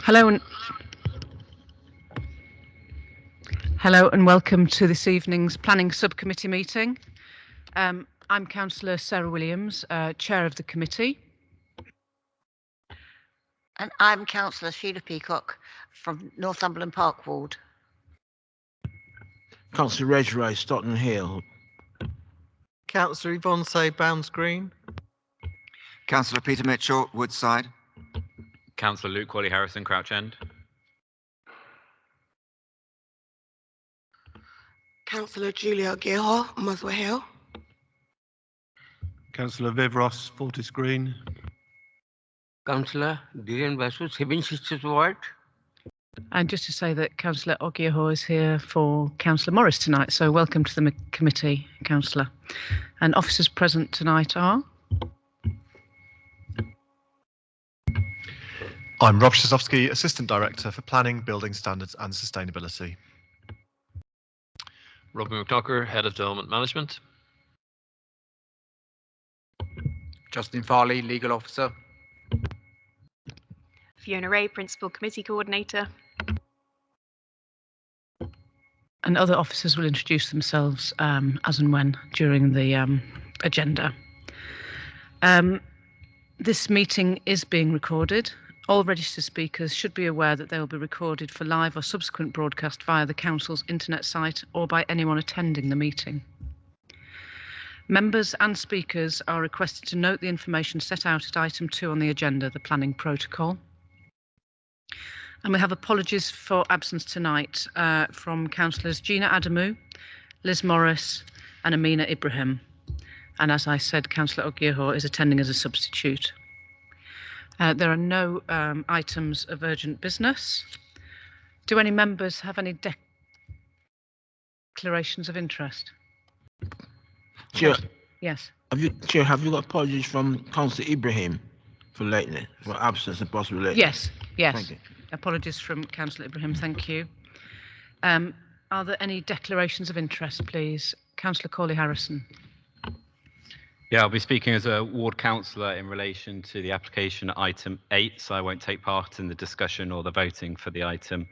Hello and welcome to this evening's Planning Subcommittee meeting. I'm Councillor Sarah Williams, Chair of the committee. And I'm Councillor Sheila Peacock from Northumberland Park Ward. Councillor Reg Ray, Stockton Hill. Councillor Yvonne Say, Bounds Green. Councillor Peter Mitchell, Woodside. Councillor Luke Wally Harrison, Crouch End. Councillor Julia Gilhall, Muswell Hill. Councillor Viv Ross, Fortis Green. Councillor Dhiren Basu, Seven Sisters Ward. And just to say that Councillor Ogiaho is here for Councillor Morris tonight, so welcome to the committee, Councillor. And officers present tonight are? I'm Rob Szosowski, Assistant Director for Planning, Building Standards and Sustainability. Robin McNocker, Head of Development Management. Justin Farley, Legal Officer. Fiona Ray, Principal Committee Coordinator. And other officers will introduce themselves as and when during the agenda. This meeting is being recorded. All registered speakers should be aware that they will be recorded for live or subsequent broadcast via the Council's internet site or by anyone attending the meeting. Members and speakers are requested to note the information set out at item 2 on the agenda, the planning protocol. And we have apologies for absence tonight from Councillors Gina Adamu, Liz Morris and Amina Ibrahim. And as I said, Councillor Ogiaho is attending as a substitute. There are no items of urgent business. Do any members have any declarations of interest? Chair, yes. Have you got apologies from Councillor Ibrahim for lateness, for absence and possible lateness? Yes. Thank you. Apologies from Councillor Ibrahim, thank you. Are there any declarations of interest, please? Councillor Corley Harrison. Yeah, I'll be speaking as a ward councillor in relation to the application item 8, so I won't take part in the discussion or the voting for the item,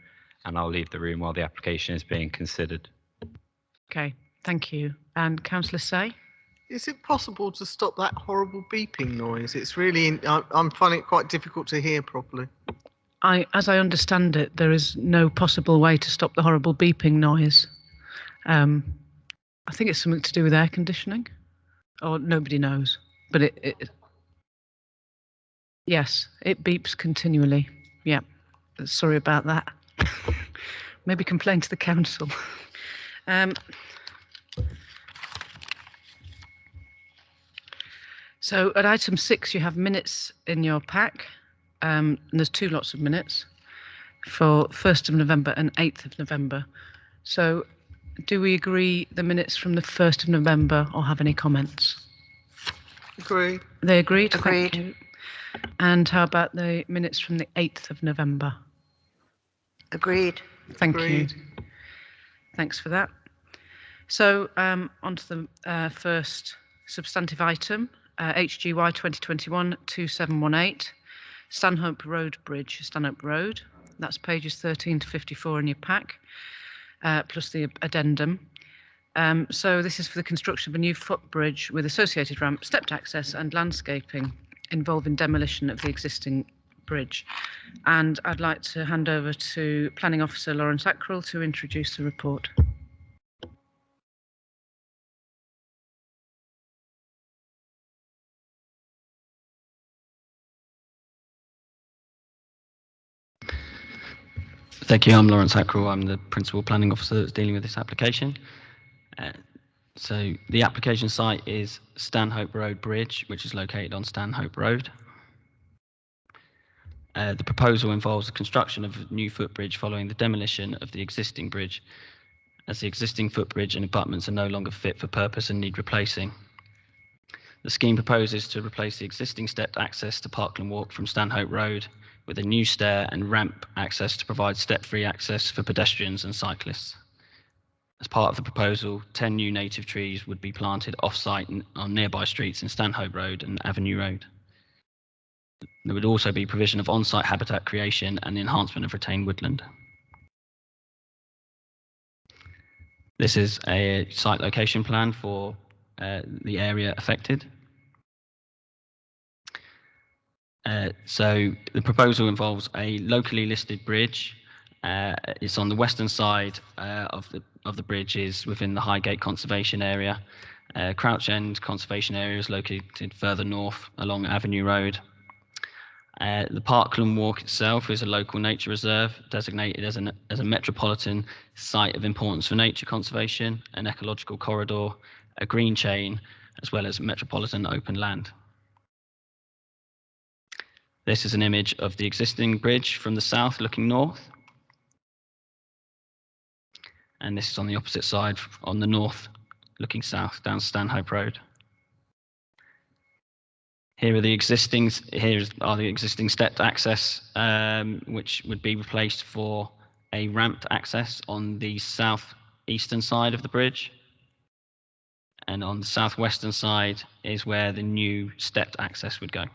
and I'll leave the room while the application is being considered. Okay, thank you. And Councillor Say? Is it possible to stop that horrible beeping noise? It's really, I'm finding it quite difficult to hear properly. As I understand it, there is no possible way to stop the horrible beeping noise. I think it's something to do with air conditioning. Or nobody knows, but yes, it beeps continually. Yeah, sorry about that. Maybe complain to the council. So at item 6, you have minutes in your pack. And there's 2 lots of minutes for 1st of November and 8th of November. So do we agree the minutes from the 1st of November or have any comments? Agree. They agreed? Agreed. Thank you. And how about the minutes from the 8th of November? Agreed. Thank Agreed. you. Thanks for that. So on to the first substantive item, HGY 2021-2718, Stanhope Road Bridge, Stanhope Road. That's pages 13 to 54 in your pack. Plus the addendum. So this is for the construction of a new footbridge with associated ramp, stepped access and landscaping involving demolition of the existing bridge. And I'd like to hand over to Planning Officer Lawrence Ackrell to introduce the report. Thank you. I'm Lawrence Ackrell. I'm the Principal Planning Officer that's dealing with this application. So the application site is Stanhope Road Bridge, which is located on Stanhope Road. The proposal involves the construction of a new footbridge following the demolition of the existing bridge, as the existing footbridge and abutments are no longer fit for purpose and need replacing. The scheme proposes to replace the existing stepped access to Parkland Walk from Stanhope Road with a new stair and ramp access to provide step-free access for pedestrians and cyclists. As part of the proposal, 10 new native trees would be planted off-site on nearby streets in Stanhope Road and Avenue Road. There would also be provision of on-site habitat creation and the enhancement of retained woodland. This is a site location plan for the area affected. So the proposal involves a locally listed bridge. It's on the western side of the bridge is within the Highgate Conservation Area. Crouch End Conservation Area is located further north along Avenue Road. The Parkland Walk itself is a local nature reserve designated as a metropolitan site of importance for nature conservation, an ecological corridor, a green chain, as well as metropolitan open land. This is an image of the existing bridge from the south looking north. And this is on the opposite side on the north looking south down Stanhope Road. Here are the existing stepped access, which would be replaced for a ramped access on the southeastern side of the bridge. And on the southwestern side is where the new stepped access would go.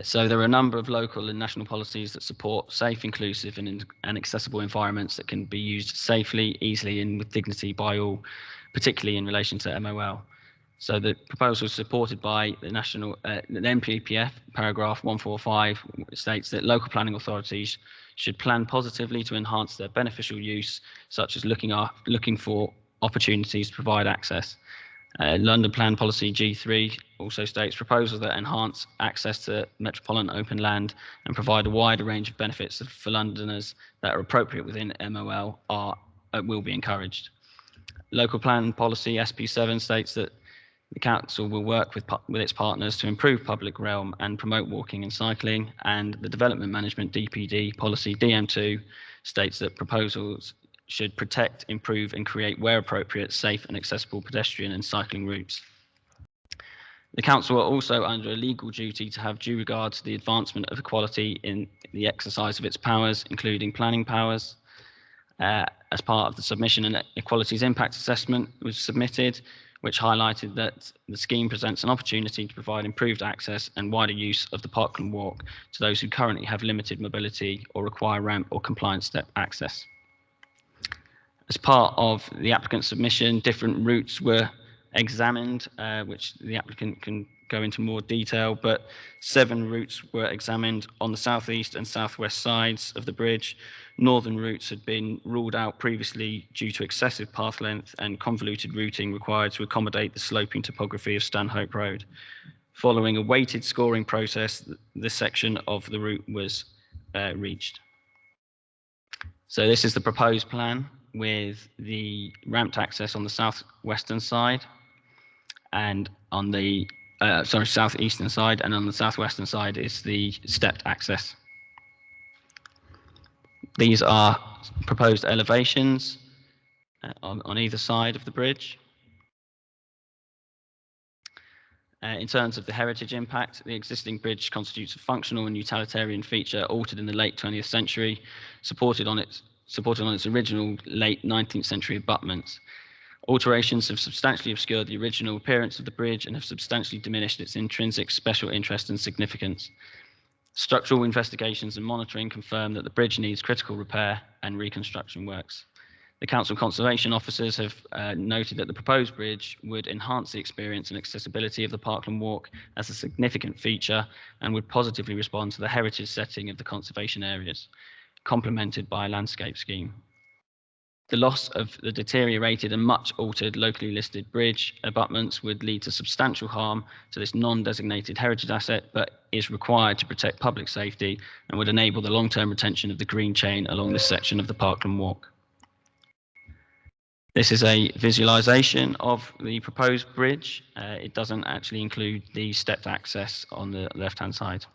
So there are a number of local and national policies that support safe, inclusive and accessible environments that can be used safely, easily and with dignity by all, particularly in relation to MOL. So the proposal is supported by the NPPF, paragraph 145, states that local planning authorities should plan positively to enhance their beneficial use, such as looking for opportunities to provide access. London Plan Policy G3 also states proposals that enhance access to metropolitan open land and provide a wider range of benefits for Londoners that are appropriate within MOL will be encouraged. Local Plan Policy SP7 states that the Council will work with its partners to improve public realm and promote walking and cycling, and the Development Management DPD Policy DM2 states that proposals should protect, improve and create, where appropriate, safe and accessible pedestrian and cycling routes. The Council are also under a legal duty to have due regard to the advancement of equality in the exercise of its powers, including planning powers. As part of the submission, an equalities impact assessment was submitted, which highlighted that the scheme presents an opportunity to provide improved access and wider use of the Parkland Walk to those who currently have limited mobility or require ramp or compliance step access. As part of the applicant submission, different routes were examined, which the applicant can go into more detail, but 7 routes were examined on the southeast and southwest sides of the bridge. Northern routes had been ruled out previously due to excessive path length and convoluted routing required to accommodate the sloping topography of Stanhope Road. Following a weighted scoring process, this section of the route was reached. So this is the proposed plan with the ramped access on the southwestern side and on the southeastern side, and on the southwestern side is the stepped access. These are proposed elevations on either side of the bridge. In terms of the heritage impact, the existing bridge constitutes a functional and utilitarian feature altered in the late 20th century, supported on its original late 19th century abutments. Alterations have substantially obscured the original appearance of the bridge and have substantially diminished its intrinsic special interest and significance. Structural investigations and monitoring confirm that the bridge needs critical repair and reconstruction works. The Council Conservation Officers have noted that the proposed bridge would enhance the experience and accessibility of the Parkland Walk as a significant feature and would positively respond to the heritage setting of the conservation areas, complemented by a landscape scheme. The loss of the deteriorated and much altered locally listed bridge abutments would lead to substantial harm to this non-designated heritage asset, but is required to protect public safety and would enable the long-term retention of the green chain along this section of the Parkland Walk. This is a visualization of the proposed bridge. It doesn't actually include the stepped access on the left-hand side.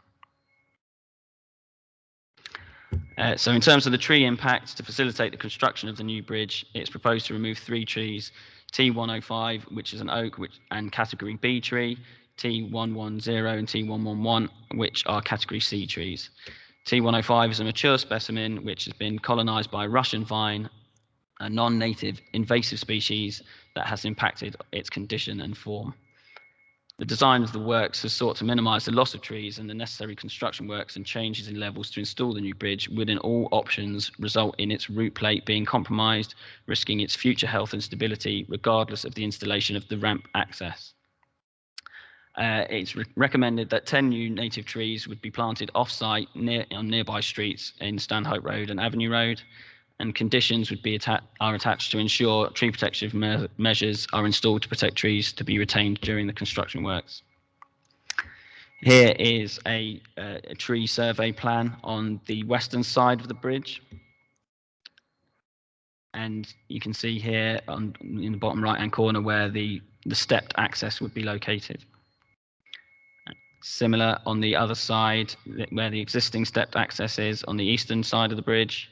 So in terms of the tree impact, to facilitate the construction of the new bridge, it's proposed to remove 3 trees, T105, which is an oak and category B tree, T110 and T111, which are category C trees. T105 is a mature specimen which has been colonized by Russian vine, a non-native invasive species that has impacted its condition and form. The design of the works has sought to minimise the loss of trees, and the necessary construction works and changes in levels to install the new bridge would in all options result in its root plate being compromised, risking its future health and stability regardless of the installation of the ramp access. It's recommended that 10 new native trees would be planted off-site on nearby streets in Stanhope Road and Avenue Road, and conditions would be attached to ensure tree protection measures are installed to protect trees to be retained during the construction works. Here is a tree survey plan on the western side of the bridge. And you can see here in the bottom right-hand corner where the stepped access would be located. Similar on the other side, where the existing stepped access is on the eastern side of the bridge,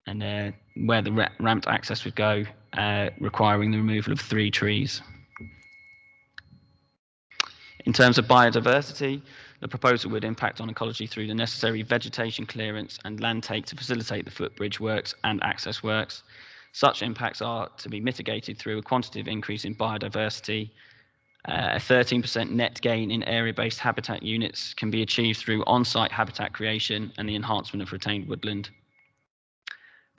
and where the ramped access would go, requiring the removal of 3 trees. In terms of biodiversity, the proposal would impact on ecology through the necessary vegetation clearance and land take to facilitate the footbridge works and access works. Such impacts are to be mitigated through a quantitative increase in biodiversity. A 13% net gain in area-based habitat units can be achieved through on-site habitat creation and the enhancement of retained woodland.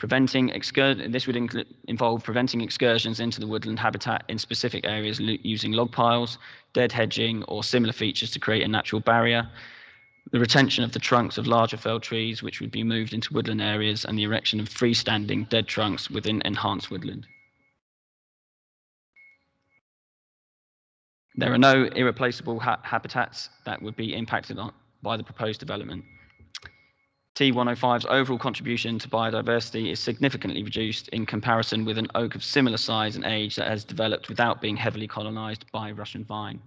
This would involve preventing excursions into the woodland habitat in specific areas using log piles, dead hedging, or similar features to create a natural barrier. The retention of the trunks of larger felled trees, which would be moved into woodland areas, and the erection of freestanding dead trunks within enhanced woodland. There are no irreplaceable habitats that would be impacted by the proposed development. T105's overall contribution to biodiversity is significantly reduced in comparison with an oak of similar size and age that has developed without being heavily colonised by Russian vine.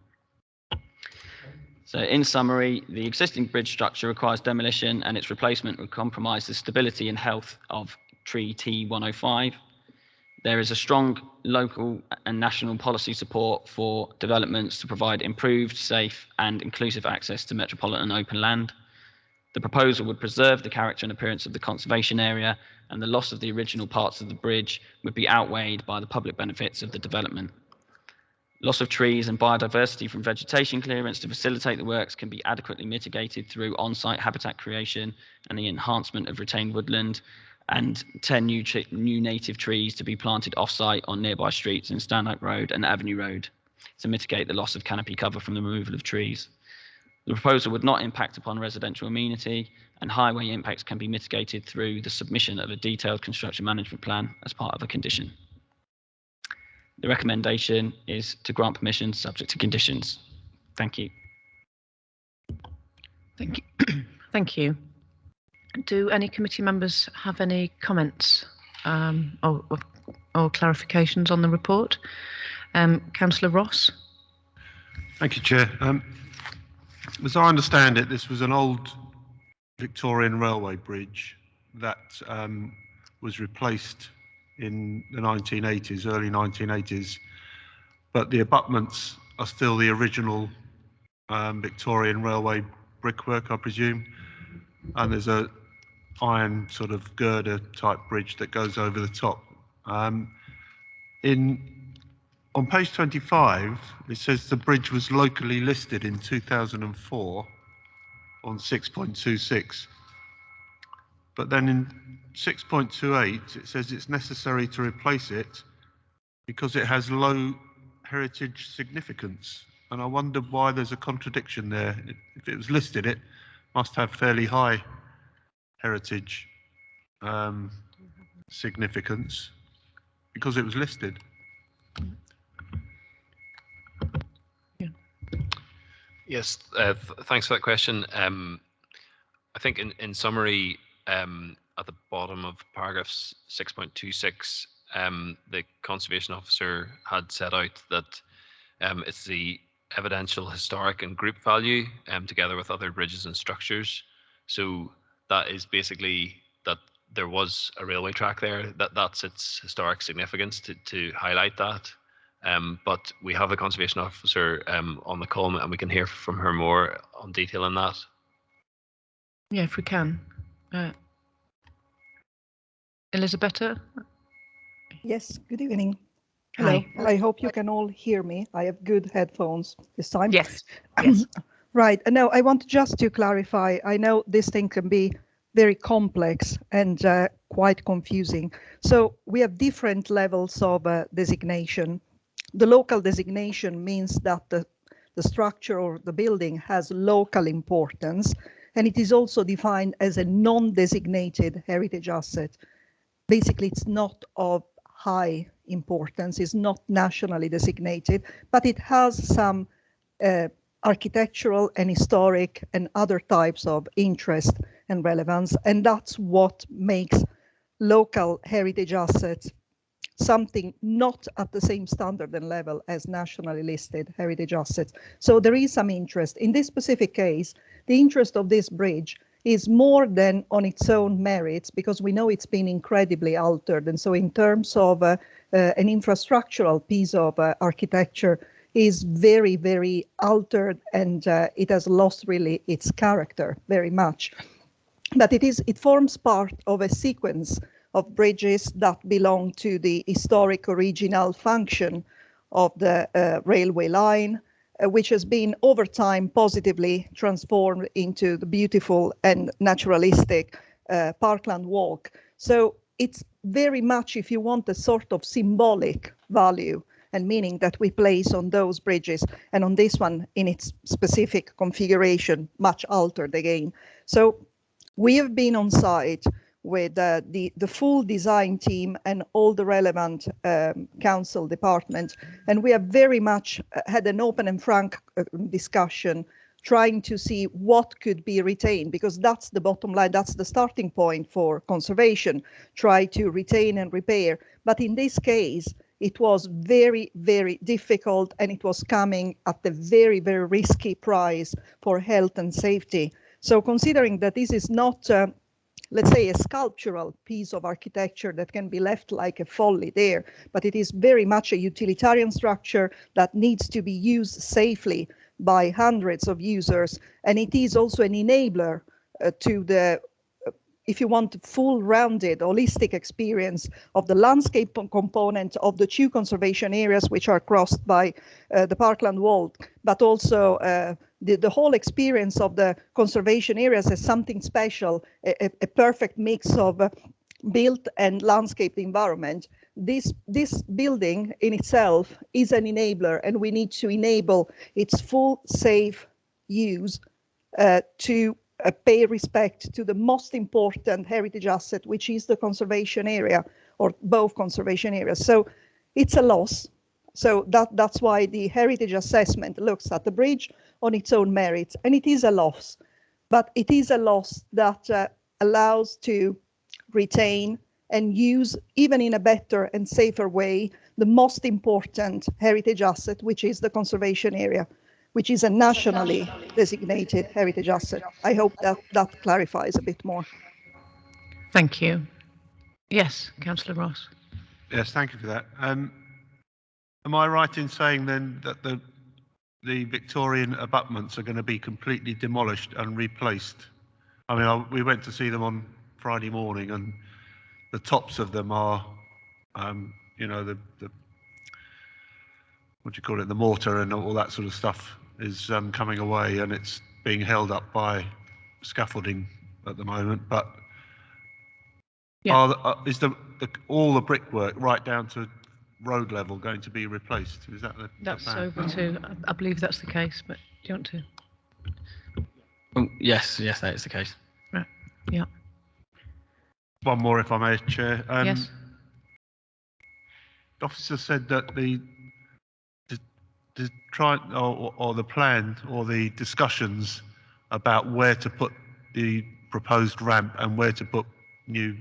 So in summary, the existing bridge structure requires demolition, and its replacement would compromise the stability and health of tree T105. There is a strong local and national policy support for developments to provide improved, safe and inclusive access to metropolitan open land. The proposal would preserve the character and appearance of the conservation area, and the loss of the original parts of the bridge would be outweighed by the public benefits of the development. Loss of trees and biodiversity from vegetation clearance to facilitate the works can be adequately mitigated through on-site habitat creation and the enhancement of retained woodland, and 10 new native trees to be planted off-site on nearby streets in Stanhope Road and Avenue Road to mitigate the loss of canopy cover from the removal of trees. The proposal would not impact upon residential amenity, and highway impacts can be mitigated through the submission of a detailed construction management plan as part of a condition. The recommendation is to grant permission subject to conditions. Thank you. Thank you. Thank you. Do any committee members have any comments or clarifications on the report? Councillor Ross. Thank you, Chair. As I understand it, this was an old Victorian railway bridge that was replaced in the 1980s, early 1980s, but the abutments are still the original Victorian railway brickwork, I presume, and there's a iron sort of girder type bridge that goes over the top. On page 25, it says the bridge was locally listed in 2004 on 6.26. But then in 6.28, it says it's necessary to replace it because it has low heritage significance. And I wonder why there's a contradiction there. If it was listed, it must have fairly high heritage significance because it was listed. Yes, thanks for that question. I think in summary, at the bottom of paragraph 6.26, the conservation officer had set out that it's the evidential historic and group value together with other bridges and structures. So that is basically that there was a railway track there, that's its historic significance to highlight that. But we have a conservation officer on the call, and we can hear from her more on detail on that. Yeah, if we can. Elisabetta? Yes, good evening. Hello. Hi. I hope you can all hear me. I have good headphones this time. Yes. Yes. Right. No, I want just to clarify. I know this thing can be very complex and quite confusing. So we have different levels of designation. The local designation means that the structure or the building has local importance, and it is also defined as a non-designated heritage asset. Basically, it's not of high importance, it's not nationally designated, but it has some architectural and historic and other types of interest and relevance, and that's what makes local heritage assets something not at the same standard and level as nationally listed heritage assets. So there is some interest. In this specific case, the interest of this bridge is more than on its own merits, because we know it's been incredibly altered. And so in terms of an infrastructural piece of architecture, is very, very altered, and it has lost really its character very much. But it forms part of a sequence of bridges that belong to the historic original function of the railway line, which has been over time positively transformed into the beautiful and naturalistic Parkland Walk. So it's very much, if you want, a sort of symbolic value and meaning that we place on those bridges, and on this one in its specific configuration, much altered again. So we have been on site with the full design team and all the relevant council departments, and we have very much had an open and frank discussion, trying to see what could be retained, because that's the bottom line, that's the starting point for conservation, try to retain and repair. But in this case, it was very, very difficult, and it was coming at a very, very risky price for health and safety. So considering that this is not, let's say, a sculptural piece of architecture that can be left like a folly there, but it is very much a utilitarian structure that needs to be used safely by hundreds of users. And it is also an enabler to the, if you want, full rounded holistic experience of the landscape component of the two conservation areas which are crossed by the Parkland Wall, but also the whole experience of the conservation areas as something special, a perfect mix of built and landscaped environment. This building in itself is an enabler, and we need to enable its full safe use to pay respect to the most important heritage asset, which is the conservation area, or both conservation areas. So it's a loss. So that's why the heritage assessment looks at the bridge on its own merits, and it is a loss. But it is a loss that allows to retain and use, even in a better and safer way, the most important heritage asset, which is the conservation area, which is a nationally designated heritage asset. I hope that clarifies a bit more. Thank you. Yes, Councillor Ross. Yes, thank you for that. Am I right in saying then that the Victorian abutments are going to be completely demolished and replaced? I mean, we went to see them on Friday morning, and the tops of them are, you know, the what do you call it, the mortar and all that sort of stuff is coming away, and it's being held up by scaffolding at the moment. But yeah. Is all the brickwork right down to road level going to be replaced? Is that the plan? Over to, I believe that's the case, but do you want to? Yes, that is the case. Right. Yeah. One more, if I may, Chair. Yes. The officer said that the plan or the discussions about where to put the proposed ramp and where to put new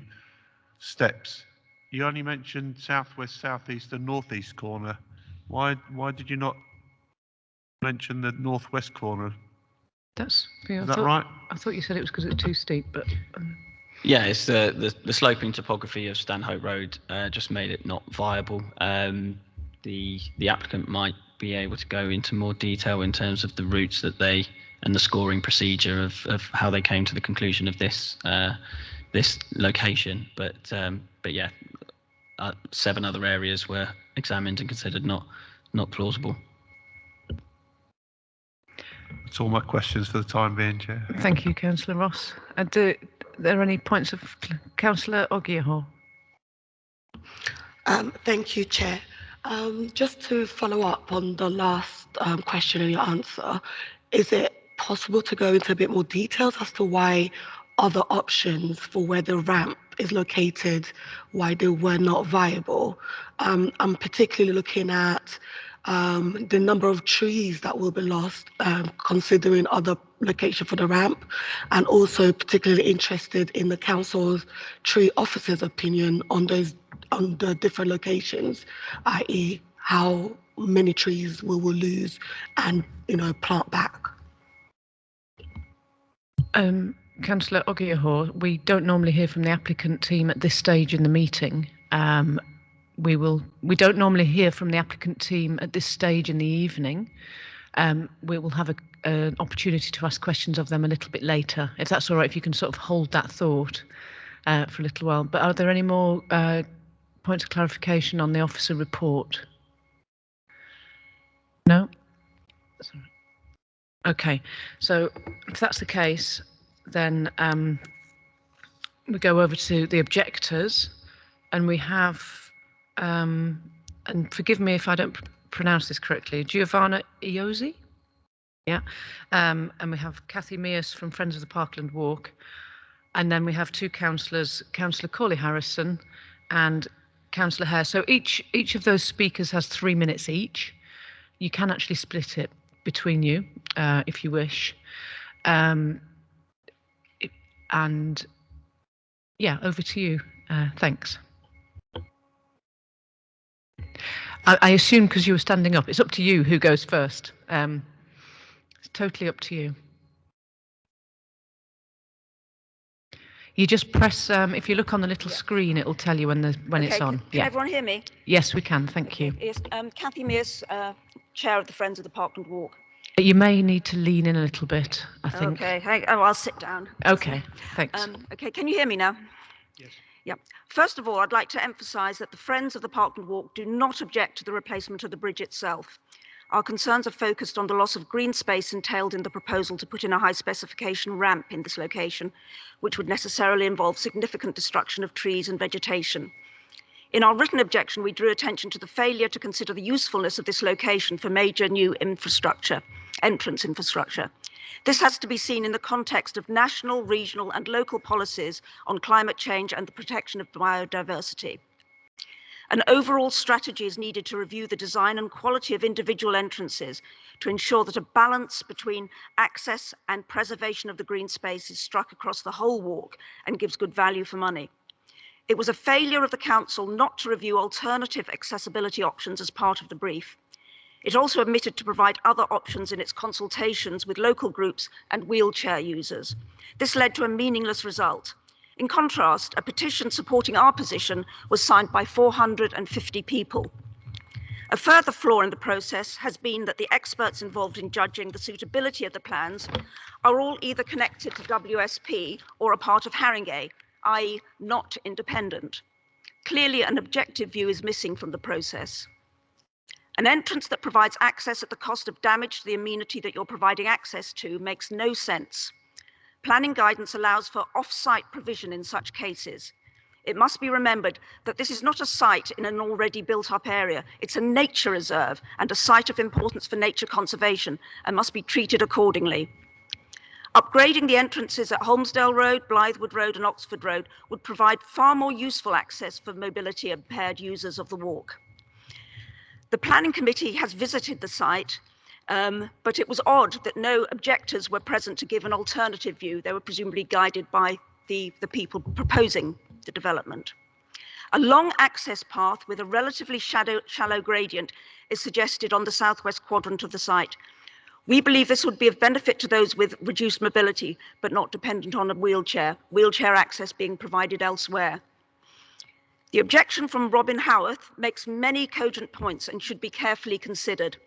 steps. You only mentioned southwest, southeast, and northeast corner. Why did you not mention the northwest corner? Is that right? I thought you said it was because it's too steep, but. Yeah, it's the sloping topography of Stanhope Road just made it not viable. The applicant might be able to go into more detail in terms of the routes that they and the scoring procedure of how they came to the conclusion of this this location. But yeah, 7 other areas were examined and considered not plausible. That's all my questions for the time being, Chair. Thank you, Councillor Ross. Are there any points of Councillor Ogiehor? Thank you, Chair. Just to follow up on the last question and your answer, is it possible to go into a bit more details as to why other options for where the ramp is located, why they were not viable? I'm particularly looking at the number of trees that will be lost, considering other location for the ramp, and also particularly interested in the council's tree officer's opinion on the different locations, i.e. how many trees we will lose and plant back. Councillor Ogiehor, we don't normally hear from the applicant team at this stage in the meeting. We don't normally hear from the applicant team at this stage in the evening. We will have an opportunity to ask questions of them a little bit later, if that's all right, if you can sort of hold that thought for a little while. But are there any more points of clarification on the officer report? No? Okay, so if that's the case, then we go over to the objectors, and we have, and forgive me if I don't pronounce this correctly, Giovanna Iozzi? Yeah, and we have Kathy Mears from Friends of the Parkland Walk, and then we have 2 councillors, Councillor Corley Harrison and Councillor Hare. So each of those speakers has 3 minutes each. You can actually split it between you if you wish. And yeah, over to you. Thanks. I assume because you were standing up, it's up to you who goes first. It's totally up to you. You just press, if you look on the little screen, it'll tell you when it's on. Can everyone hear me? Yes, we can, thank you. Yes, Kathy Mears, Chair of the Friends of the Parkland Walk. You may need to lean in a little bit, I think. Okay, I'll sit down. Okay, thanks. Okay, can you hear me now? Yes. Yeah. First of all, I'd like to emphasise that the Friends of the Parkland Walk do not object to the replacement of the bridge itself. Our concerns are focused on the loss of green space entailed in the proposal to put in a high specification ramp in this location, which would necessarily involve significant destruction of trees and vegetation. In our written objection, we drew attention to the failure to consider the usefulness of this location for major new entrance infrastructure. This has to be seen in the context of national, regional, and local policies on climate change and the protection of biodiversity. An overall strategy is needed to review the design and quality of individual entrances to ensure that a balance between access and preservation of the green space is struck across the whole walk and gives good value for money. It was a failure of the Council not to review alternative accessibility options as part of the brief. It also omitted to provide other options in its consultations with local groups and wheelchair users. This led to a meaningless result. In contrast, a petition supporting our position was signed by 450 people. A further flaw in the process has been that the experts involved in judging the suitability of the plans are all either connected to WSP or a part of Haringey, i.e. not independent. Clearly, an objective view is missing from the process. An entrance that provides access at the cost of damage to the amenity that you're providing access to makes no sense. Planning guidance allows for off-site provision in such cases. It must be remembered that this is not a site in an already built-up area. It's a nature reserve and a site of importance for nature conservation and must be treated accordingly. Upgrading the entrances at Homesdale Road, Blythewood Road and Oxford Road would provide far more useful access for mobility impaired users of the walk. The Planning Committee has visited the site, but it was odd that no objectors were present to give an alternative view. They were presumably guided by the people proposing the development. A long access path with a relatively shallow gradient is suggested on the southwest quadrant of the site. We believe this would be of benefit to those with reduced mobility, but not dependent on a wheelchair access being provided elsewhere. The objection from Robin Howarth makes many cogent points and should be carefully considered.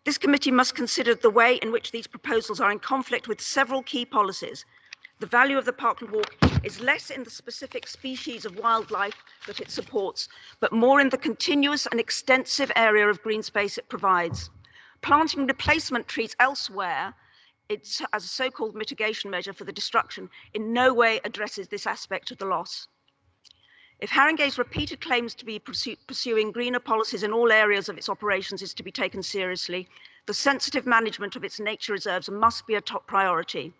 This committee must consider the way in which these proposals are in conflict with several key policies. The value of the Parkland Walk is less in the specific species of wildlife that it supports, but more in the continuous and extensive area of green space it provides. Planting replacement trees elsewhere, it's as a so-called mitigation measure for the destruction, in no way addresses this aspect of the loss. If Haringey's repeated claims to be pursuing greener policies in all areas of its operations is to be taken seriously, the sensitive management of its nature reserves must be a top priority.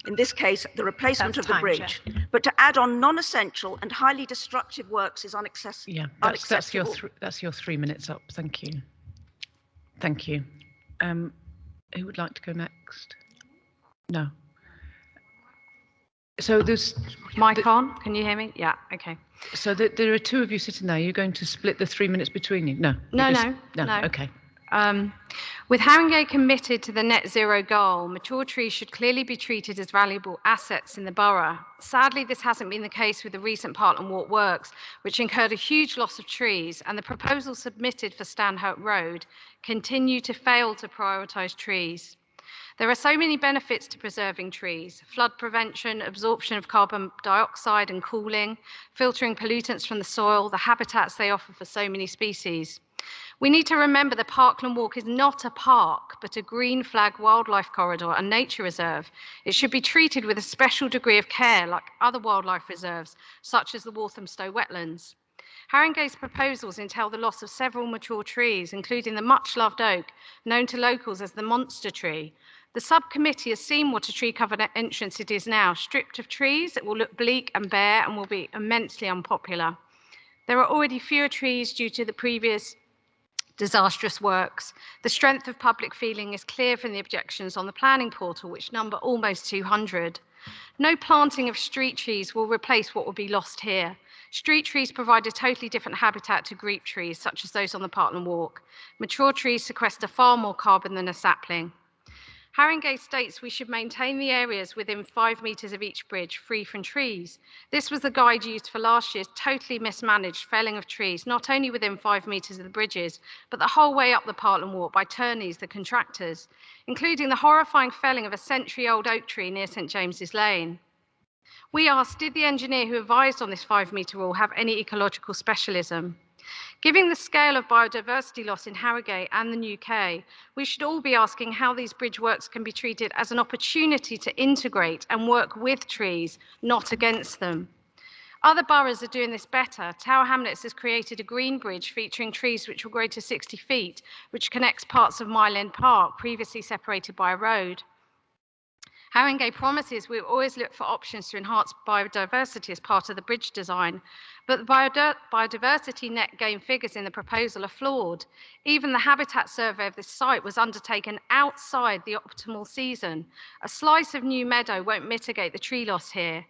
In this case, the replacement of the bridge. But to add on non-essential and highly destructive works is unacceptable. Yeah, that's your 3 minutes up. Thank you. Thank you. Who would like to go next? No. So there's mic on. Can you hear me? Yeah. Okay. So there are two of you sitting there. You're going to split the 3 minutes between you? No. No. Okay. With Haringey committed to the net zero goal, mature trees should clearly be treated as valuable assets in the borough. Sadly, this hasn't been the case with the recent Parkland Walk works, which incurred a huge loss of trees, and the proposals submitted for Stanhope Road continue to fail to prioritise trees. There are so many benefits to preserving trees: flood prevention, absorption of carbon dioxide and cooling, filtering pollutants from the soil, the habitats they offer for so many species. We need to remember that Parkland Walk is not a park, but a green flag wildlife corridor and nature reserve. It should be treated with a special degree of care like other wildlife reserves, such as the Walthamstow wetlands. Haringey's proposals entail the loss of several mature trees, including the much-loved oak, known to locals as the monster tree. The subcommittee has seen what a tree-covered entrance it is now. Stripped of trees, it will look bleak and bare and will be immensely unpopular. There are already fewer trees due to the previous disastrous works. The strength of public feeling is clear from the objections on the planning portal, which number almost 200. No planting of street trees will replace what will be lost here. Street trees provide a totally different habitat to group trees, such as those on the Parkland Walk. Mature trees sequester far more carbon than a sapling. Haringey states we should maintain the areas within 5 metres of each bridge free from trees. This was the guide used for last year's totally mismanaged felling of trees, not only within 5 metres of the bridges, but the whole way up the Parkland Walk by Turney's, the contractors, including the horrifying felling of a century-old oak tree near St James's Lane. We asked, did the engineer who advised on this 5-metre rule have any ecological specialism? Given the scale of biodiversity loss in Haringey and the UK, we should all be asking how these bridge works can be treated as an opportunity to integrate and work with trees, not against them. Other boroughs are doing this better. Tower Hamlets has created a green bridge featuring trees which will grow to 60 feet, which connects parts of Mile End Park, previously separated by a road. Haringey promises we will always look for options to enhance biodiversity as part of the bridge design, but the biodiversity net gain figures in the proposal are flawed. Even the habitat survey of this site was undertaken outside the optimal season. A slice of new meadow won't mitigate the tree loss here.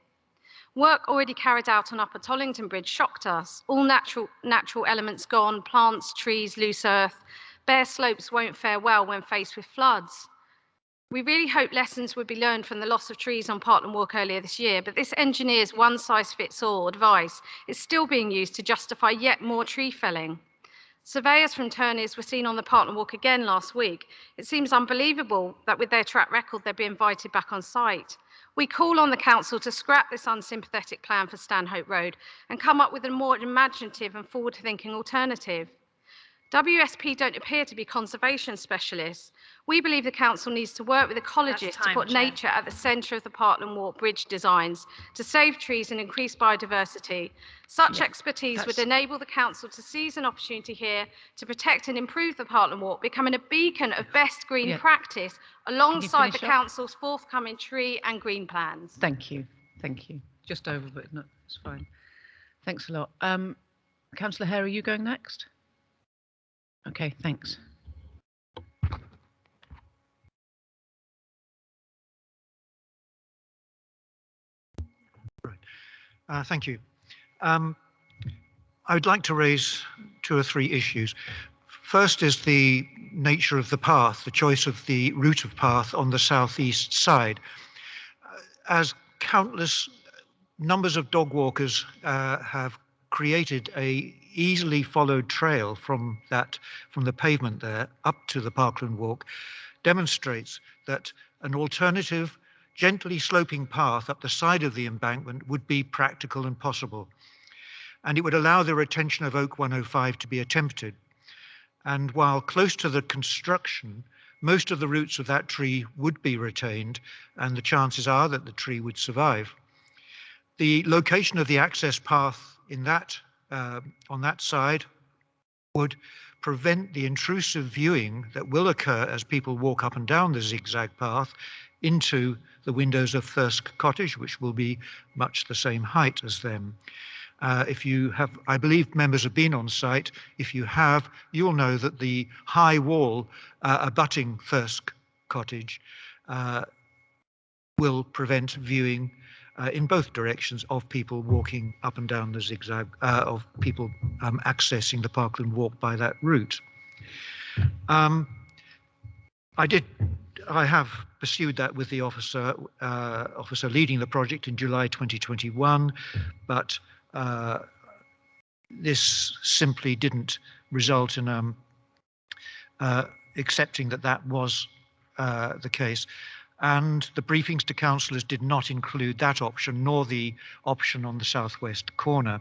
Work already carried out on Upper Tollington Bridge shocked us. All natural elements gone, plants, trees, loose earth. Bare slopes won't fare well when faced with floods. We really hope lessons would be learned from the loss of trees on Parkland Walk earlier this year, but this engineer's one-size-fits-all advice is still being used to justify yet more tree felling. Surveyors from Turney's were seen on the Parkland Walk again last week. It seems unbelievable that with their track record, they'd be invited back on site. We call on the council to scrap this unsympathetic plan for Stanhope Road and come up with a more imaginative and forward-thinking alternative. WSP don't appear to be conservation specialists. We believe the council needs to work with ecologists to put nature at the centre of the Parkland Walk bridge designs to save trees and increase biodiversity. Such expertise would enable the council to seize an opportunity here to protect and improve the Parkland Walk, becoming a beacon of best green practice alongside the council's forthcoming tree and green plans. Thank you. Thank you. Just over, but no, it's fine. Thanks a lot. Councillor Hare, are you going next? Okay, thanks. Right. Thank you. I would like to raise 2 or 3 issues. First is the nature of the path, the choice of the route of path on the southeast side. As countless numbers of dog walkers have created a easily followed trail from the pavement there up to the Parkland Walk, demonstrates that an alternative gently sloping path up the side of the embankment would be practical and possible. And it would allow the retention of Oak 105 to be attempted. And while close to the construction, most of the roots of that tree would be retained, and the chances are that the tree would survive. The location of the access path in that, on that side would prevent the intrusive viewing that will occur as people walk up and down the zigzag path into the windows of Thirsk Cottage, which will be much the same height as them. If you have, I believe members have been on site. If you have, you'll know that the high wall abutting Thirsk Cottage will prevent viewing in both directions of people walking up and down the zigzag, of people accessing the Parkland Walk by that route. I have pursued that with the officer leading the project in July 2021, but this simply didn't result in accepting that that was the case. And the briefings to councillors did not include that option, nor the option on the southwest corner.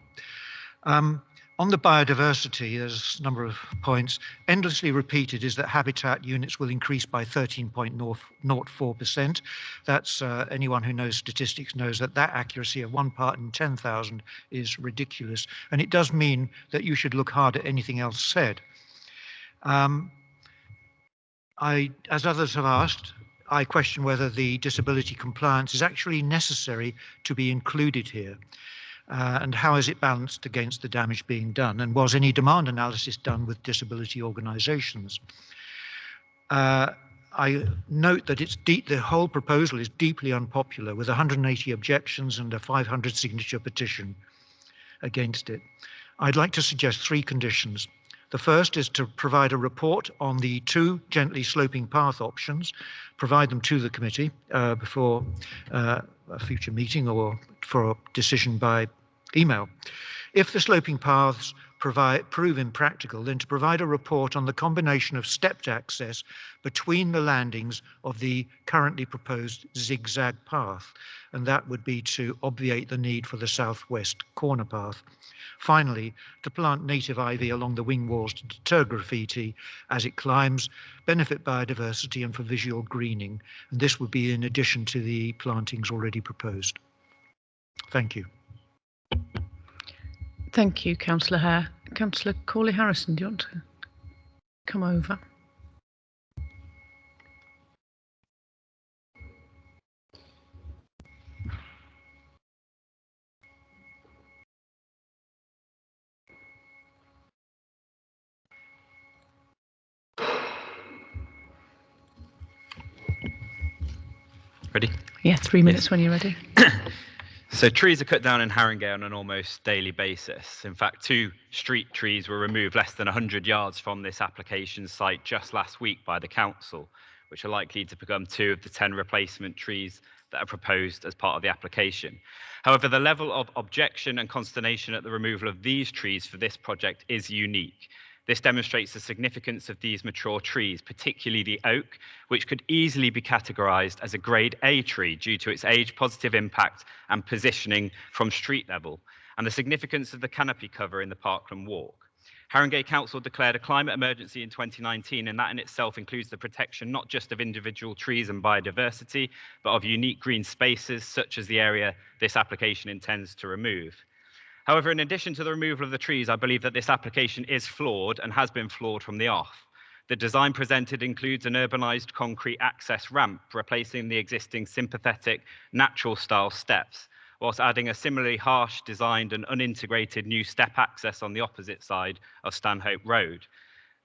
On the biodiversity, there's a number of points. Endlessly repeated is that habitat units will increase by 13.04%. That's anyone who knows statistics knows that that accuracy of 1 part in 10,000 is ridiculous. And it does mean that you should look hard at anything else said. As others have asked, I question whether the disability compliance is actually necessary to be included here. And how is it balanced against the damage being done? And was any demand analysis done with disability organisations? I note that the whole proposal is deeply unpopular, with 180 objections and a 500 signature petition against it. I'd like to suggest 3 conditions. The first is to provide a report on the 2 gently sloping path options, provide them to the committee before a future meeting or for a decision by email. If the sloping paths prove impractical, then to provide a report on the combination of stepped access between the landings of the currently proposed zigzag path, and that would be to obviate the need for the southwest corner path. Finally, to plant native ivy along the wing walls to deter graffiti as it climbs, benefit biodiversity and for visual greening. And this would be in addition to the plantings already proposed. Thank you. Thank you, Councillor Hare. Councillor Corley-Harrison, do you want to come over? Ready? Yeah, 3 minutes when you're ready. So trees are cut down in Haringey on an almost daily basis. In fact, 2 street trees were removed less than 100 yards from this application site just last week by the council, which are likely to become 2 of the 10 replacement trees that are proposed as part of the application. However, the level of objection and consternation at the removal of these trees for this project is unique. This demonstrates the significance of these mature trees, particularly the oak, which could easily be categorised as a grade A tree due to its age-positive impact and positioning from street level, and the significance of the canopy cover in the Parkland Walk. Haringey Council declared a climate emergency in 2019, and that in itself includes the protection not just of individual trees and biodiversity, but of unique green spaces, such as the area this application intends to remove. However, in addition to the removal of the trees, I believe that this application is flawed and has been flawed from the off. The design presented includes an urbanised concrete access ramp, replacing the existing sympathetic natural style steps, whilst adding a similarly harsh designed and unintegrated new step access on the opposite side of Stanhope Road.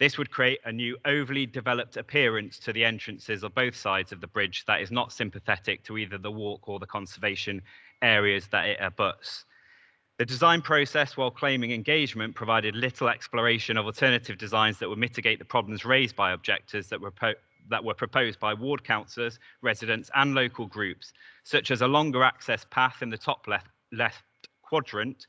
This would create a new overly developed appearance to the entrances of both sides of the bridge that is not sympathetic to either the walk or the conservation areas that it abuts. The design process, while claiming engagement, provided little exploration of alternative designs that would mitigate the problems raised by objectors that were proposed by ward councillors, residents and local groups, such as a longer access path in the top left quadrant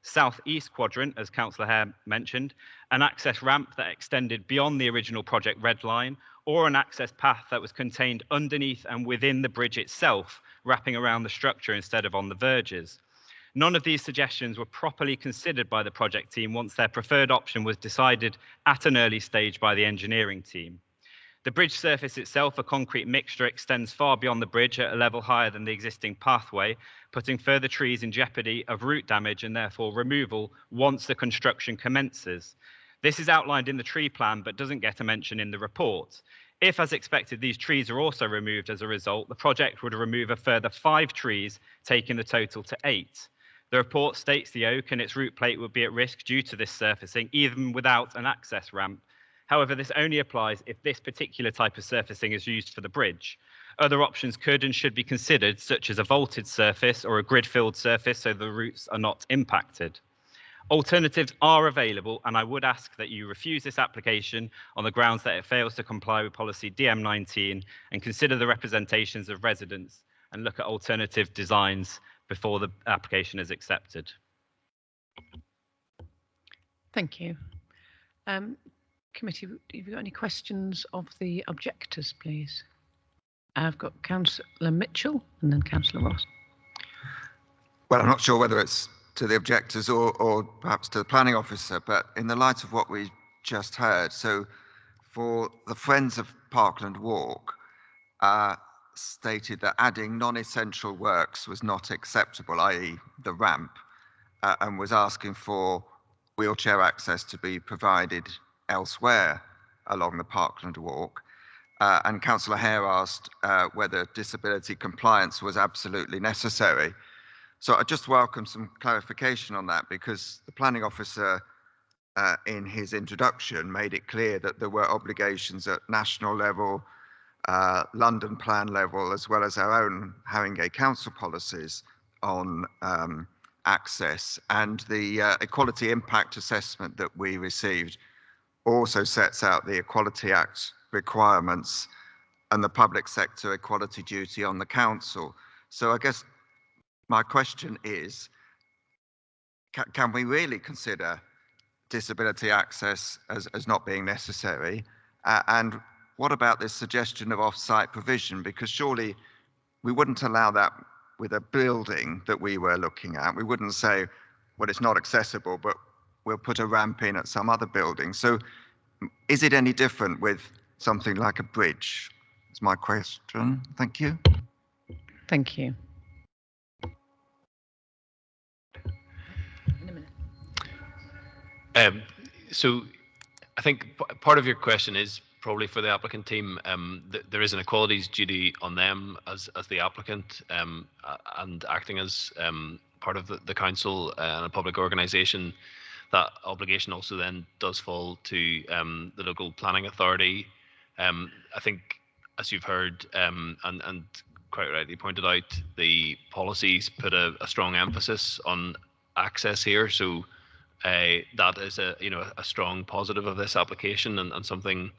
southeast quadrant, as Councillor Hare mentioned, an access ramp that extended beyond the original project red line, or an access path that was contained underneath and within the bridge itself, wrapping around the structure instead of on the verges. None of these suggestions were properly considered by the project team once their preferred option was decided at an early stage by the engineering team. The bridge surface itself, a concrete mixture, extends far beyond the bridge at a level higher than the existing pathway, putting further trees in jeopardy of root damage and therefore removal once the construction commences. This is outlined in the tree plan but doesn't get a mention in the report. If, as expected, these trees are also removed as a result, the project would remove a further 5 trees, taking the total to 8. The report states the oak and its root plate would be at risk due to this surfacing, even without an access ramp. However, this only applies if this particular type of surfacing is used for the bridge. Other options could and should be considered, such as a vaulted surface or a grid-filled surface so the roots are not impacted. Alternatives are available, and I would ask that you refuse this application on the grounds that it fails to comply with policy DM19 and consider the representations of residents and look at alternative designs before the application is accepted. Thank you. Committee, have you got any questions of the objectors, please? I've got Councillor Mitchell and then Councillor Ross. Well, I'm not sure whether it's to the objectors or perhaps to the planning officer, but in the light of what we just heard, so for the Friends of Parkland Walk, stated that adding non-essential works was not acceptable, i.e. the ramp, and was asking for wheelchair access to be provided elsewhere along the Parkland Walk. And Councillor Hare asked whether disability compliance was absolutely necessary. So I just welcome some clarification on that, because the planning officer in his introduction made it clear that there were obligations at national level, London plan level, as well as our own Haringey Council policies on access. And the Equality Impact Assessment that we received also sets out the Equality Act requirements and the public sector equality duty on the council. So I guess my question is, can we really consider disability access as not being necessary? And what about this suggestion of off-site provision? Because surely we wouldn't allow that with a building that we were looking at. We wouldn't say, well, it's not accessible, but we'll put a ramp in at some other building. So is it any different with something like a bridge? That's my question. Thank you. Thank you. So I think part of your question is probably for the applicant team. There is an equalities duty on them as the applicant, and acting as part of the council and a public organisation. That obligation also then does fall to the local planning authority. I think, as you've heard and quite rightly pointed out, the policies put a strong emphasis on access here. So that is a strong positive of this application, and something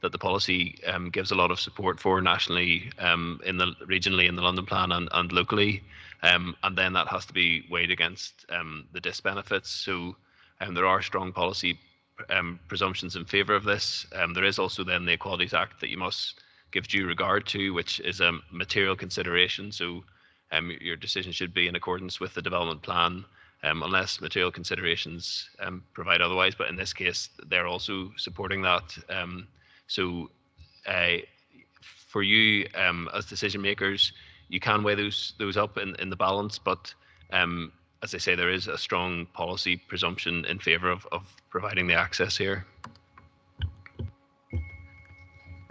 that the policy gives a lot of support for nationally, regionally in the London plan and locally, and then that has to be weighed against the disbenefits. So there are strong policy presumptions in favour of this. There is also then the Equalities Act that you must give due regard to, which is a material consideration. So your decision should be in accordance with the development plan, unless material considerations provide otherwise. But in this case, they're also supporting that. So for you as decision makers, you can weigh those up in the balance. But as I say, there is a strong policy presumption in favour of providing the access here.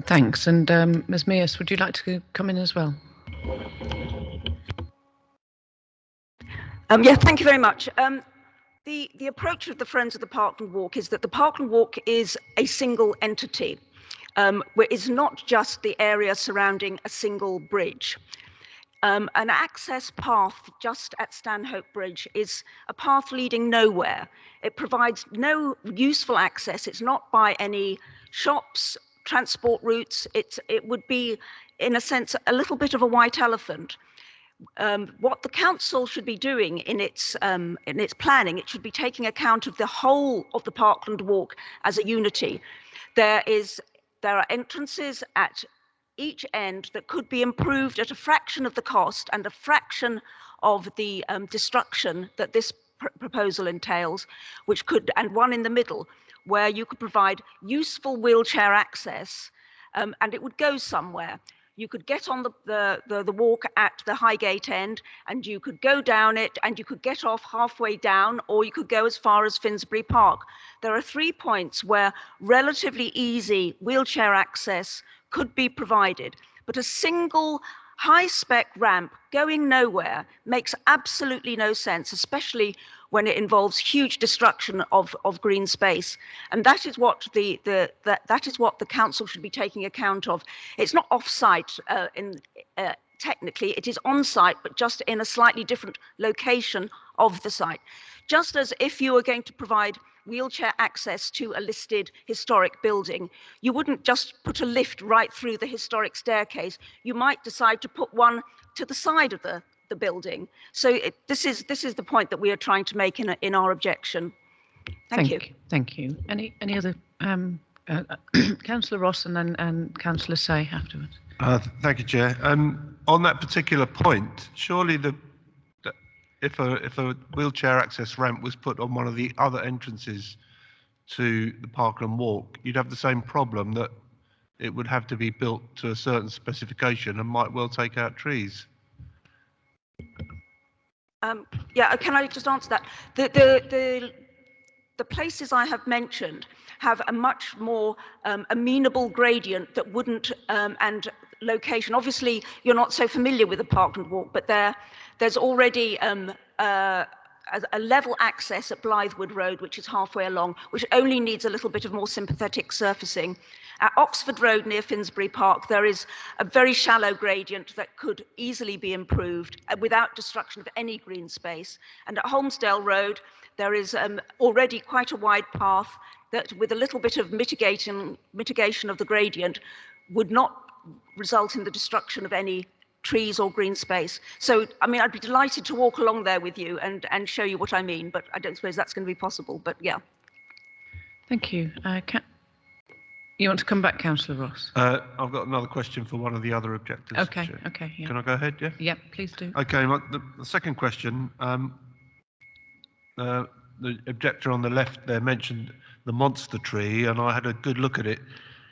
Thanks. And Ms. Mears, would you like to come in as well? Yeah, thank you very much. The approach of the Friends of the Parkland Walk is that the Parkland Walk is a single entity, where it's not just the area surrounding a single bridge. An access path just at Stanhope Bridge is a path leading nowhere. It provides no useful access. It's not by any shops, transport routes. It would be, in a sense, a little bit of a white elephant. what the council should be doing in its planning, it should be taking account of the whole of the Parkland Walk as a unity. There are entrances at each end that could be improved at a fraction of the cost and a fraction of the destruction that this proposal entails, and one in the middle where you could provide useful wheelchair access, and it would go somewhere. You could get on the walk at the Highgate end, and you could go down it, and you could get off halfway down, or you could go as far as Finsbury Park. There are 3 points where relatively easy wheelchair access could be provided, but a single high-spec ramp going nowhere makes absolutely no sense, especially when it involves huge destruction of green space. And that is what that is what the council should be taking account of. It's not off-site technically, it is on-site, but just in a slightly different location of the site. Just as if you were going to provide wheelchair access to a listed historic building, you wouldn't just put a lift right through the historic staircase. You might decide to put one to the side of the building. So this is the point that we are trying to make in our objection. Thank you. Thank you. Any other Councillor Ross and then Councillor Say afterwards. Thank you, Chair. On that particular point, surely if a wheelchair access ramp was put on one of the other entrances to the Parkland Walk, you'd have the same problem, that it would have to be built to a certain specification and might well take out trees. Yeah, can I just answer that? The places I have mentioned have a much more amenable gradient that wouldn't, and location. Obviously, you're not so familiar with the Parkland Walk, but there's already a level access at Blythewood Road, which is halfway along, which only needs a little bit of more sympathetic surfacing. At Oxford Road near Finsbury Park, there is a very shallow gradient that could easily be improved without destruction of any green space. And at Homesdale Road, there is already quite a wide path that, with a little bit of mitigation of the gradient, would not result in the destruction of any trees or green space. So, I mean, I'd be delighted to walk along there with you and show you what I mean, but I don't suppose that's going to be possible, but yeah. Thank you. You want to come back, Councillor Ross? I've got another question for one of the other objectors. Okay, okay. Yeah. Can I go ahead, yeah? Yeah, please do. Okay, the second question, the objector on the left there mentioned the monster tree, and I had a good look at it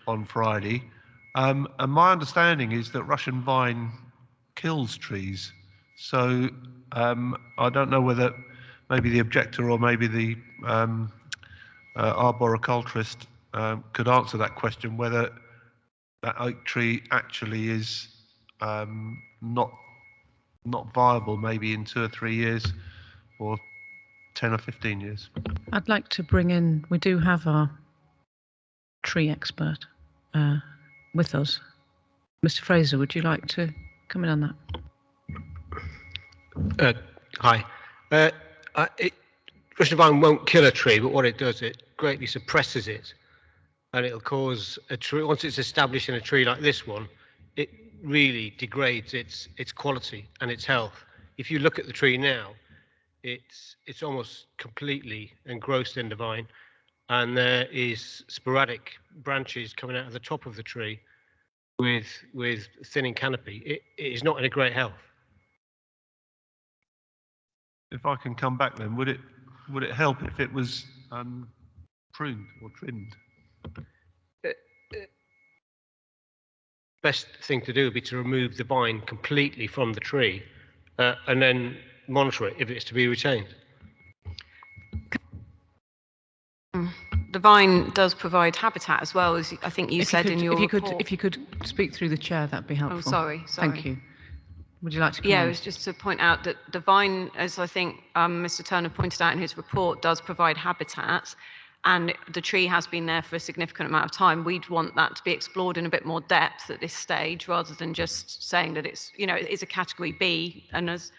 on Friday. And my understanding is that Russian vine kills trees. So I don't know whether maybe the objector or maybe the arboriculturist could answer that question, whether that oak tree actually is not viable maybe in 2 or 3 years or 10 or 15 years. I'd like to bring in, we do have our tree expert with us. Mr. Fraser, would you like to come in on that? Hi. Russian vine won't kill a tree, but what it does, it greatly suppresses it. And it'll cause a tree, once it's established in a tree like this one, it really degrades its quality and its health. If you look at the tree now, it's almost completely engrossed in the vine, and there is sporadic branches coming out of the top of the tree with thinning canopy. It is not in a great health. If I can come back then, would it help if it was pruned or trimmed? Best thing to do would be to remove the vine completely from the tree and then monitor it if it's to be retained. The vine does provide habitat as well, as I think you said in your report. If you could speak through the chair, that'd be helpful. Oh, sorry. Thank you. Would you like to comment? Yeah, it was just to point out that the vine, as I think Mr. Turner pointed out in his report, does provide habitat, and the tree has been there for a significant amount of time. We'd want that to be explored in a bit more depth at this stage, rather than just saying that it's, it is a category B. And as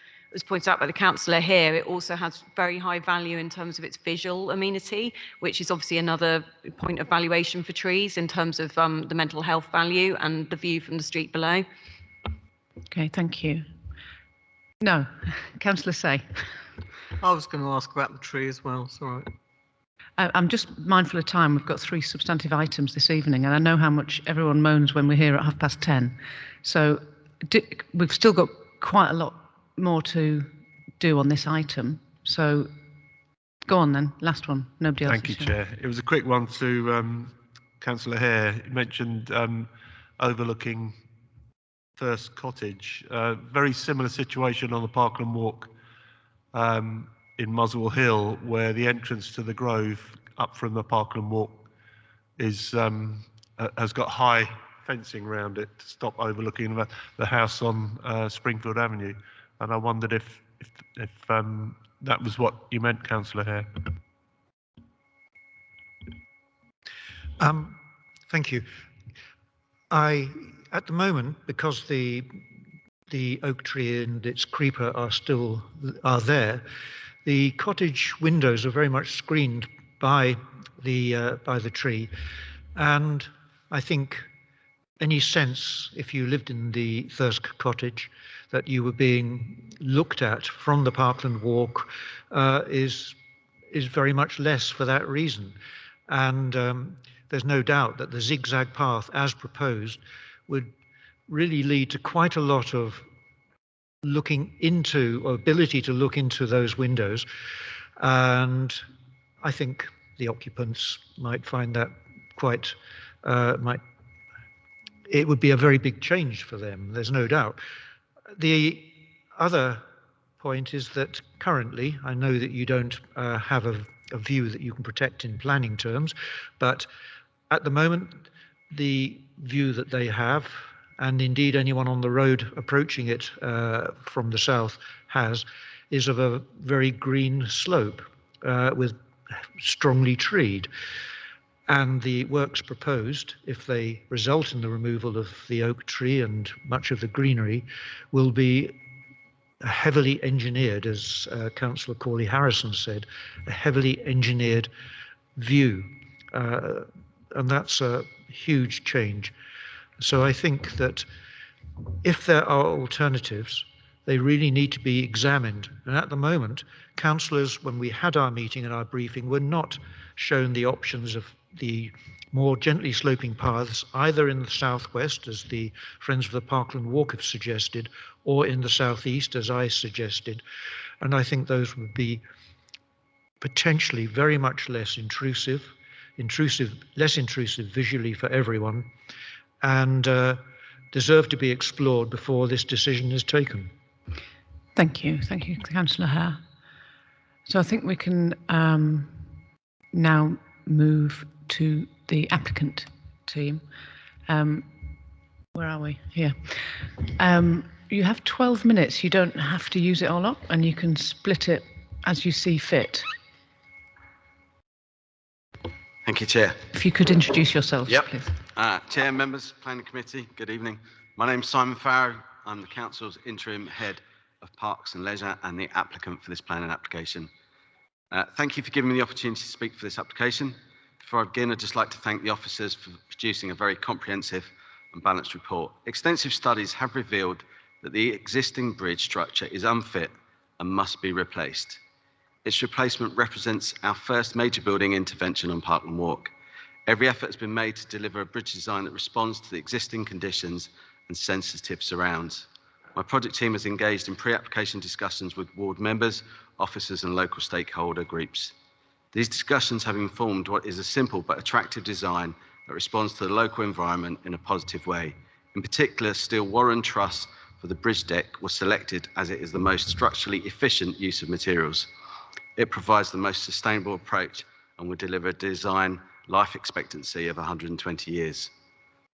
pointed out by the councillor here, it also has very high value in terms of its visual amenity, which is obviously another point of valuation for trees in terms of the mental health value and the view from the street below. Okay, thank you. No, Councillor Say. I was going to ask about the tree as well. It's all right. I'm just mindful of time. We've got 3 substantive items this evening, and I know how much everyone moans when we're here at 10:30. So we've still got quite a lot more to do on this item. So go on then, last one. Nobody else. Thank you, Chair. It was a quick one to Councillor Hare. You mentioned overlooking First Cottage. Very similar situation on the Parkland Walk in Muswell Hill, where the entrance to the Grove up from the Parkland Walk is has got high fencing around it to stop overlooking the house on Springfield Avenue. And I wondered if that was what you meant, Councillor Hare. Thank you. At the moment, because the oak tree and its creeper are there, the cottage windows are very much screened by the tree, and I think any sense, if you lived in the Thirsk cottage, that you were being looked at from the Parkland Walk is very much less for that reason. And there's no doubt that the zigzag path as proposed would really lead to quite a lot of looking into, or ability to look into those windows. And I think the occupants might find that quite, it would be a very big change for them, there's no doubt. The other point is that currently, I know that you don't have a view that you can protect in planning terms, but at the moment, the view that they have, and indeed anyone on the road approaching it from the south is of a very green slope with strongly treed. And the works proposed, if they result in the removal of the oak tree and much of the greenery, will be heavily engineered, as Councillor Corley Harrison said, a heavily engineered view. And that's a huge change. So I think that if there are alternatives, they really need to be examined. And at the moment, councillors, when we had our meeting and our briefing, were not shown the options of the more gently sloping paths, either in the southwest, as the Friends of the Parkland Walk have suggested, or in the southeast, as I suggested. And I think those would be potentially very much less intrusive, less intrusive visually for everyone, and deserve to be explored before this decision is taken. Thank you, Councillor Hare. So I think we can now move to the applicant team. Where are we? Here. You have 12 minutes. You don't have to use it all up, and you can split it as you see fit. Thank you, Chair. If you could introduce yourselves, please. Chair, members, Planning Committee, good evening. My name's Simon Farrow. I'm the Council's interim head of Parks and Leisure and the applicant for this planning application. Thank you for giving me the opportunity to speak for this application. Before I begin, I'd just like to thank the officers for producing a very comprehensive and balanced report. Extensive studies have revealed that the existing bridge structure is unfit and must be replaced. Its replacement represents our first major building intervention on Parkland Walk. Every effort has been made to deliver a bridge design that responds to the existing conditions and sensitive surrounds. My project team has engaged in pre-application discussions with ward members, officers and local stakeholder groups. These discussions have informed what is a simple but attractive design that responds to the local environment in a positive way. In particular, steel Warren truss for the bridge deck was selected as it is the most structurally efficient use of materials. It provides the most sustainable approach and will deliver a design life expectancy of 120 years.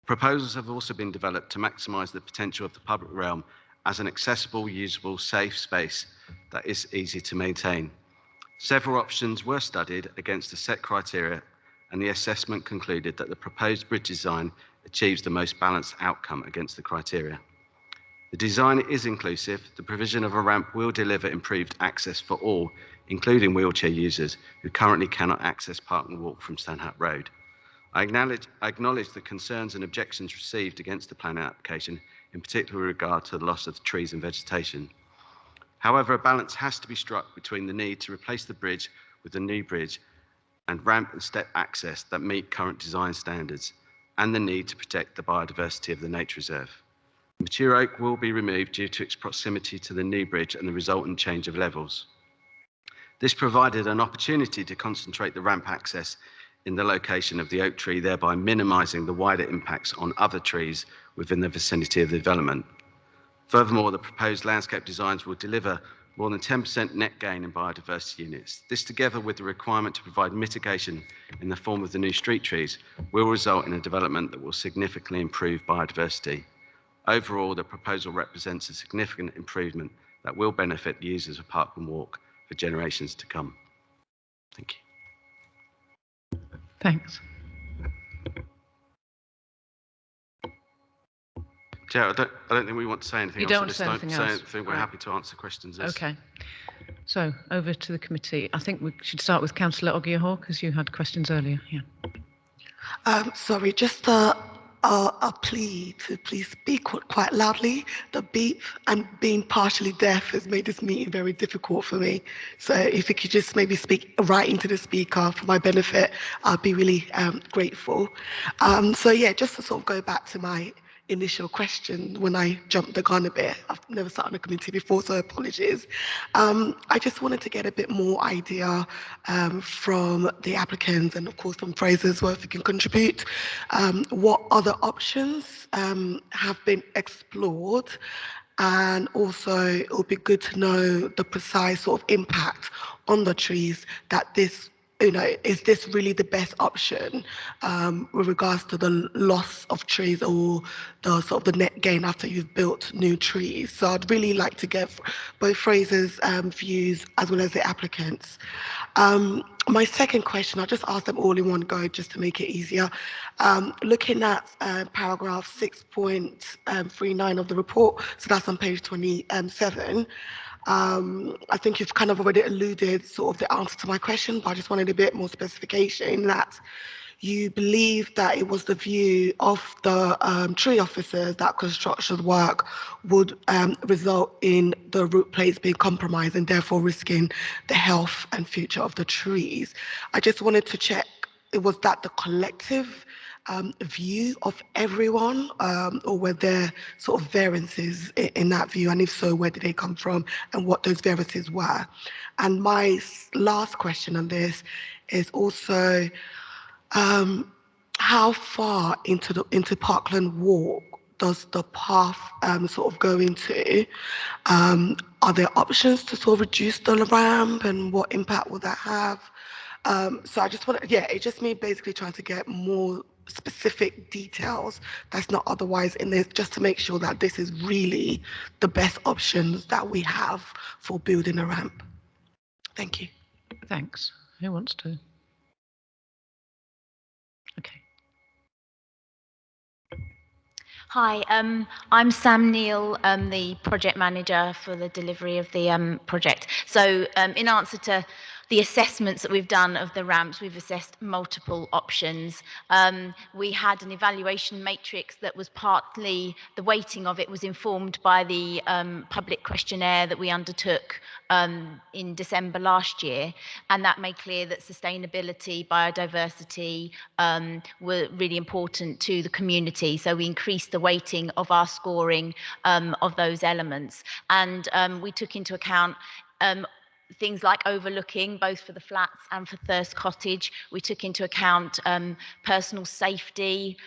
Proposals have also been developed to maximise the potential of the public realm as an accessible, usable, safe space that is easy to maintain. Several options were studied against a set criteria, and the assessment concluded that the proposed bridge design achieves the most balanced outcome against the criteria. The design is inclusive. The provision of a ramp will deliver improved access for all, including wheelchair users who currently cannot access Parkland Walk from Stanhope Road. I acknowledge the concerns and objections received against the planning application, in particular with regard to the loss of trees and vegetation. However, a balance has to be struck between the need to replace the bridge with a new bridge and ramp and step access that meet current design standards, and the need to protect the biodiversity of the nature reserve. Mature oak will be removed due to its proximity to the new bridge and the resultant change of levels. This provided an opportunity to concentrate the ramp access in the location of the oak tree, thereby minimising the wider impacts on other trees within the vicinity of the development. Furthermore, the proposed landscape designs will deliver more than 10% net gain in biodiversity units. This, together with the requirement to provide mitigation in the form of the new street trees, will result in a development that will significantly improve biodiversity. Overall, the proposal represents a significant improvement that will benefit the users of Parkland Walk for generations to come. Thank you. Thanks. Chair, I don't think we want to say anything You else. don't want to say anything else? I think we're happy to answer questions. Okay. So over to the committee. I think we should start with Councillor Ogiahor, because you had questions earlier. Yeah. Sorry, just a plea to please speak quite loudly. The beep and being partially deaf has made this meeting very difficult for me. So if you could just maybe speak right into the speaker for my benefit, I'd be really grateful. So yeah, just to sort of go back to my initial question when I jumped the gun a bit. I've never sat on a committee before, so apologies. I just wanted to get a bit more idea from the applicants and of course from Fraser as well, if you can contribute. What other options have been explored? And also it would be good to know the precise sort of impact on the trees that this, is this really the best option with regards to the loss of trees or the sort of the net gain after you've built new trees? So I'd really like to get both Fraser's views as well as the applicants. My second question, I'll just ask them all in one go just to make it easier. Looking at paragraph 6.39 of the report, so that's on page 27. I think you've kind of already alluded sort of the answer to my question, but I just wanted a bit more specification that you believe that it was the view of the tree officers that construction work would result in the root plates being compromised and therefore risking the health and future of the trees. I just wanted to check, was that the collective view of everyone, or were there sort of variances in that view, and if so, where did they come from and what those variances were? And my last question on this is also how far into Parkland Walk does the path sort of go into? Are there options to sort of reduce the ramp, and what impact will that have? So I just want to, it's just me basically trying to get more specific details that's not otherwise in this, just to make sure that this is really the best options that we have for building a ramp. Thank you. Thanks. Who wants to? Okay. Hi, I'm Sam Neal, the project manager for the delivery of the project. So in answer to the assessments that we've done of the ramps, we've assessed multiple options. We had an evaluation matrix that was partly, the weighting of it was informed by the public questionnaire that we undertook in December last year, and that made clear that sustainability, biodiversity were really important to the community. So we increased the weighting of our scoring of those elements, and we took into account things like overlooking, both for the flats and for Thirst Cottage. We took into account personal safety,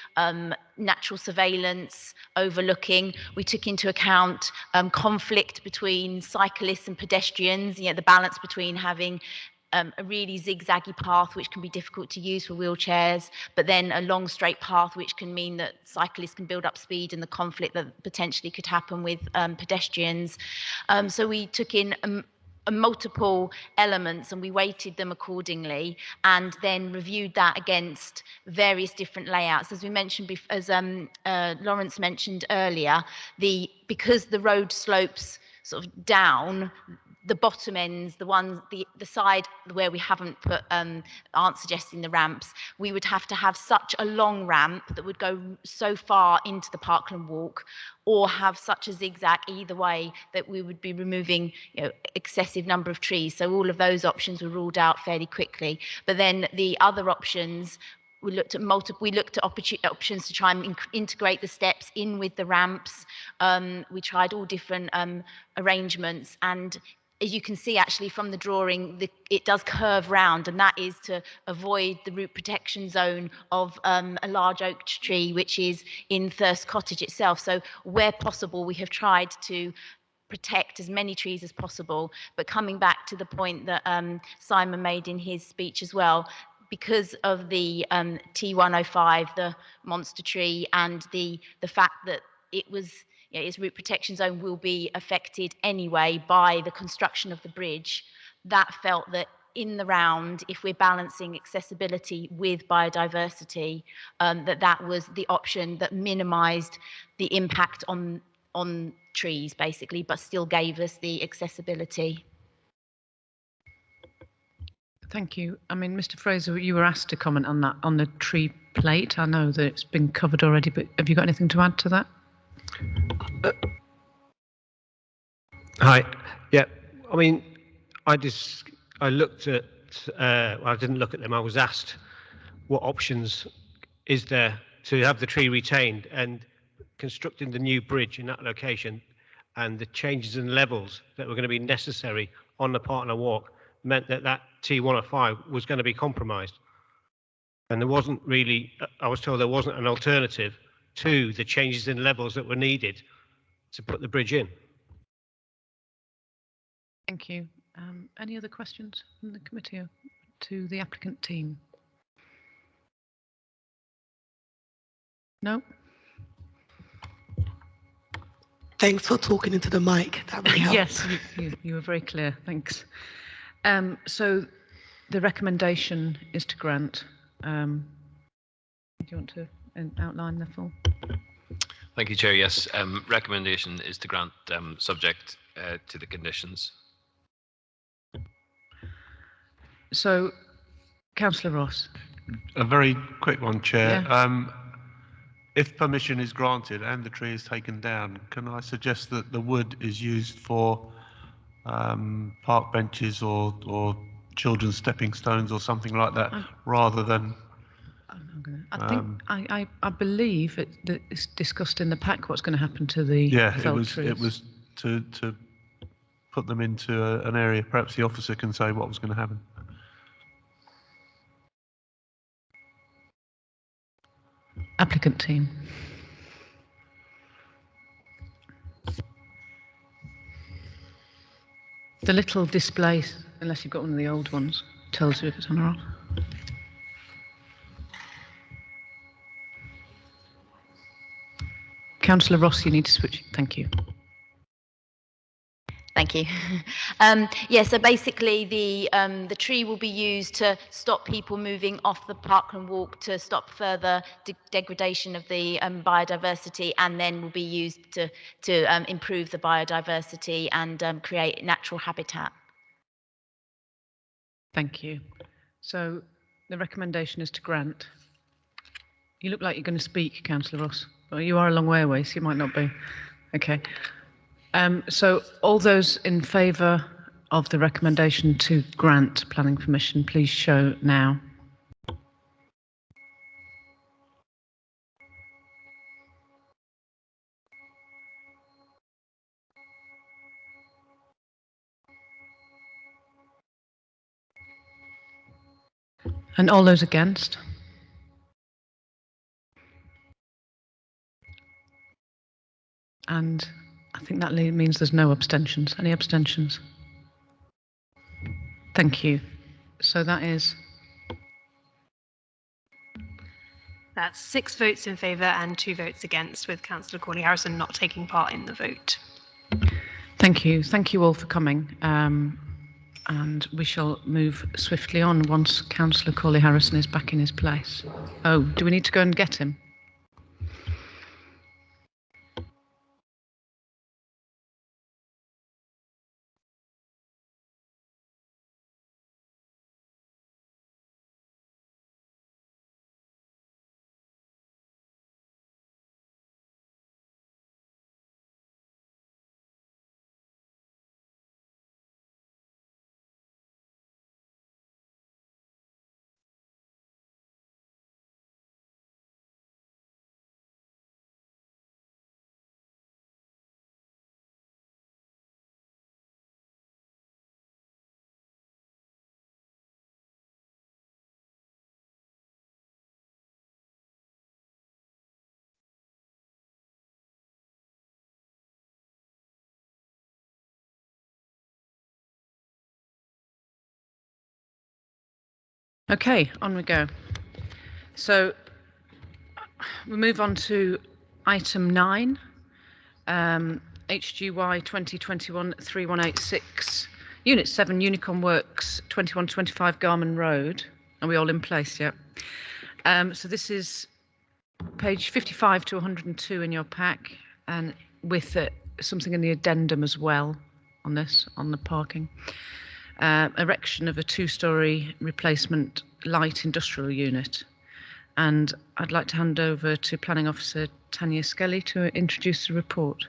natural surveillance, overlooking. We took into account conflict between cyclists and pedestrians, the balance between having a really zigzaggy path, which can be difficult to use for wheelchairs, but then a long straight path, which can mean that cyclists can build up speed, and the conflict that potentially could happen with pedestrians. So we took in multiple elements and we weighted them accordingly, and then reviewed that against various different layouts. As we mentioned, as Lawrence mentioned earlier, because the road slopes sort of down, the bottom ends, the side where we haven't put aren't suggesting the ramps, we would have to have such a long ramp that would go so far into the Parkland Walk, or have such a zigzag either way that we would be removing, you know, excessive number of trees. So all of those options were ruled out fairly quickly. But then the other options, we looked at options to try and integrate the steps in with the ramps. We tried all different arrangements, and as you can see actually from the drawing, it does curve round, and that is to avoid the root protection zone of a large oak tree, which is in Thirst Cottage itself. So where possible, we have tried to protect as many trees as possible. But coming back to the point that Simon made in his speech as well, because of the T105, the monster tree, and the fact that it was, you know, its root protection zone will be affected anyway by the construction of the bridge, that felt that in the round, if we're balancing accessibility with biodiversity, that was the option that minimised the impact on trees, basically, but still gave us the accessibility. Thank you. I mean, Mr. Fraser, you were asked to comment on that, on the tree plate. I know that it's been covered already, but have you got anything to add to that? Hi. Yeah. I mean, I looked at. Well, I didn't look at them. I was asked what options is there to have the tree retained, and constructing the new bridge in that location, and the changes in levels that were going to be necessary on the Partner Walk meant that that T105 was going to be compromised. And there wasn't really, I was told there wasn't an alternative to the changes in levels that were needed to put the bridge in. Thank you. Any other questions from the committee or to the applicant team? No? Thanks for talking into the mic. That really helped. Yes, you were very clear. Thanks. So the recommendation is to grant. Do you want to outline the full? Thank you, Chair. Yes, recommendation is to grant subject to the conditions. So, Councillor Ross. A very quick one, Chair. Yeah. If permission is granted and the tree is taken down, can I suggest that the wood is used for park benches or children's stepping stones or something like that, rather than? I believe that it's discussed in the pack what's going to happen to the felled trees. It was to put them into an area. Perhaps the officer can say what was going to happen. Applicant team. The little display, unless you've got one of the old ones, tells you if it's on or off. Councillor Ross, you need to switch. Thank you. Thank you. Yeah, so basically the tree will be used to stop people moving off the Parkland Walk, to stop further degradation of the biodiversity, and then will be used to improve the biodiversity and create natural habitat. Thank you. So the recommendation is to grant. You look like you're going to speak, Councillor Ross. Well, you are a long way away, so you might not be. Okay. So all those in favour of the recommendation to grant planning permission, please show now. And all those against? And I think that means there's no abstentions. Any abstentions? Thank you. So that is... That's 6 votes in favour and 2 votes against, with Councillor Corley-Harrison not taking part in the vote. Thank you. Thank you all for coming. And we shall move swiftly on once Councillor Corley-Harrison is back in his place. Oh, do we need to go and get him? Okay, on we go. So we move on to item 9, HGY 2021-3186, Unit 7, Unicorn Works, 2125 Garman Road. Are we all in place? Yeah. So this is page 55 to 102 in your pack, and with something in the addendum as well on this, on the parking. Erection of a 2-storey replacement light industrial unit. And I'd like to hand over to Planning Officer Tanya Skelly to introduce the report.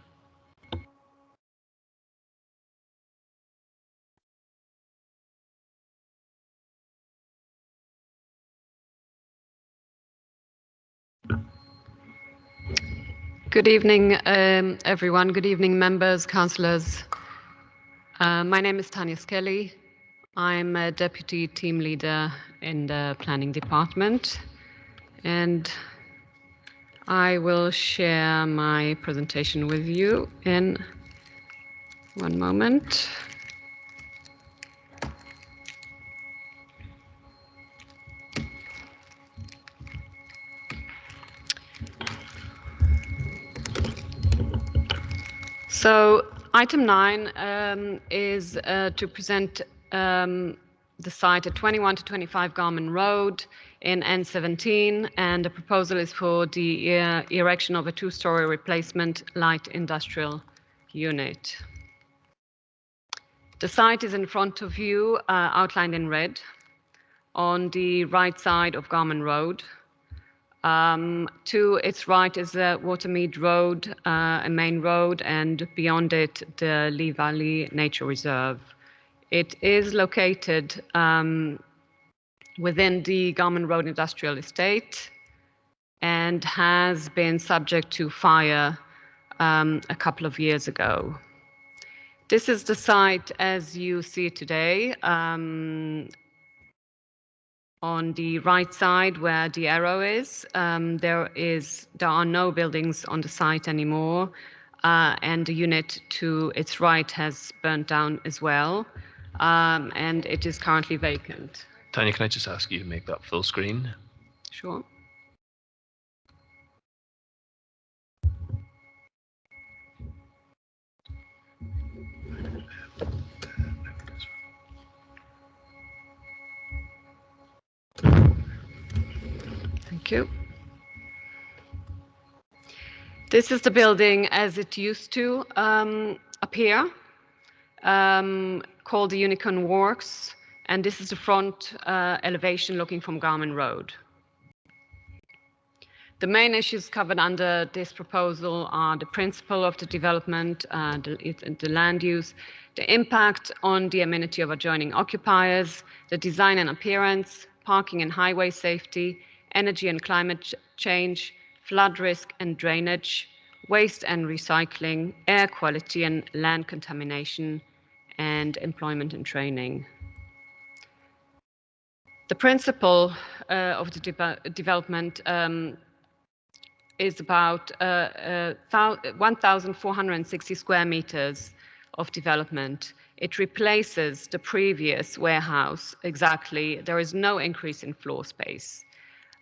Good evening, everyone. Good evening, members, councillors. My name is Tanya Skelly. I'm a Deputy Team Leader in the Planning Department, and I will share my presentation with you in one moment. So item 9 is to present the site at 21 to 25 Garman Road in N17, and the proposal is for the erection of a 2-storey replacement light industrial unit. The site is in front of you, outlined in red, on the right side of Garman Road. To its right is the Watermead Road, a main road, and beyond it, the Lee Valley Nature Reserve. It is located within the Garman Road Industrial Estate and has been subject to fire a couple of years ago. This is the site as you see it today. On the right side where the arrow is, there are no buildings on the site anymore, and the unit to its right has burnt down as well, and it is currently vacant. Tanya, can I just ask you to make that full screen? Sure. Thank you. This is the building as it used to appear, called the Unicorn Works, and this is the front elevation looking from Garman Road. The main issues covered under this proposal are the principle of the development, the land use, the impact on the amenity of adjoining occupiers, the design and appearance, parking and highway safety, energy and climate change, flood risk and drainage, waste and recycling, air quality and land contamination, and employment and training. The principle of the development is about 1,460 square meters of development. It replaces the previous warehouse exactly. There is no increase in floor space.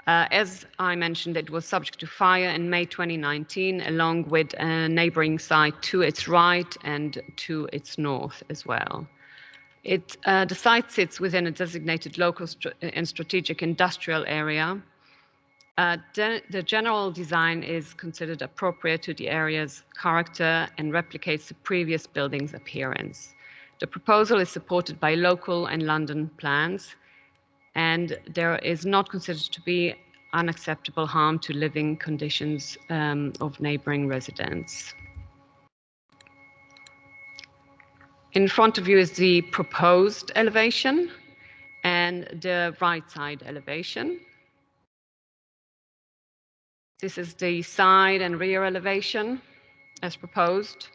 As I mentioned, it was subject to fire in May 2019, along with a neighboring site to its right and to its north as well. The site sits within a designated local and strategic industrial area. The general design is considered appropriate to the area's character and replicates the previous building's appearance. The proposal is supported by local and London plans, and there is not considered to be unacceptable harm to living conditions of neighboring residents. In front of you is the proposed elevation and the right side elevation. This is the side and rear elevation as proposed.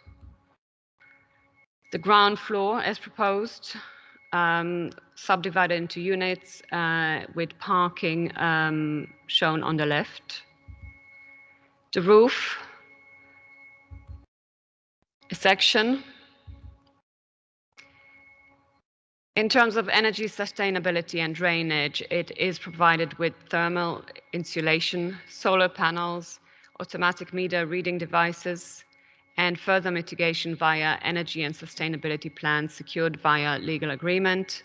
The ground floor as proposed, subdivided into units with parking shown on the left. The roof, a section. In terms of energy sustainability and drainage, it is provided with thermal insulation, solar panels, automatic meter reading devices, and further mitigation via energy and sustainability plans secured via legal agreement.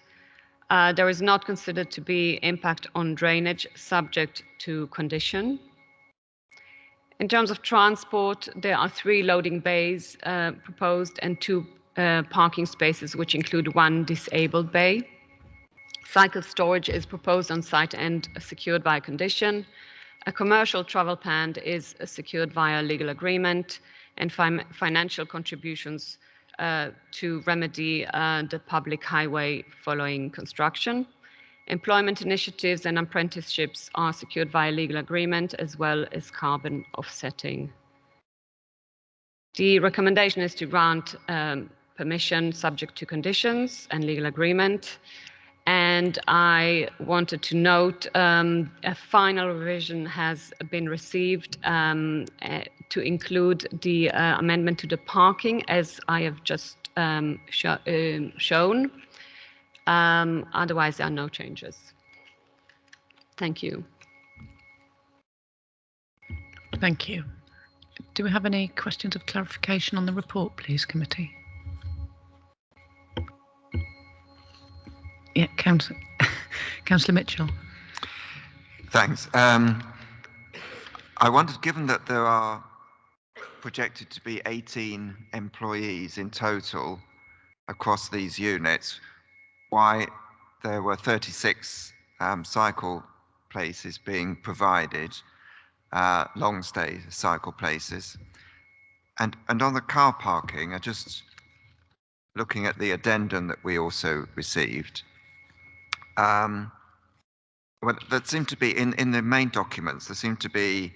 There is not considered to be impact on drainage subject to condition. In terms of transport, there are 3 loading bays proposed and 2 parking spaces, which include 1 disabled bay. Cycle storage is proposed on site and secured by condition. A commercial travel pad is secured via legal agreement, and financial contributions to remedy the public highway following construction. Employment initiatives and apprenticeships are secured via legal agreement, as well as carbon offsetting. The recommendation is to grant permission subject to conditions and legal agreement. And I wanted to note a final revision has been received to include the amendment to the parking, as I have just shown. Otherwise, there are no changes. Thank you. Thank you. Do we have any questions of clarification on the report, please, committee? Yeah, Councillor Mitchell. Thanks. I wondered, given that there are projected to be 18 employees in total across these units, why there were 36 cycle places being provided, long stay cycle places. And on the car parking, I just looking at the addendum that we also received, well, there seemed to be, in the main documents, there seemed to be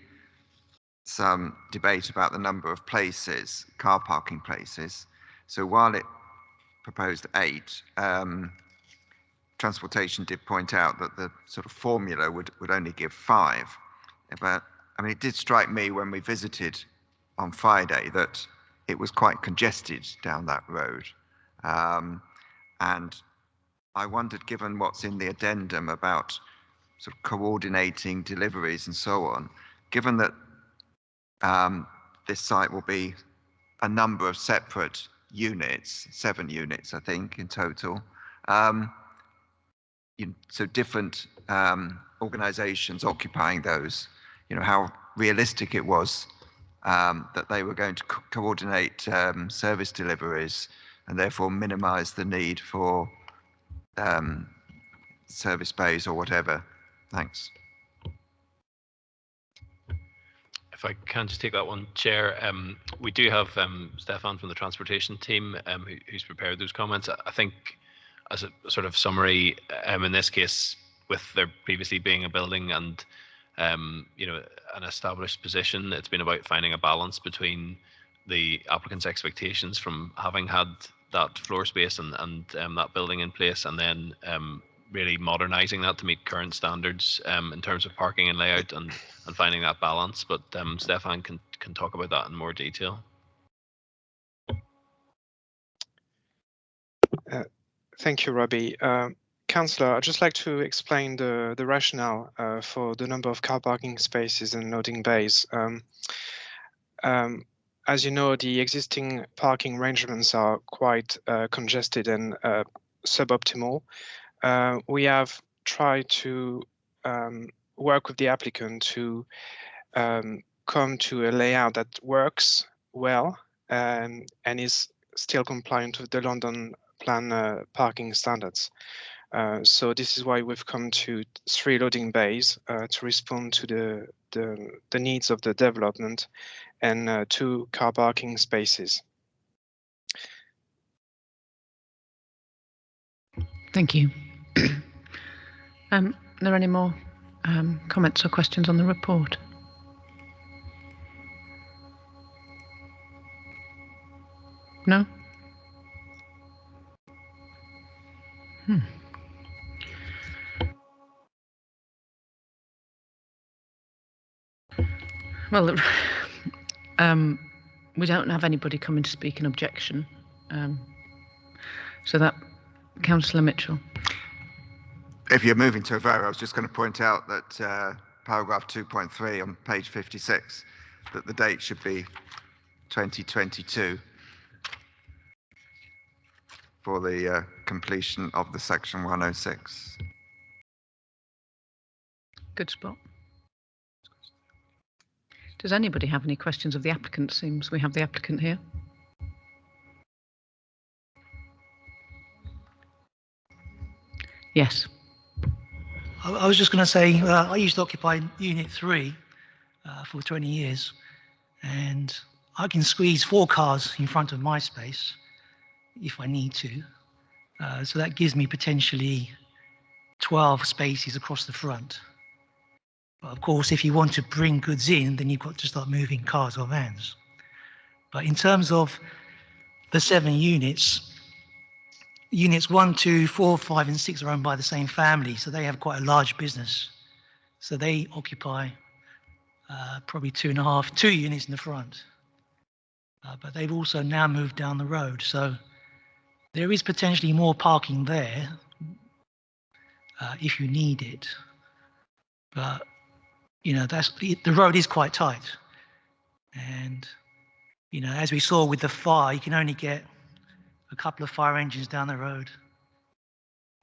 some debate about the number of places, car parking places. So while it proposed 8, Transportation did point out that the sort of formula would only give 5. But I mean, it did strike me when we visited on Friday that it was quite congested down that road. And I wondered, given what's in the addendum about sort of coordinating deliveries and so on, given that this site will be a number of separate units, 7 units, I think, in total, so different organizations occupying those, how realistic it was that they were going to coordinate service deliveries and therefore minimize the need for service bays or whatever. Thanks. If I can just take that one, Chair. We do have Stefan from the Transportation team who's prepared those comments. I think as a sort of summary, in this case, with there previously being a building and an established position, it's been about finding a balance between the applicant's expectations from having had that floor space and that building in place, and then really modernising that to meet current standards in terms of parking and layout, and finding that balance. But Stefan can talk about that in more detail. Thank you, Robbie. Councillor, I'd just like to explain the rationale for the number of car parking spaces and loading bays. As you know, the existing parking arrangements are quite congested and suboptimal. We have tried to work with the applicant to come to a layout that works well and is still compliant with the London Plan parking standards. So this is why we've come to 3 loading bays to respond to the needs of the development, and 2 car parking spaces. Thank you. Are there any more comments or questions on the report? No? Well, we don't have anybody coming to speak in objection, so that Councillor Mitchell. If you're moving to a vote, I was just going to point out that paragraph 2.3 on page 56, that the date should be 2022 for the completion of the section 106. Good spot. Does anybody have any questions of the applicant? Seems we have the applicant here. Yes. I was just going to say, I used to occupy Unit 3 for 20 years, and I can squeeze 4 cars in front of my space if I need to. So that gives me potentially 12 spaces across the front. But of course, if you want to bring goods in, then you've got to start moving cars or vans. But in terms of the 7 units, Units 1, 2, 4, 5, and 6 are owned by the same family, so they have quite a large business. So they occupy probably 2 units in the front. But they've also now moved down the road, so there is potentially more parking there if you need it. But you know, the road is quite tight, and you know, as we saw with the fire, you can only get a couple of fire engines down the road.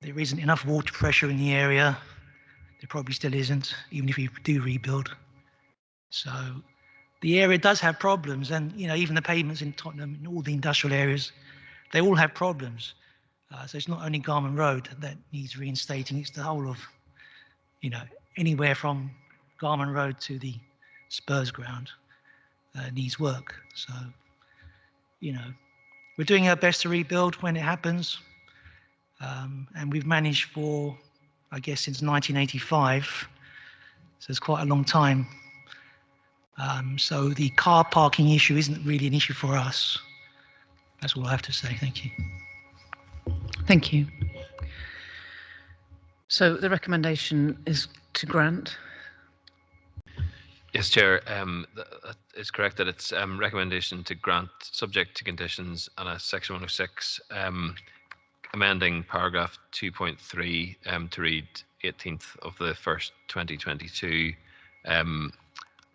There isn't enough water pressure in the area. There probably still isn't, even if you do rebuild. So the area does have problems, and you know, even the pavements in Tottenham and all the industrial areas, they all have problems. So it's not only Garment Road that needs reinstating, it's the whole of, you know, anywhere from Garment Road to the Spurs ground needs work. So, you know, we're doing our best to rebuild when it happens. And we've managed for, I guess, since 1985. So it's quite a long time. So the car parking issue isn't really an issue for us. That's all I have to say. Thank you. Thank you. So the recommendation is to grant. Yes, Chair. That is correct that it's recommendation to grant subject to conditions and a section 106 amending paragraph 2.3 to read 18th of the 1st 2022.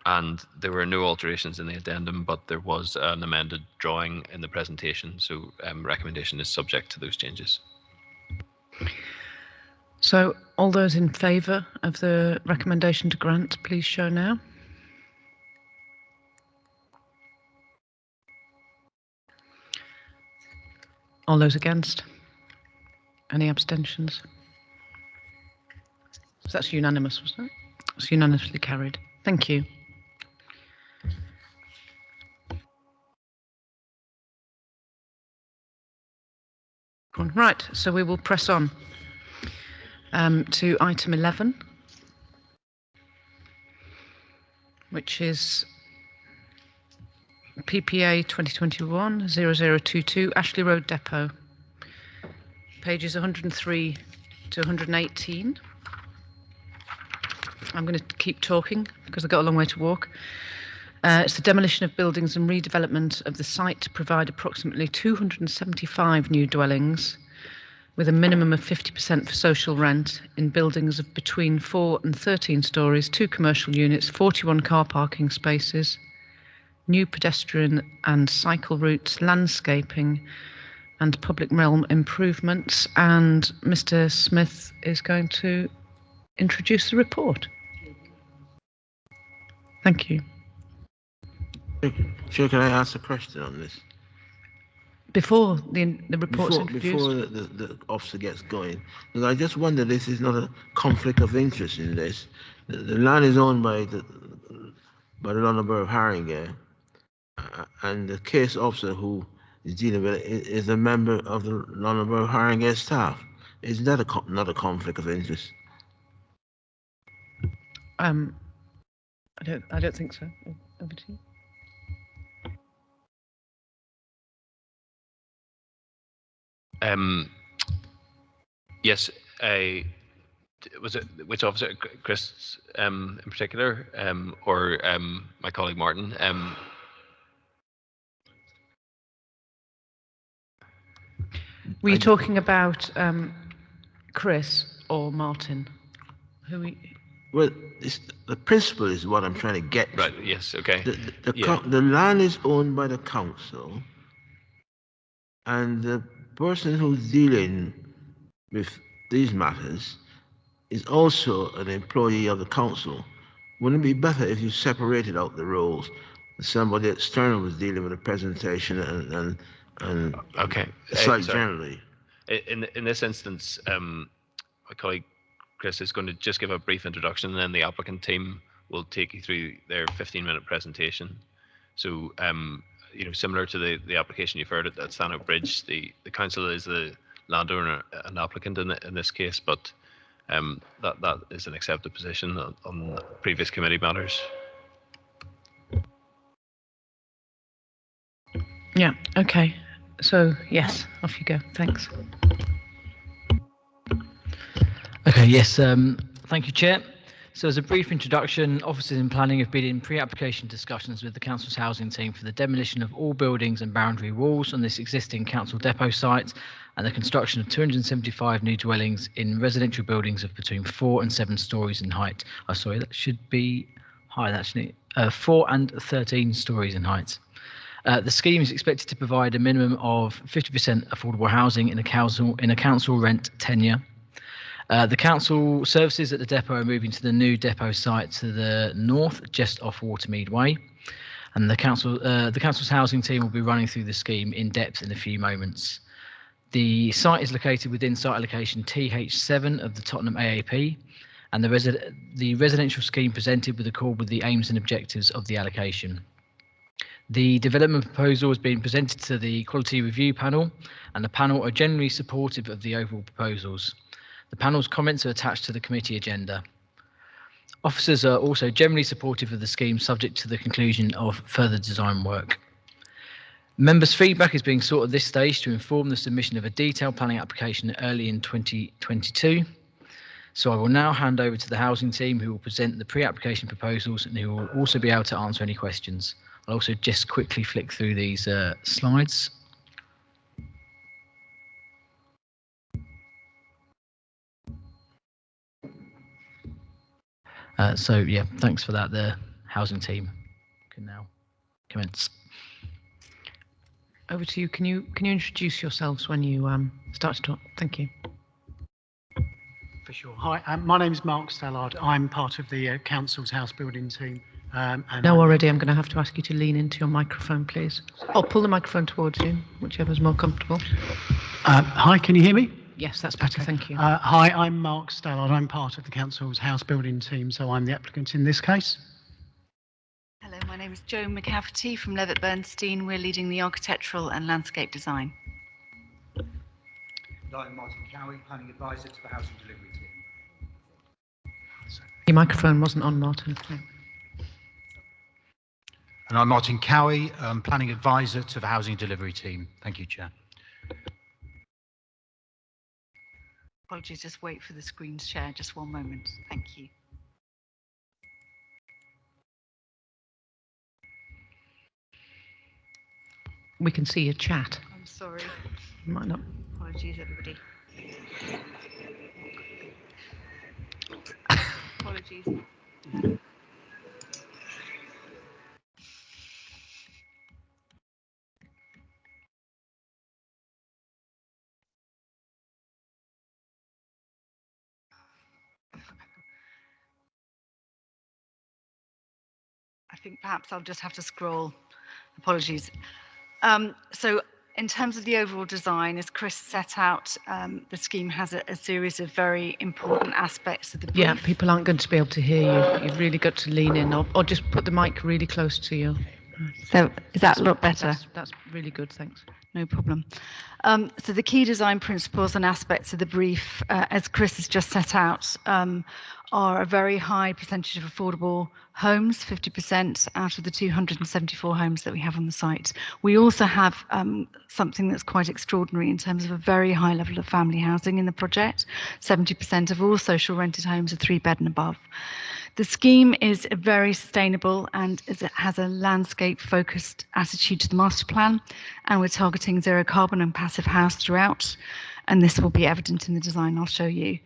And there were no alterations in the addendum, but there was an amended drawing in the presentation. So recommendation is subject to those changes. So all those in favour of the recommendation to grant, please show now. All those against? Any abstentions? So that's unanimous, wasn't it? It's unanimously carried. Thank you. Right, so we will press on to item 11, which is PPA 2021-0022 Ashley Road Depot, pages 103 to 118. I'm going to keep talking because I've got a long way to walk. It's the demolition of buildings and redevelopment of the site to provide approximately 275 new dwellings with a minimum of 50% for social rent in buildings of between 4 and 13 stories, 2 commercial units, 41 car parking spaces, new pedestrian and cycle routes, landscaping and public realm improvements. And Mr. Smith is going to introduce the report. Thank you. Chair, can I ask a question on this? Before the report's introduced? Before the officer gets going, because I just wonder, this is not a conflict of interest in this. The land is owned by the London Borough of Haringey, and the case officer who is dealing with it is a member of the London Borough of Haringey staff. Is that not a conflict of interest? I don't think so. Over to you. Yes, was it which officer, Chris in particular, or my colleague Martin? Were you talking about Chris or Martin? Who we? Well, the principle is what I'm trying to get to. Right, yes, okay. The land is owned by the council, and the person who's dealing with these matters is also an employee of the council. Wouldn't it be better if you separated out the roles? Somebody external was dealing with the presentation and okay, site sorry. generally. In this instance, my colleague Chris is going to just give a brief introduction, and then the applicant team will take you through their 15-minute presentation. So, similar to the application you've heard at Stanhope Bridge, the council is the landowner and applicant in this case, but that is an accepted position on previous committee matters. Yeah, okay. So, yes, off you go. Thanks. Okay, yes, thank you, Chair. So as a brief introduction, officers in planning have been in pre-application discussions with the Council's housing team for the demolition of all buildings and boundary walls on this existing council depot site and the construction of 275 new dwellings in residential buildings of between 4 and 7 stories in height. Oh, sorry, that should be higher, actually. 4 and 13 stories in height. The scheme is expected to provide a minimum of 50% affordable housing in a council rent tenure. The council services at the depot are moving to the new depot site to the north, just off Watermead Way. And the council's housing team will be running through the scheme in depth in a few moments. The site is located within site allocation TH7 of the Tottenham AAP, and the residential scheme presented with accord with the aims and objectives of the allocation. The development proposal has been presented to the Quality Review Panel, and the panel are generally supportive of the overall proposals. The panel's comments are attached to the committee agenda. Officers are also generally supportive of the scheme, subject to the conclusion of further design work. Members' feedback is being sought at this stage to inform the submission of a detailed planning application early in 2022. So I will now hand over to the housing team, who will present the pre-application proposals and who will also be able to answer any questions. I'll also just quickly flick through these slides. So yeah, thanks for that. The housing team can now commence. Over to you. Can you introduce yourselves when you start to talk? Thank you. For sure. Hi, my name is Mark Stallard. I'm part of the council's house building team. No, already I'm going to have to ask you to lean into your microphone, please. Or pull the microphone towards you, whichever's more comfortable. Hi, can you hear me? Yes, that's better, thank you. Hi, I'm Mark Stallard. I'm part of the council's house building team, so I'm the applicant in this case. Hello, my name is Jo McCafferty from Levitt Bernstein. We're leading the architectural and landscape design. And I'm Martin Cowie, planning advisor to the housing delivery team. Your microphone wasn't on, Martin. No. And I'm Martin Cowie, planning advisor to the housing delivery team. Thank you, Chair. Apologies, just wait for the screen share, just one moment. Thank you. We can see your chat. I'm sorry. You might not. Apologies, everybody. Apologies. I think perhaps I'll just have to scroll. Apologies. So in terms of the overall design, as Chris set out, the scheme has a series of very important aspects of the brief. Yeah, people aren't going to be able to hear you. You've really got to lean in or just put the mic really close to you. So is that a lot better? That's really good, thanks. No problem. So the key design principles and aspects of the brief, as Chris has just set out, are a very high percentage of affordable homes, 50% out of the 274 homes that we have on the site. We also have something that's quite extraordinary in terms of a very high level of family housing in the project. 70% of all social rented homes are 3-bed and above. The scheme is very sustainable and it has a landscape-focused attitude to the master plan, and we're targeting zero carbon and passive house throughout, and this will be evident in the design I'll show you.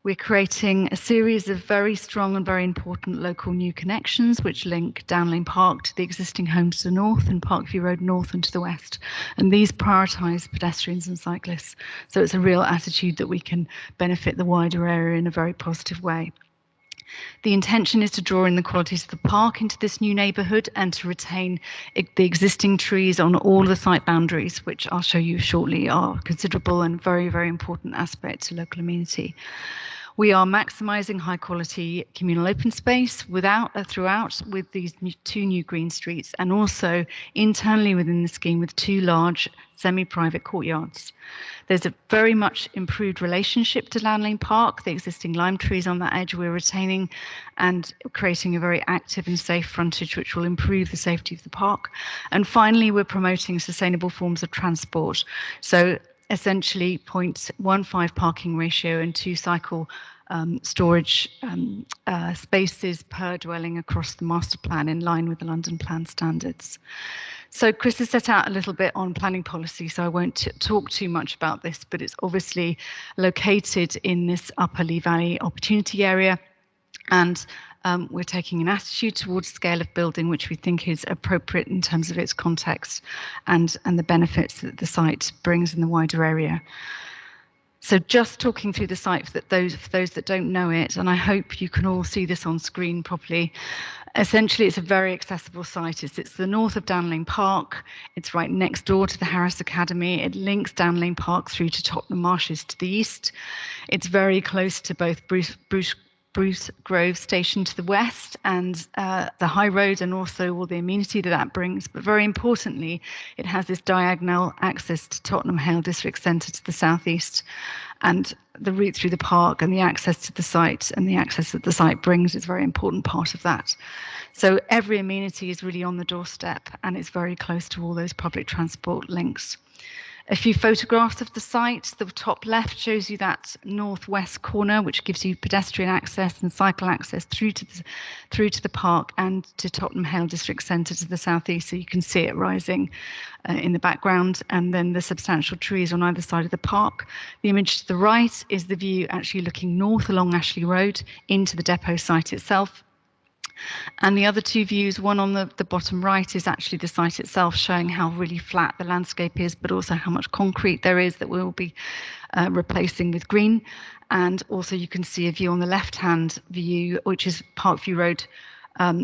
We're creating a series of very strong and very important local new connections which link Downlane Park to the existing homes to the north and Parkview Road north and to the west. And these prioritise pedestrians and cyclists. So it's a real attitude that we can benefit the wider area in a very positive way. The intention is to draw in the qualities of the park into this new neighbourhood and to retain the existing trees on all the site boundaries, which I'll show you shortly are considerable and very, very important aspect to local amenity. We are maximising high quality communal open space throughout with these two new green streets, and also internally within the scheme with two large semi-private courtyards. There's a very much improved relationship to Downlane Park. The existing lime trees on that edge we're retaining and creating a very active and safe frontage which will improve the safety of the park. And finally, we're promoting sustainable forms of transport. So essentially 0.15 parking ratio and 2 cycle storage spaces per dwelling across the master plan in line with the London Plan standards. So Chris has set out a little bit on planning policy, so I won't talk too much about this, but it's obviously located in this Upper Lee Valley opportunity area, and we're taking an attitude towards scale of building which we think is appropriate in terms of its context and the benefits that the site brings in the wider area. So just talking through the site for those that don't know it, and I hope you can all see this on screen properly. Essentially, it's a very accessible site. It's the north of Downlane Park. It's right next door to the Harris Academy. It links Downlane Park through to Tottenham Marshes to the east. It's very close to both Bruce Grove Station to the west and the High Road, and also all the amenity that brings. But very importantly, it has this diagonal access to Tottenham Hale District Centre to the southeast, and the route through the park and the access to the site and the access that the site brings is a very important part of that. So every amenity is really on the doorstep and it's very close to all those public transport links. A few photographs of the site. The top left shows you that northwest corner, which gives you pedestrian access and cycle access through to the park and to Tottenham Hale District Centre to the southeast. So you can see it rising in the background, and then the substantial trees on either side of the park. The image to the right is the view actually looking north along Ashley Road into the depot site itself. And the other two views, one on the bottom right is actually the site itself, showing how really flat the landscape is, but also how much concrete there is that we'll be replacing with green. And also you can see a view on the left-hand view, which is Parkview Road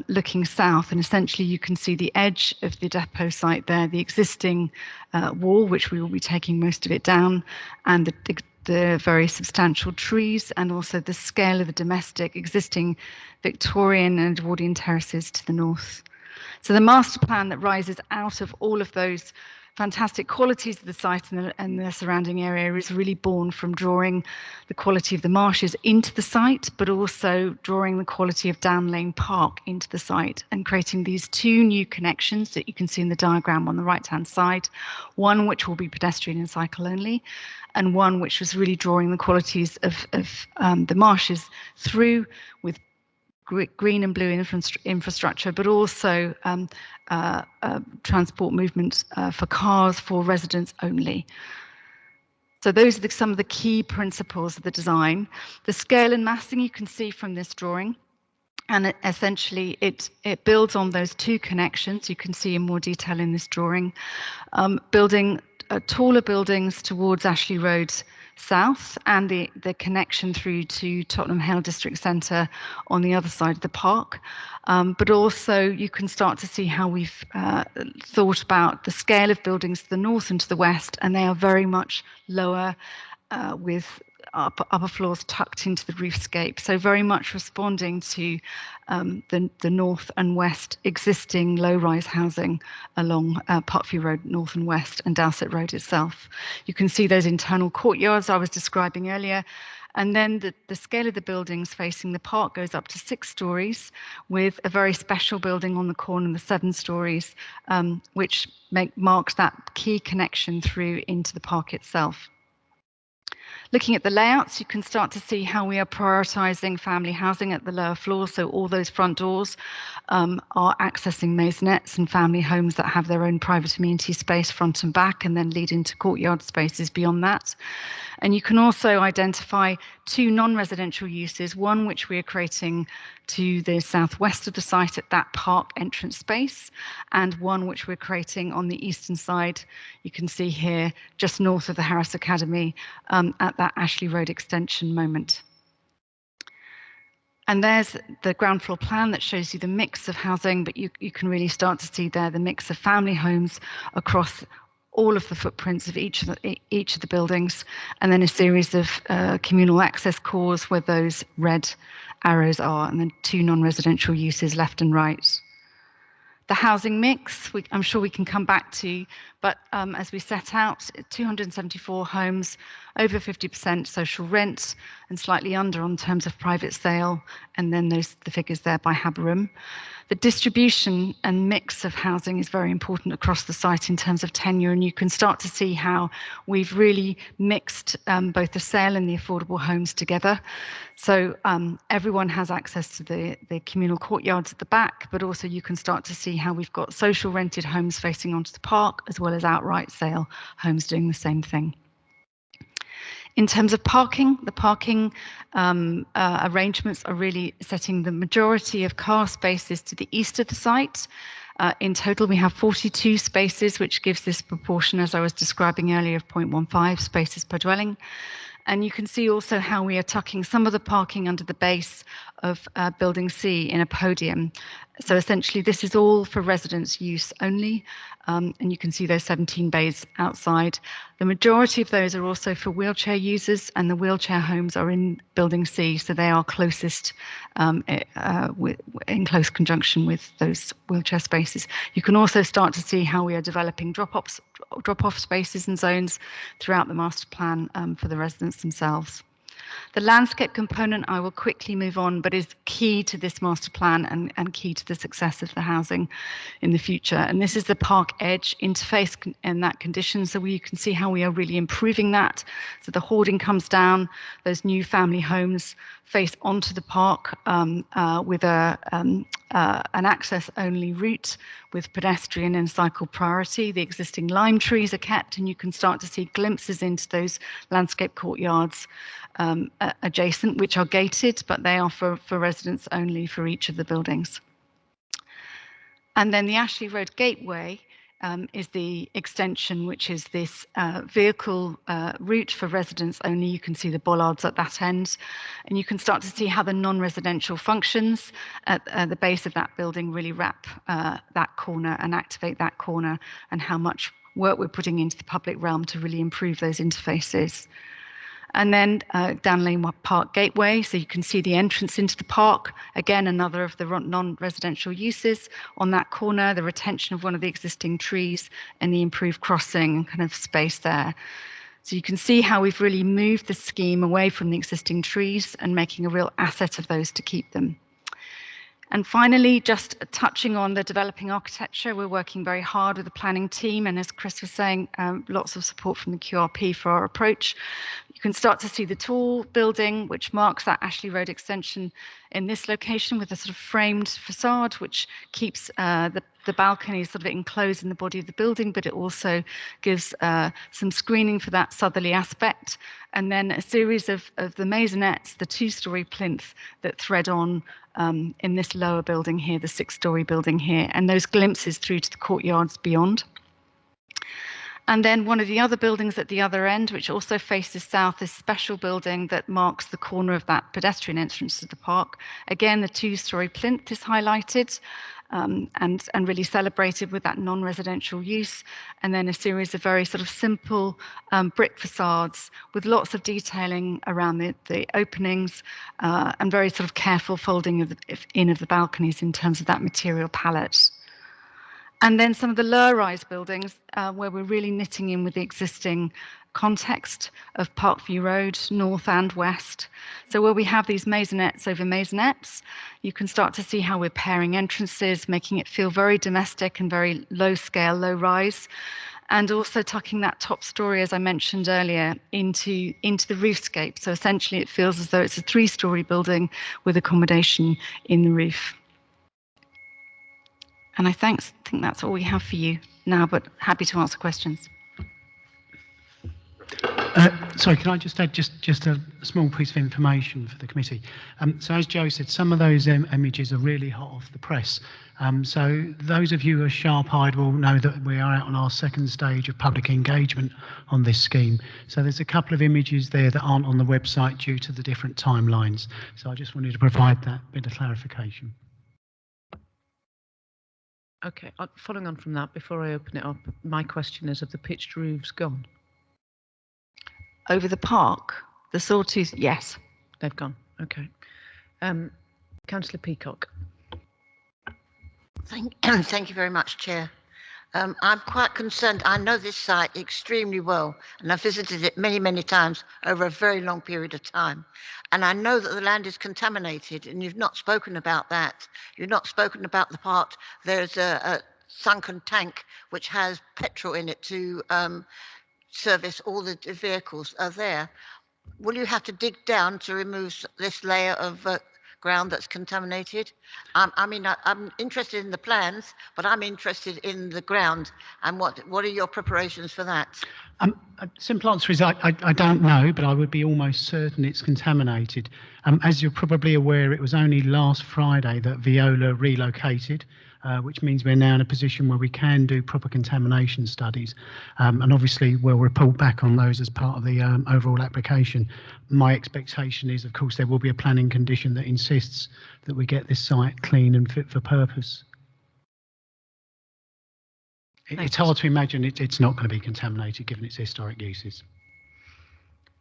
looking south. And essentially you can see the edge of the depot site there, the existing wall, which we will be taking most of it down, and the very substantial trees, and also the scale of the domestic existing Victorian and Edwardian terraces to the north. So the master plan that rises out of all of those fantastic qualities of the site and the surrounding area is really born from drawing the quality of the marshes into the site, but also drawing the quality of Downlane Park into the site and creating these two new connections that you can see in the diagram on the right-hand side, one which will be pedestrian and cycle only, and one which was really drawing the qualities of the marshes through with green and blue infrastructure, but also transport movements for cars, for residents only. So those are some of the key principles of the design. The scale and massing you can see from this drawing, and essentially it builds on those two connections you can see in more detail in this drawing, building taller buildings towards Ashley Road south and the connection through to Tottenham Hale District Centre on the other side of the park. But also you can start to see how we've thought about the scale of buildings to the north and to the west, and they are very much lower with upper floors tucked into the roofscape. So very much responding to the north and west existing low-rise housing along Parkview Road north and west and Dowsett Road itself. You can see those internal courtyards I was describing earlier. And then the scale of the buildings facing the park goes up to 6 stories, with a very special building on the corner, the 7 stories, which marks that key connection through into the park itself. Looking at the layouts, you can start to see how we are prioritising family housing at the lower floor. So all those front doors are accessing maisonettes and family homes that have their own private amenity space front and back, and then lead into courtyard spaces beyond that. And you can also identify two non-residential uses, one which we are creating to the southwest of the site at that park entrance space, and one which we're creating on the eastern side, you can see here, just north of the Harris Academy, at that Ashley Road extension moment. And there's the ground floor plan that shows you the mix of housing, but you can really start to see there the mix of family homes across all of the footprints of each of the buildings, and then a series of communal access cores where those red arrows are, and then two non-residential uses left and right. The housing mix, I'm sure we can come back to, but as we set out, 274 homes, over 50% social rent, and slightly under on terms of private sale, and then the figures there by Haberum. The distribution and mix of housing is very important across the site in terms of tenure, and you can start to see how we've really mixed both the sale and the affordable homes together. So everyone has access to the communal courtyards at the back, but also you can start to see how we've got social rented homes facing onto the park, as well as outright sale homes doing the same thing. In terms of parking, the parking arrangements are really setting the majority of car spaces to the east of the site. In total, we have 42 spaces, which gives this proportion, as I was describing earlier, of 0.15 spaces per dwelling. And you can see also how we are tucking some of the parking under the base of Building C in a podium. So essentially, this is all for residents' use only. And you can see those 17 bays outside. The majority of those are also for wheelchair users, and the wheelchair homes are in Building C, so they are closest in close conjunction with those wheelchair spaces. You can also start to see how we are developing drop-off spaces and zones throughout the master plan for the residents themselves. The landscape component, I will quickly move on, but is key to this master plan and key to the success of the housing in the future. And this is the park edge interface in that condition. So you can see how we are really improving that. So the hoarding comes down, those new family homes face onto the park with an access-only route with pedestrian and cycle priority. The existing lime trees are kept, and you can start to see glimpses into those landscape courtyards adjacent, which are gated, but they are for residents only for each of the buildings. And then the Ashley Road Gateway is the extension, which is this vehicle route for residents only. You can see the bollards at that end, and you can start to see how the non-residential functions at the base of that building really wrap that corner and activate that corner, and how much work we're putting into the public realm to really improve those interfaces. And then down Lane Park Gateway, so you can see the entrance into the park. Again, another of the non-residential uses on that corner, the retention of one of the existing trees and the improved crossing and kind of space there. So you can see how we've really moved the scheme away from the existing trees and making a real asset of those to keep them. And finally, just touching on the developing architecture, we're working very hard with the planning team, and as Chris was saying, lots of support from the QRP for our approach. You can start to see the tall building, which marks that Ashley Road extension in this location with a sort of framed facade, which keeps the balconies sort of enclosed in the body of the building, but it also gives some screening for that southerly aspect. And then a series of the maisonettes, the two-story plinth that thread on in this lower building here, the 6-story building here, and those glimpses through to the courtyards beyond. And then one of the other buildings at the other end, which also faces south, this special building that marks the corner of that pedestrian entrance to the park. Again, the 2-story plinth is highlighted and really celebrated with that non-residential use. And then a series of very sort of simple brick facades with lots of detailing around the openings and very sort of careful folding of the balconies in terms of that material palette. And then some of the lower-rise buildings where we're really knitting in with the existing context of Parkview Road, north and west. So where we have these maisonettes over maisonettes, you can start to see how we're pairing entrances, making it feel very domestic and very low-scale, low-rise. and also tucking that top story, as I mentioned earlier, into the roofscape. So essentially it feels as though it's a 3-story building with accommodation in the roof. And I think that's all we have for you now, but happy to answer questions. Sorry, can I just add just a small piece of information for the committee? So as Joe said, some of those images are really hot off the press. So those of you who are sharp-eyed will know that we are out on our second stage of public engagement on this scheme. So there's a couple of images there that aren't on the website due to the different timelines. So I just wanted to provide that bit of clarification. Okay, following on from that, before I open it up, my question is, have the pitched roofs gone? Over the park, the sawtooth, yes. They've gone, okay. Councillor Peacock. Thank you very much, Chair. I'm quite concerned. I know this site extremely well, and I've visited it many, many times over a very long period of time. And I know that the land is contaminated, and you've not spoken about that. You've not spoken about the part, there's a sunken tank which has petrol in it to service all the vehicles are there. Will you have to dig down to remove this layer of ground that's contaminated? I'm interested in the plans, but I'm interested in the ground. And what are your preparations for that? A simple answer is I don't know, but I would be almost certain it's contaminated. As you're probably aware, it was only last Friday that Viola relocated, which means we're now in a position where we can do proper contamination studies. And obviously we'll report back on those as part of the overall application. My expectation is, of course, there will be a planning condition that insists that we get this site clean and fit for purpose. It's hard to imagine it's not going to be contaminated given its historic uses.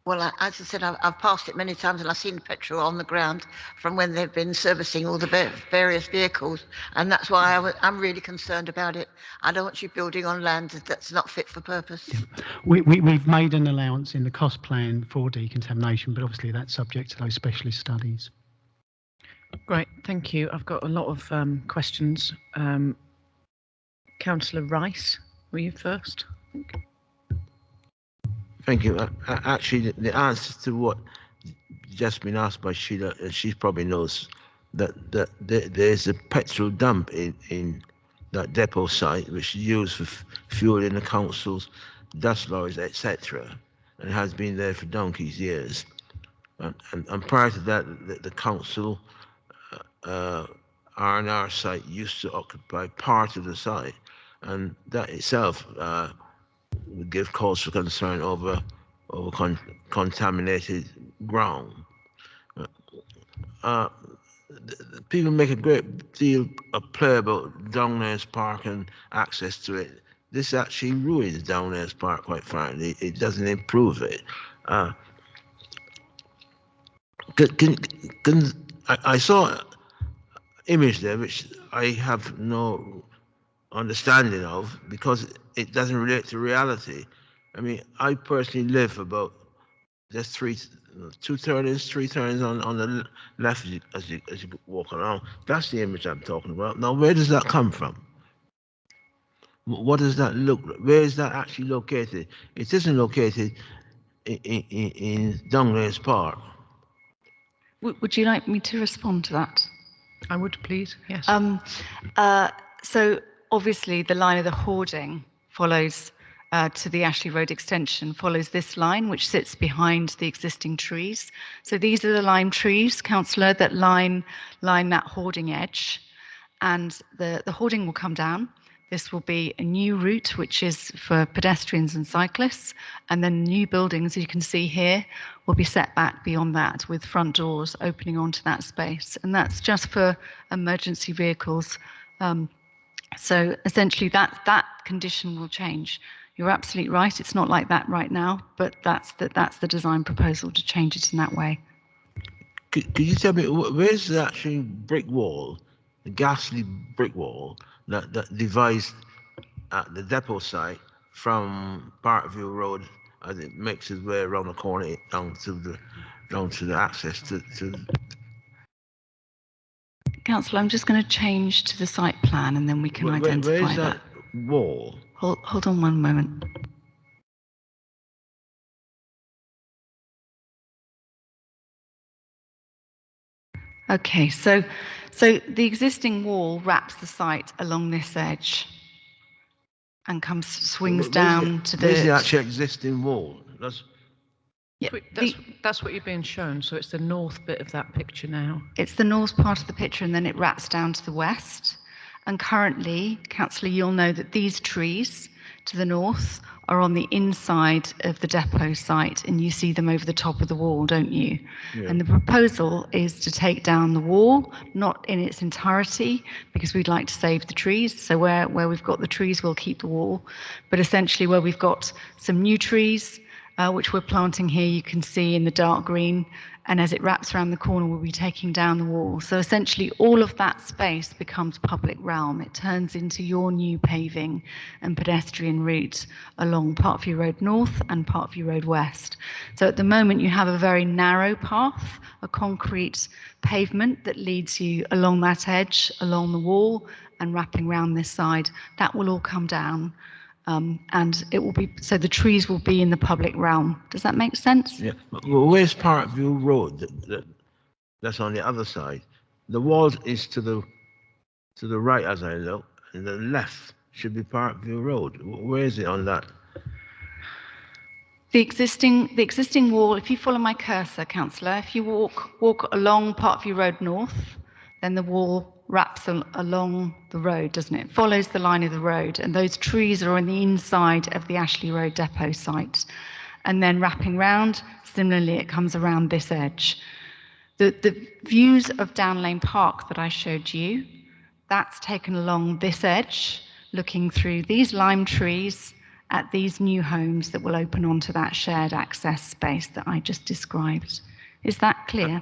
Well, as I said, I've passed it many times and I've seen the petrol on the ground from when they've been servicing all the various vehicles. And that's why I'm really concerned about it. I don't want you building on land that's not fit for purpose. Yeah. We've made an allowance in the cost plan for decontamination, but obviously that's subject to those specialist studies. Great, thank you. I've got a lot of questions. Councillor Rice, were you first? Thank you. Actually, the answer to what just been asked by Sheila, she probably knows that there's a petrol dump in that depot site, which is used for fueling the council's dust lorries, etc. And has been there for donkey's years. And prior to that, the council R&R site used to occupy part of the site, and that itself would give cause for concern over contaminated ground. People make a great deal of play about Downlands Park and access to it. This actually ruins Downlands Park, quite frankly. It doesn't improve it. I saw an image there which I have no understanding of because it doesn't relate to reality. I mean, I personally live about just three turns on the left as you walk around. That's the image I'm talking about. Now, where does that come from? What does that look like? Where is that actually located? It isn't located in Downlands Park. Would you like me to respond to that? I would, please, yes. So obviously the line of the hoarding follows to the Ashley Road extension, follows this line, which sits behind the existing trees. So these are the lime trees, Councillor, that line that hoarding edge. And the hoarding will come down. This will be a new route, which is for pedestrians and cyclists. And then new buildings, you can see here, will be set back beyond that with front doors opening onto that space. And that's just for emergency vehicles. So essentially that condition will change. You're absolutely right, it's not like that right now, but that's the design proposal to change it in that way. Could you tell me, where's the actual brick wall, the ghastly brick wall that divides at the depot site from Parkview Road as it makes its way around the corner down to the access to Councillor, I'm just going to change to the site plan and then we can identify that. wall. Hold on one moment. Okay, so the existing wall wraps the site along this edge and swings down to Where's the the. actual existing wall? Yeah, That's what you're being shown. So it's the north bit of that picture now. It's the north part of the picture, and then it wraps down to the west. And currently, Councillor, you'll know that these trees to the north are on the inside of the depot site, and you see them over the top of the wall, don't you? Yeah. And the proposal is to take down the wall, not in its entirety, because we'd like to save the trees. So where we've got the trees, we'll keep the wall. But essentially where we've got some new trees, which we're planting here, you can see in the dark green, and as it wraps around the corner, we'll be taking down the wall. So essentially all of that space becomes public realm. It turns into your new paving and pedestrian route along Parkview Road North and Parkview Road West. So at the moment you have a very narrow path, a concrete pavement that leads you along that edge, along the wall, and wrapping around this side. That will all come down. And it will be, so the trees will be in the public realm. Does that make sense? Yeah. Well, where's Parkview Road? That's on the other side. The wall is to the right as I look, and the left should be Parkview Road. Where is it on that? The existing wall, if you follow my cursor, Councillor, if you walk along Parkview Road North, then the wall wraps along the road, doesn't it? It follows the line of the road, and those trees are on the inside of the Ashley Road depot site. And then wrapping round, similarly, it comes around this edge. The views of Down Lane Park that I showed you, that's taken along this edge, looking through these lime trees at these new homes that will open onto that shared access space that I just described. Is that clear?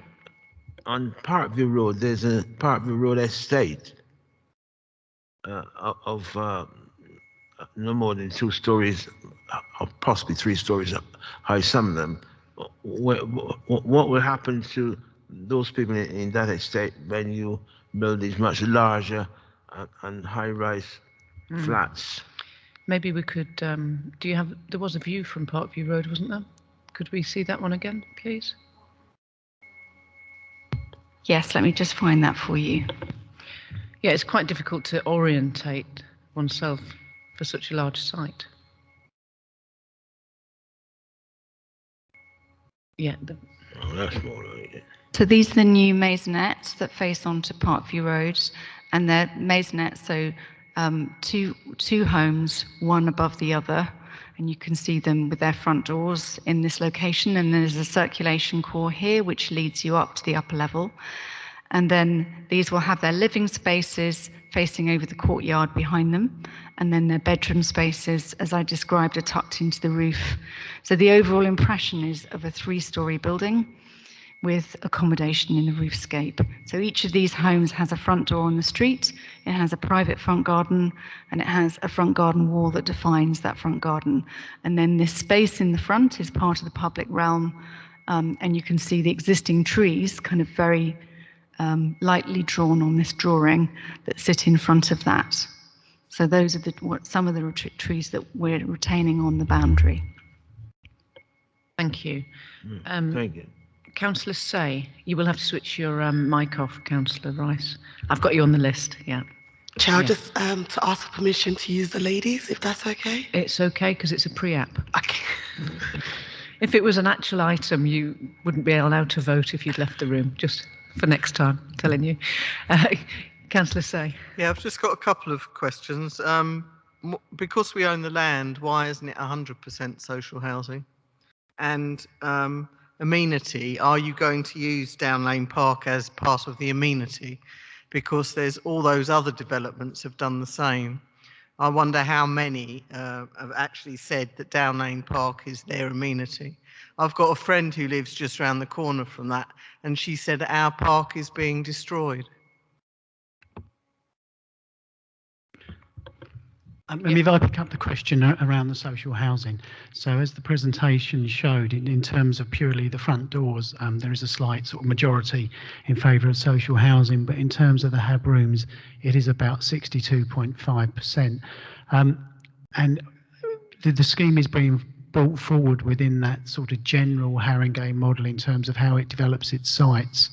On Parkview Road, there's a Parkview Road estate of no more than 2 stories, or possibly 3 stories high, some of them. What will happen to those people in that estate when you build these much larger and high-rise flats? Maybe we could, there was a view from Parkview Road, wasn't there? Could we see that one again, please? Yes, let me just find that for you. Yeah, it's quite difficult to orientate oneself for such a large site. Yeah. That's more like it. So these are the new maisonettes that face onto Parkview Road, and they're maisonettes, so two homes, one above the other, and you can see them with their front doors in this location, and there's a circulation core here which leads you up to the upper level. And then these will have their living spaces facing over the courtyard behind them, and then their bedroom spaces, as I described, are tucked into the roof. So the overall impression is of a 3-story building with accommodation in the roofscape. So each of these homes has a front door on the street, it has a private front garden, and it has a front garden wall that defines that front garden. And then this space in the front is part of the public realm, and you can see the existing trees kind of very lightly drawn on this drawing that sit in front of that. So those are some of the trees that we're retaining on the boundary. Thank you. Thank you. Councillor Say, you will have to switch your mic off, Councillor Rice. I've got you on the list, yeah. Chair, just to ask for permission to use the ladies, if that's okay? It's okay, because it's a pre-app. Okay. If it was an actual item, you wouldn't be allowed to vote if you'd left the room, just for next time, I'm telling you. Councillor Say. Yeah, I've just got a couple of questions. Because we own the land, why isn't it 100% social housing? And amenity, are you going to use Down Lane Park as part of the amenity? Because there's all those other developments have done the same. I wonder how many have actually said that Down Lane Park is their amenity. I've got a friend who lives just around the corner from that, and she said that our park is being destroyed. Maybe if I pick up the question around the social housing. So as the presentation showed, in terms of purely the front doors, there is a slight sort of majority in favour of social housing, but in terms of the HAB rooms, it is about 62.5%. And the scheme is being brought forward within that sort of general Haringey model in terms of how it develops its sites.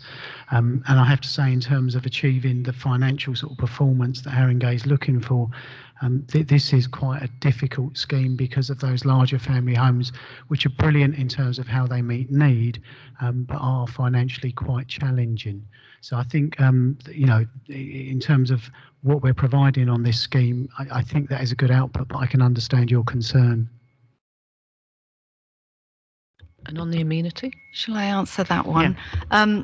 And I have to say, in terms of achieving the financial sort of performance that Haringey is looking for, this is quite a difficult scheme because of those larger family homes, which are brilliant in terms of how they meet need, but are financially quite challenging. So I think, you know, in terms of what we're providing on this scheme, I think that is a good output, but I can understand your concern. And on the amenity? Shall I answer that one? Yeah.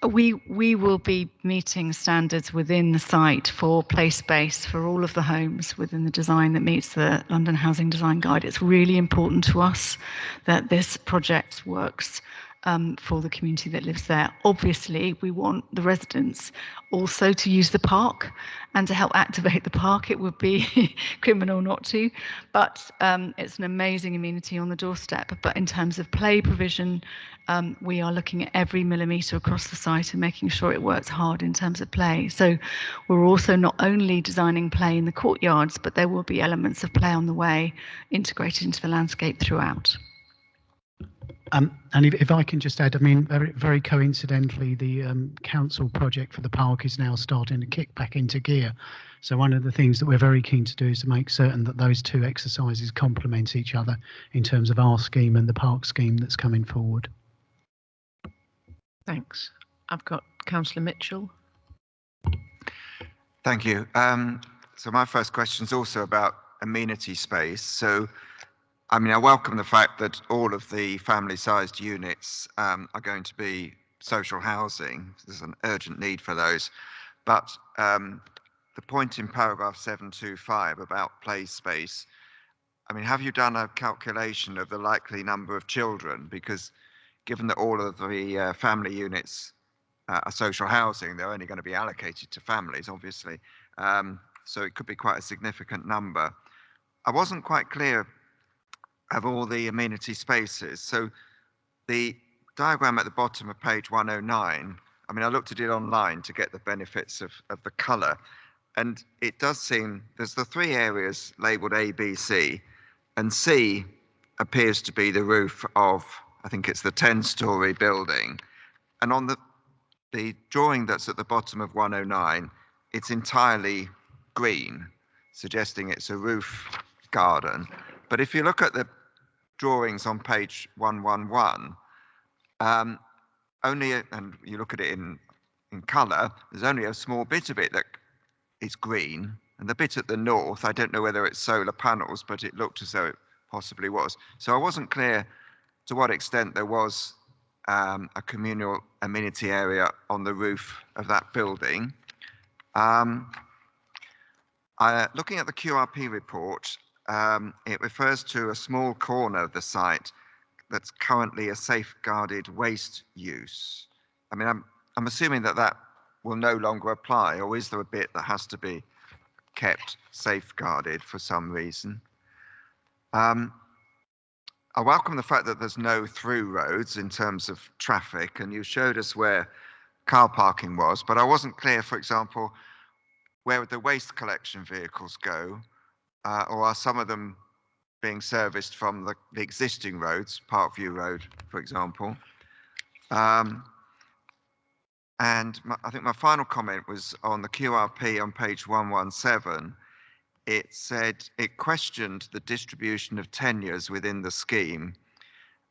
We will be meeting standards within the site for play space for all of the homes within the design that meets the London Housing Design Guide. It's really important to us that this project works for the community that lives there. Obviously, we want the residents also to use the park and to help activate the park. It would be criminal not to, but it's an amazing amenity on the doorstep. But in terms of play provision, we are looking at every millimetre across the site and making sure it works hard in terms of play. So we're also not only designing play in the courtyards, but there will be elements of play on the way integrated into the landscape throughout. And if I can just add, I mean, very coincidentally, the council project for the park is now starting to kick back into gear. So one of the things that we're very keen to do is to make certain that those two exercises complement each other in terms of our scheme and the park scheme that's coming forward. Thanks. I've got Councillor Mitchell. Thank you. So my first question is also about amenity space. So I mean, I welcome the fact that all of the family-sized units are going to be social housing. There's an urgent need for those. But the point in paragraph 725 about play space, I mean, have you done a calculation of the likely number of children? Because given that all of the family units are social housing, they're only going to be allocated to families, obviously. So it could be quite a significant number. I wasn't quite clear of all the amenity spaces. So the diagram at the bottom of page 109, I mean, I looked at it online to get the benefits of the colour, and it does seem there's the three areas labelled A, B, C, and C appears to be the roof of, I think it's the 10-storey building. And on the drawing that's at the bottom of 109, it's entirely green, suggesting it's a roof garden. But if you look at the drawings on page 111, and you look at it in colour, there's only a small bit of it that is green, and the bit at the north, I don't know whether it's solar panels, but it looked as though it possibly was. So I wasn't clear to what extent there was a communal amenity area on the roof of that building. Looking at the QRP report, it refers to a small corner of the site that's currently a safeguarded waste use. I mean, I'm assuming that will no longer apply, or is there a bit that has to be kept safeguarded for some reason? I welcome the fact that there's no through roads in terms of traffic, and you showed us where car parking was, but I wasn't clear, for example, where would the waste collection vehicles go, or are some of them being serviced from the existing roads, Parkview Road, for example? And I think my final comment was on the QRP on page 117. It said it questioned the distribution of tenures within the scheme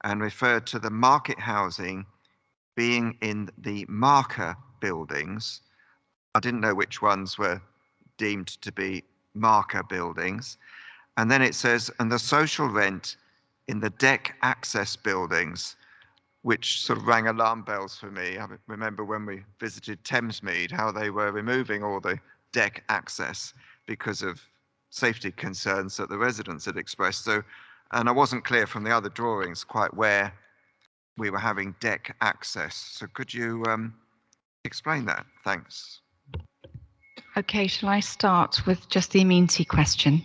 and referred to the market housing being in the marker buildings. I didn't know which ones were deemed to be marker buildings. And then it says, and the social rent in the deck access buildings, which sort of rang alarm bells for me. I remember when we visited Thamesmead, how they were removing all the deck access because of safety concerns that the residents had expressed. So, and I wasn't clear from the other drawings quite where we were having deck access. So could you explain that? Thanks. Okay, shall I start with just the amenity question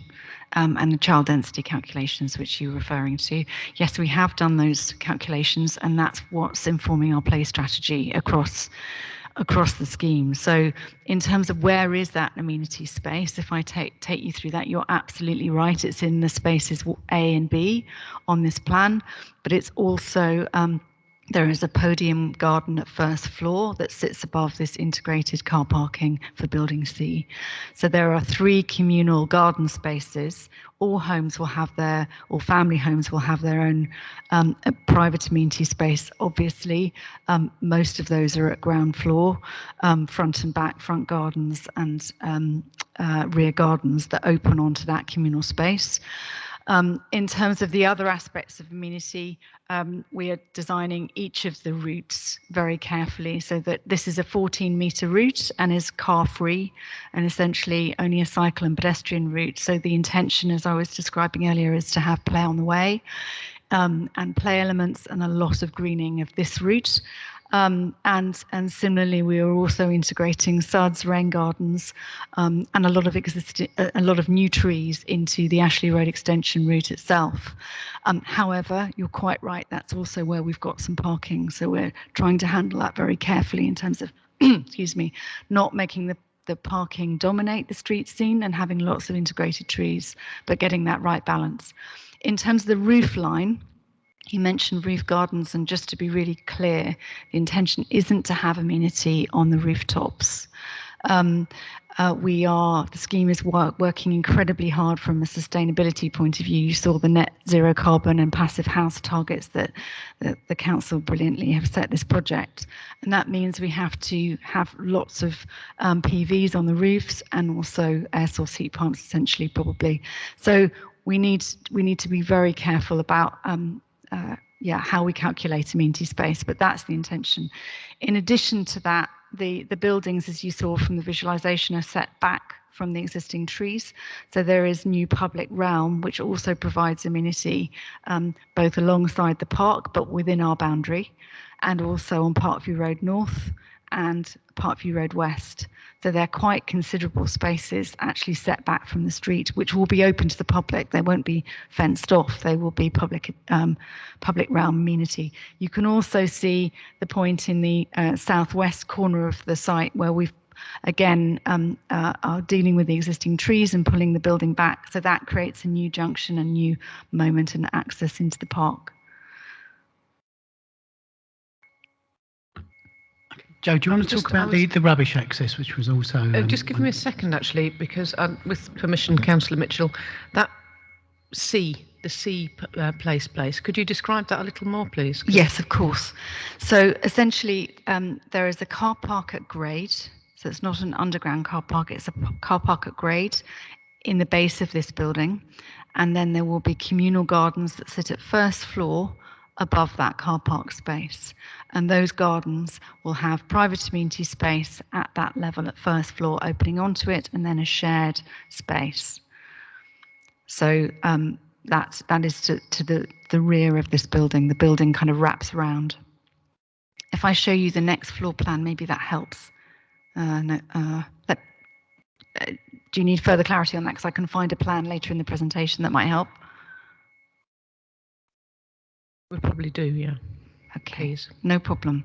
and the child density calculations which you were referring to? Yes, we have done those calculations, and that's what's informing our play strategy across across the scheme. So in terms of where is that amenity space, if I take you through that, you're absolutely right. It's in the spaces A and B on this plan, but it's also there is a podium garden at first floor that sits above this integrated car parking for building C. So there are 3 communal garden spaces. All homes will have their, or family homes will have their own private amenity space, obviously. Most of those are at ground floor, front and back, front gardens and rear gardens that open onto that communal space. In terms of the other aspects of amenity, we are designing each of the routes very carefully so that this is a 14-metre route and is car-free and essentially only a cycle and pedestrian route. So the intention, as I was describing earlier, is to have play on the way and play elements and a lot of greening of this route. And similarly, we are also integrating suds, rain gardens, and a lot of new trees into the Ashley Road extension route itself. However, you're quite right. That's also where we've got some parking. So we're trying to handle that very carefully in terms of, excuse me, not making the parking dominate the street scene and having lots of integrated trees, but getting that right balance. In terms of the roof line, you mentioned roof gardens, and just to be really clear, the intention isn't to have amenity on the rooftops. The scheme is working incredibly hard from a sustainability point of view. You saw the net zero carbon and passive house targets that the council brilliantly have set this project. And that means we have to have lots of PVs on the roofs and also air source heat pumps, essentially, probably. So we need to be very careful about how we calculate amenity space, but that's the intention. In addition to that, the buildings, as you saw from the visualization, are set back from the existing trees. So there is new public realm, which also provides amenity both alongside the park, but within our boundary, and also on Parkview Road North and Parkview Road West. So they're quite considerable spaces actually set back from the street, which will be open to the public. They won't be fenced off. They will be public realm amenity. You can also see the point in the southwest corner of the site where we've again are dealing with the existing trees and pulling the building back. So that creates a new junction, a new moment and access into the park. Joe, do you want to talk about the rubbish access, which was also... just give me a second, actually, because with permission, Councillor Mitchell, that the C place, could you describe that a little more, please? Yes, of course. So essentially, there is a car park at grade. So it's not an underground car park, it's a car park at grade in the base of this building. And then there will be communal gardens that sit at first floor above that car park space. And those gardens will have private amenity space at that level at first floor opening onto it, and then a shared space. So that is to the rear of this building. The building kind of wraps around. If I show you the next floor plan, maybe that helps. Do you need further clarity on that? Because I can find a plan later in the presentation that might help. We probably do, yeah. Okay, please. No problem.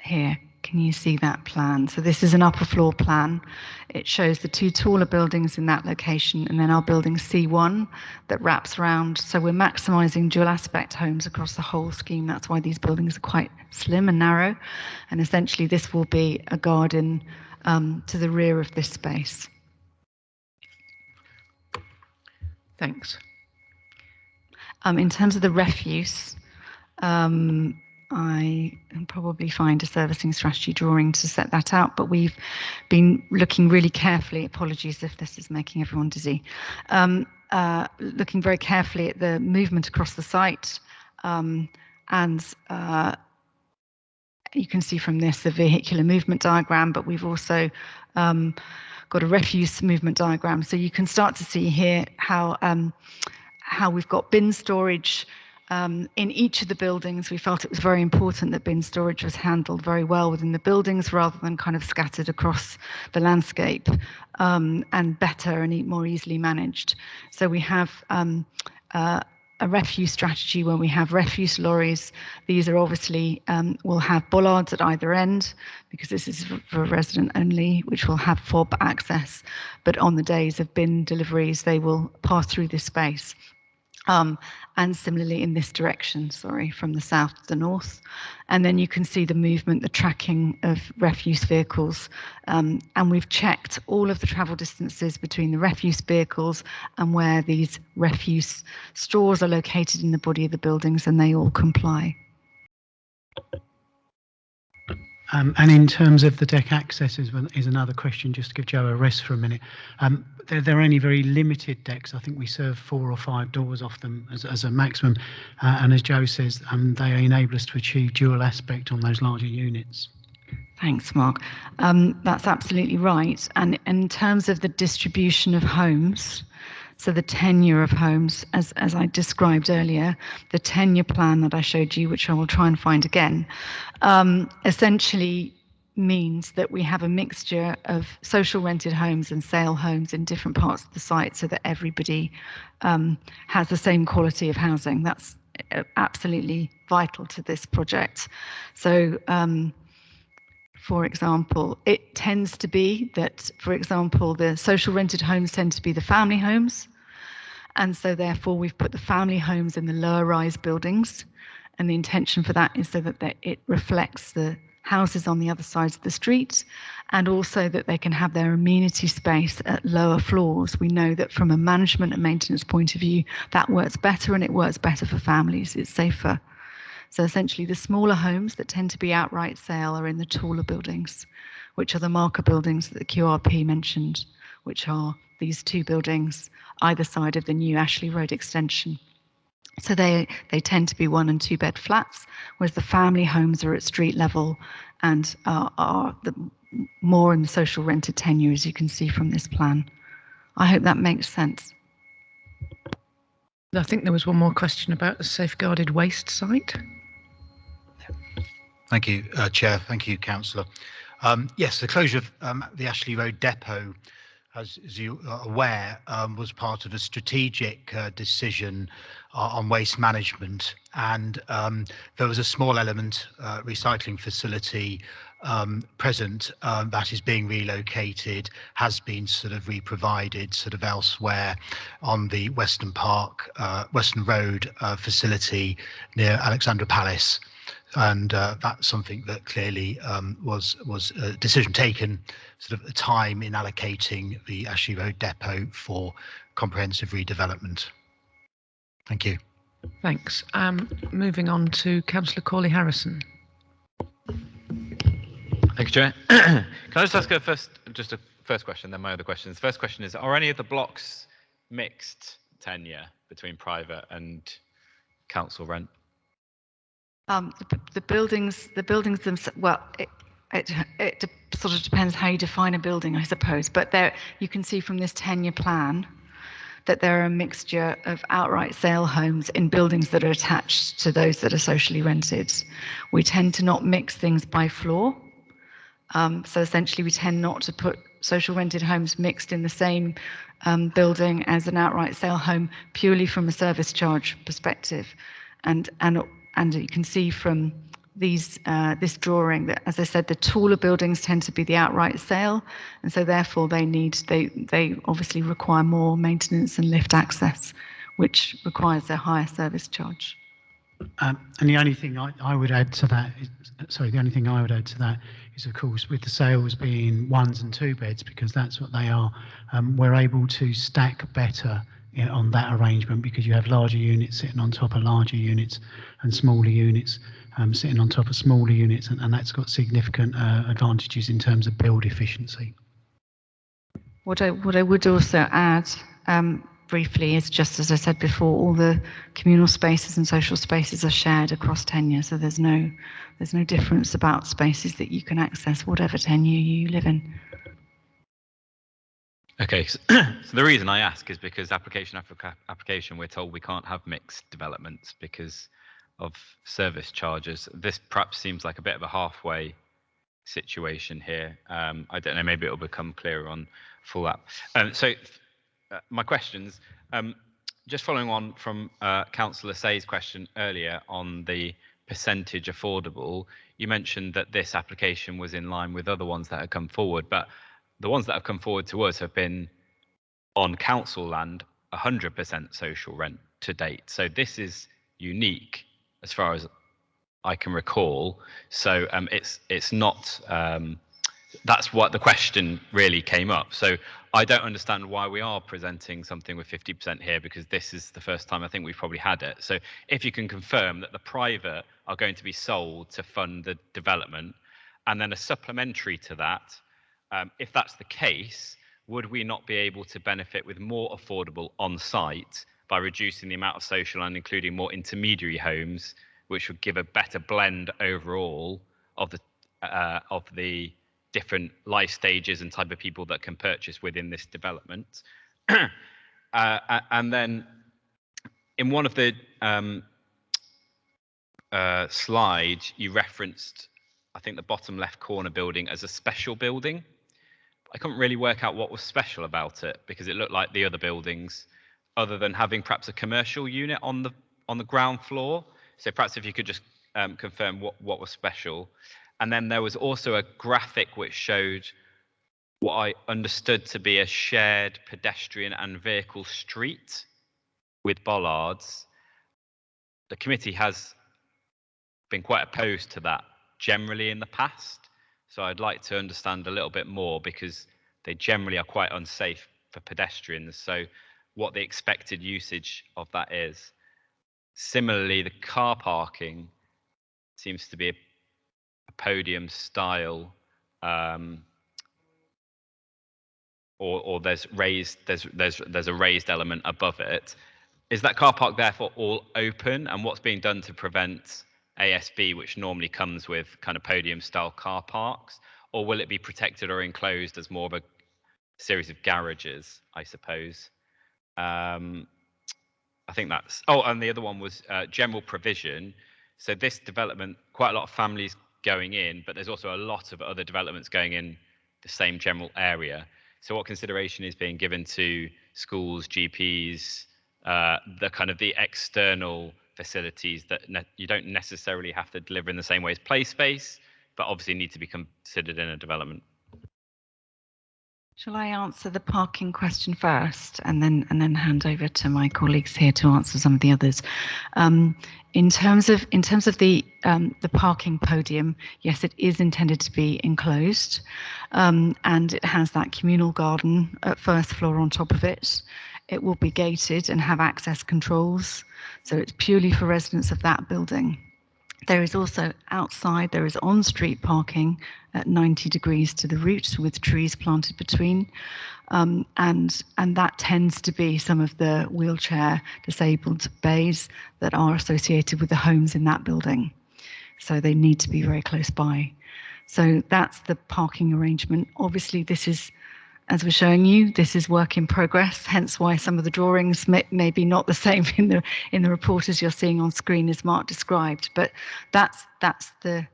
Here, can you see that plan? So this is an upper floor plan. It shows the 2 taller buildings in that location, and then our building C1 that wraps around. So we're maximising dual aspect homes across the whole scheme. That's why these buildings are quite slim and narrow. And essentially this will be a garden to the rear of this space. Thanks. In terms of the refuse, I can probably find a servicing strategy drawing to set that out, but we've been looking really carefully, apologies if this is making everyone dizzy, looking very carefully at the movement across the site, and you can see from this the vehicular movement diagram, but we've also got a refuse movement diagram. So you can start to see here how we've got bin storage in each of the buildings. We felt it was very important that bin storage was handled very well within the buildings rather than kind of scattered across the landscape, and better and more easily managed. So we have a a refuse strategy when we have refuse lorries. These are obviously will have bollards at either end because this is for resident only, which will have fob access. But on the days of bin deliveries, they will pass through this space. And similarly in this direction, from the south to the north. And then you can see the movement, the tracking of refuse vehicles. And we've checked all of the travel distances between the refuse vehicles and where these refuse stores are located in the body of the buildings, and they all comply. And in terms of the deck accesses is another question, just to give Joe a rest for a minute. They're only very limited decks. I think we serve 4 or 5 doors off them as a maximum. And as Joe says, they enable us to achieve dual aspect on those larger units. Thanks, Mark. That's absolutely right. And in terms of the distribution of homes, so the tenure of homes, as I described earlier, the tenure plan that I showed you, which I will try and find again, essentially means that we have a mixture of social rented homes and sale homes in different parts of the site so that everybody has the same quality of housing. That's absolutely vital to this project. So, for example, it tends to be that, for example, the social rented homes tend to be the family homes. And so therefore we've put the family homes in the lower rise buildings. And the intention for that is so that it reflects the houses on the other sides of the street, and also that they can have their amenity space at lower floors. We know that from a management and maintenance point of view, that works better, and it works better for families. It's safer. So essentially the smaller homes that tend to be outright sale are in the taller buildings, which are the marker buildings that the QRP mentioned, which are these 2 buildings either side of the new Ashley Road extension. So they tend to be 1 and 2 bed flats, whereas the family homes are at street level and are more in the social rented tenure, as you can see from this plan. I hope that makes sense. I think there was one more question about the safeguarded waste site. Thank you, Chair. Thank you, Councillor. Yes, the closure of the Ashley Road depot, as you are aware, was part of a strategic decision on waste management, and there was a small element recycling facility present that is being relocated, has been sort of re-provided sort of elsewhere on the Western Road facility near Alexandra Palace. And that's something that clearly was a decision taken sort of a time in allocating the Ashley Road depot for comprehensive redevelopment. Thank you. Thanks. Moving on to Councillor Corley-Harrison. Thank you, Chair. Can I just ask a first question, then my other questions. The first question is, are any of the blocks mixed tenure between private and council rent? The buildings themselves, well, it sort of depends how you define a building, I suppose. But there, you can see from this tenure plan that there are a mixture of outright sale homes in buildings that are attached to those that are socially rented. We tend to not mix things by floor. So essentially, we tend not to put social rented homes mixed in the same building as an outright sale home, purely from a service charge perspective. And you can see from these this drawing that, as I said, the taller buildings tend to be the outright sale, and so therefore they obviously require more maintenance and lift access, which requires a higher service charge. And the only thing I would add to that is, of course, with the sales being 1s and 2 beds, because that's what they are, we're able to stack better on that arrangement, because you have larger units sitting on top of larger units and smaller units sitting on top of smaller units, and that's got significant advantages in terms of build efficiency. What I would also add briefly is, just as I said before, all the communal spaces and social spaces are shared across tenure, so there's no difference about spaces that you can access whatever tenure you live in. Okay, so the reason I ask is because application after application, we're told we can't have mixed developments because of service charges. This perhaps seems like a bit of a halfway situation here. I don't know, maybe it'll become clearer on full app. So my questions, just following on from Councillor Say's question earlier on the percentage affordable, you mentioned that this application was in line with other ones that have come forward, but the ones that have come forward to us have been on council land, 100% social rent to date. So this is unique as far as I can recall. So it's not, that's what the question really came up. So I don't understand why we are presenting something with 50% here, because this is the first time I think we've probably had it. So if you can confirm that the private are going to be sold to fund the development, and then a supplementary to that, if that's the case, would we not be able to benefit with more affordable on site by reducing the amount of social and including more intermediary homes, which would give a better blend overall of the different life stages and type of people that can purchase within this development? And then in one of the slides, you referenced, I think, the bottom left corner building as a special building. I couldn't really work out what was special about it, because it looked like the other buildings, other than having perhaps a commercial unit on the ground floor. So perhaps if you could just confirm what was special. And then there was also a graphic which showed what I understood to be a shared pedestrian and vehicle street with bollards. The committee has been quite opposed to that generally in the past. So I'd like to understand a little bit more, because they generally are quite unsafe for pedestrians. So what the expected usage of that is. Similarly, the car parking seems to be a podium style, or there's a raised element above it. Is that car park therefore all open, and what's being done to prevent ASB, which normally comes with kind of podium style car parks, or will it be protected or enclosed as more of a series of garages, I suppose? I think that's, oh, and the other one was general provision. So this development, quite a lot of families going in, but there's also a lot of other developments going in the same general area. So what consideration is being given to schools, GPs, the kind of the external facilities that you don't necessarily have to deliver in the same way as play space, but obviously need to be considered in a development? Shall I answer the parking question first, and then hand over to my colleagues here to answer some of the others? In terms of the parking podium, yes, it is intended to be enclosed, and it has that communal garden at first floor on top of it. It will be gated and have access controls, so it's purely for residents of that building. There is also outside, there is on-street parking at 90 degrees to the route with trees planted between. And that tends to be some of the wheelchair disabled bays that are associated with the homes in that building. So they need to be very close by. So that's the parking arrangement. Obviously, this is, as we're showing you, this is work in progress, hence why some of the drawings may be not the same in the report as you're seeing on screen as Mark described, but that's the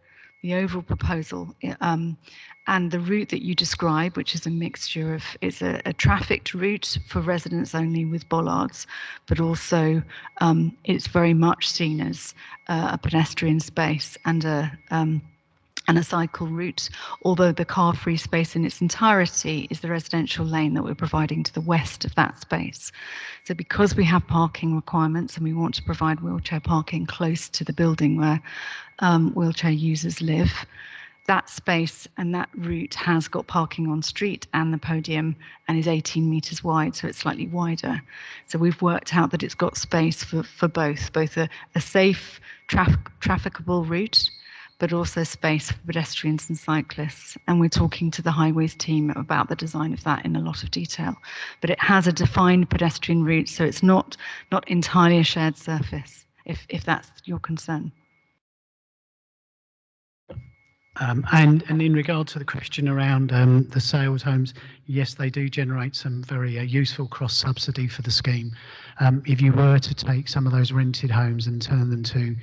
overall proposal. And the route that you describe, which is a mixture of, it's a trafficked route for residents only with bollards, but also it's very much seen as a pedestrian space and a cycle route, although the car-free space in its entirety is the residential lane that we're providing to the west of that space. So because we have parking requirements and we want to provide wheelchair parking close to the building where wheelchair users live, that space and that route has got parking on street and the podium and is 18 metres wide, so it's slightly wider. So we've worked out that it's got space for both a safe, trafficable route, but also space for pedestrians and cyclists. And we're talking to the highways team about the design of that in a lot of detail. But it has a defined pedestrian route, so it's not entirely a shared surface, if that's your concern. And in regard to the question around the sales homes, yes, they do generate some very useful cross-subsidy for the scheme. If you were to take some of those rented homes and turn them to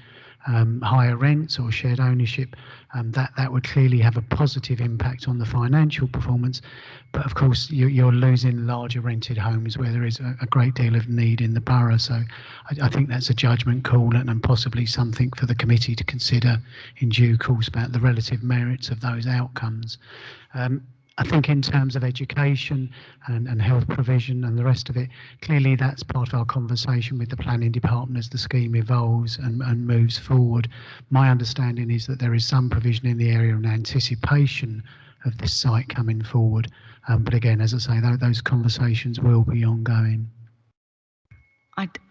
higher rents or shared ownership, that would clearly have a positive impact on the financial performance. But of course, you're losing larger rented homes where there is a great deal of need in the borough. So I think that's a judgment call and possibly something for the committee to consider in due course about the relative merits of those outcomes. I think in terms of education and health provision and the rest of it, clearly that's part of our conversation with the planning department as the scheme evolves and moves forward. My understanding is that there is some provision in the area in anticipation of this site coming forward. But again, as I say, those conversations will be ongoing.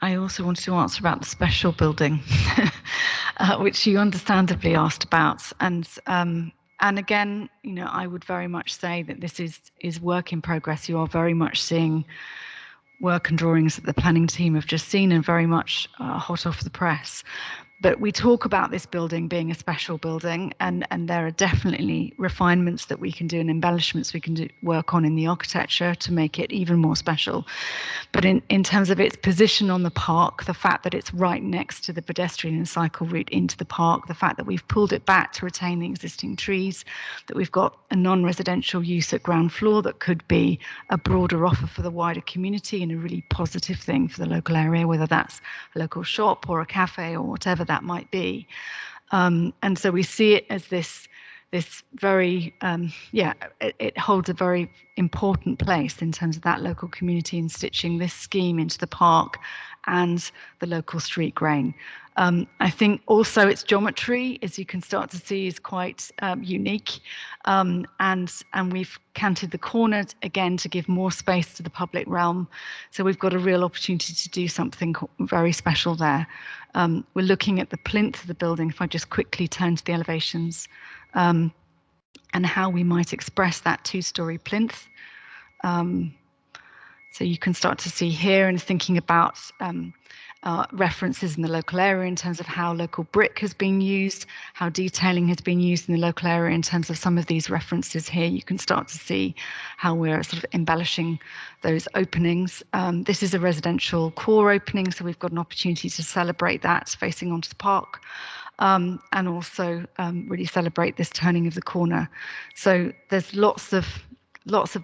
I also wanted to answer about the special building, which you understandably asked about. And again, you know, I would very much say that this is work in progress. You are very much seeing work and drawings that the planning team have just seen and very much hot off the press. But we talk about this building being a special building, and there are definitely refinements that we can do and embellishments we can work on in the architecture to make it even more special. But in terms of its position on the park, the fact that it's right next to the pedestrian and cycle route into the park, the fact that we've pulled it back to retain the existing trees, that we've got a non-residential use at ground floor that could be a broader offer for the wider community and a really positive thing for the local area, whether that's a local shop or a cafe or whatever that might be. And so we see it as this very, it holds a very important place in terms of that local community and stitching this scheme into the park and the local street grain. I think also its geometry, as you can start to see, is quite unique. And we've canted the corner again to give more space to the public realm. So we've got a real opportunity to do something very special there. We're looking at the plinth of the building. If I just quickly turn to the elevations and how we might express that two-story plinth. So you can start to see here and thinking about references in the local area in terms of how local brick has been used, how detailing has been used in the local area in terms of some of these references here. You can start to see how we're sort of embellishing those openings. This is a residential core opening, so we've got an opportunity to celebrate that facing onto the park. And also really celebrate this turning of the corner. So there's lots of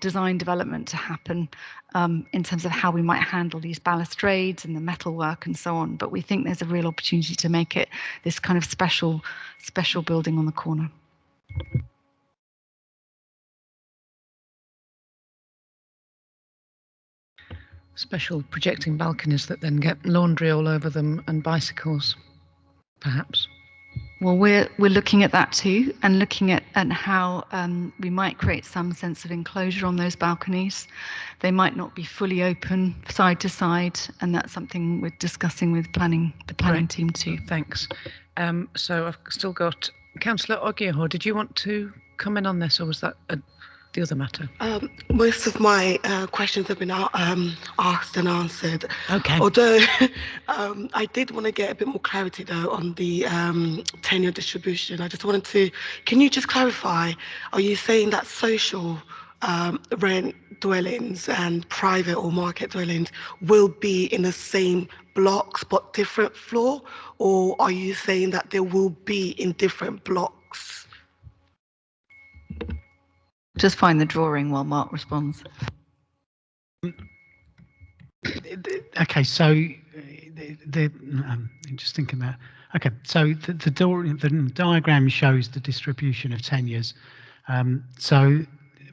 design development to happen in terms of how we might handle these balustrades and the metalwork and so on. But we think there's a real opportunity to make it this kind of special building on the corner. Special projecting balconies that then get laundry all over them and bicycles, perhaps. Well, we're looking at that too, and looking at how we might create some sense of enclosure on those balconies. They might not be fully open side to side, and that's something we're discussing with the planning team too. Thanks. So I've still got Councillor Ogyeho. Did you want to come in on this, or was that the other matter? Most of my questions have been asked and answered. Okay. Although I did want to get a bit more clarity though on the tenure distribution. I just wanted to, can you just clarify, are you saying that social rent dwellings and private or market dwellings will be in the same blocks but different floor, or are you saying that they will be in different blocks? Just find the drawing while Mark responds. Okay, so I'm just thinking that. Okay, so the diagram shows the distribution of tenures. So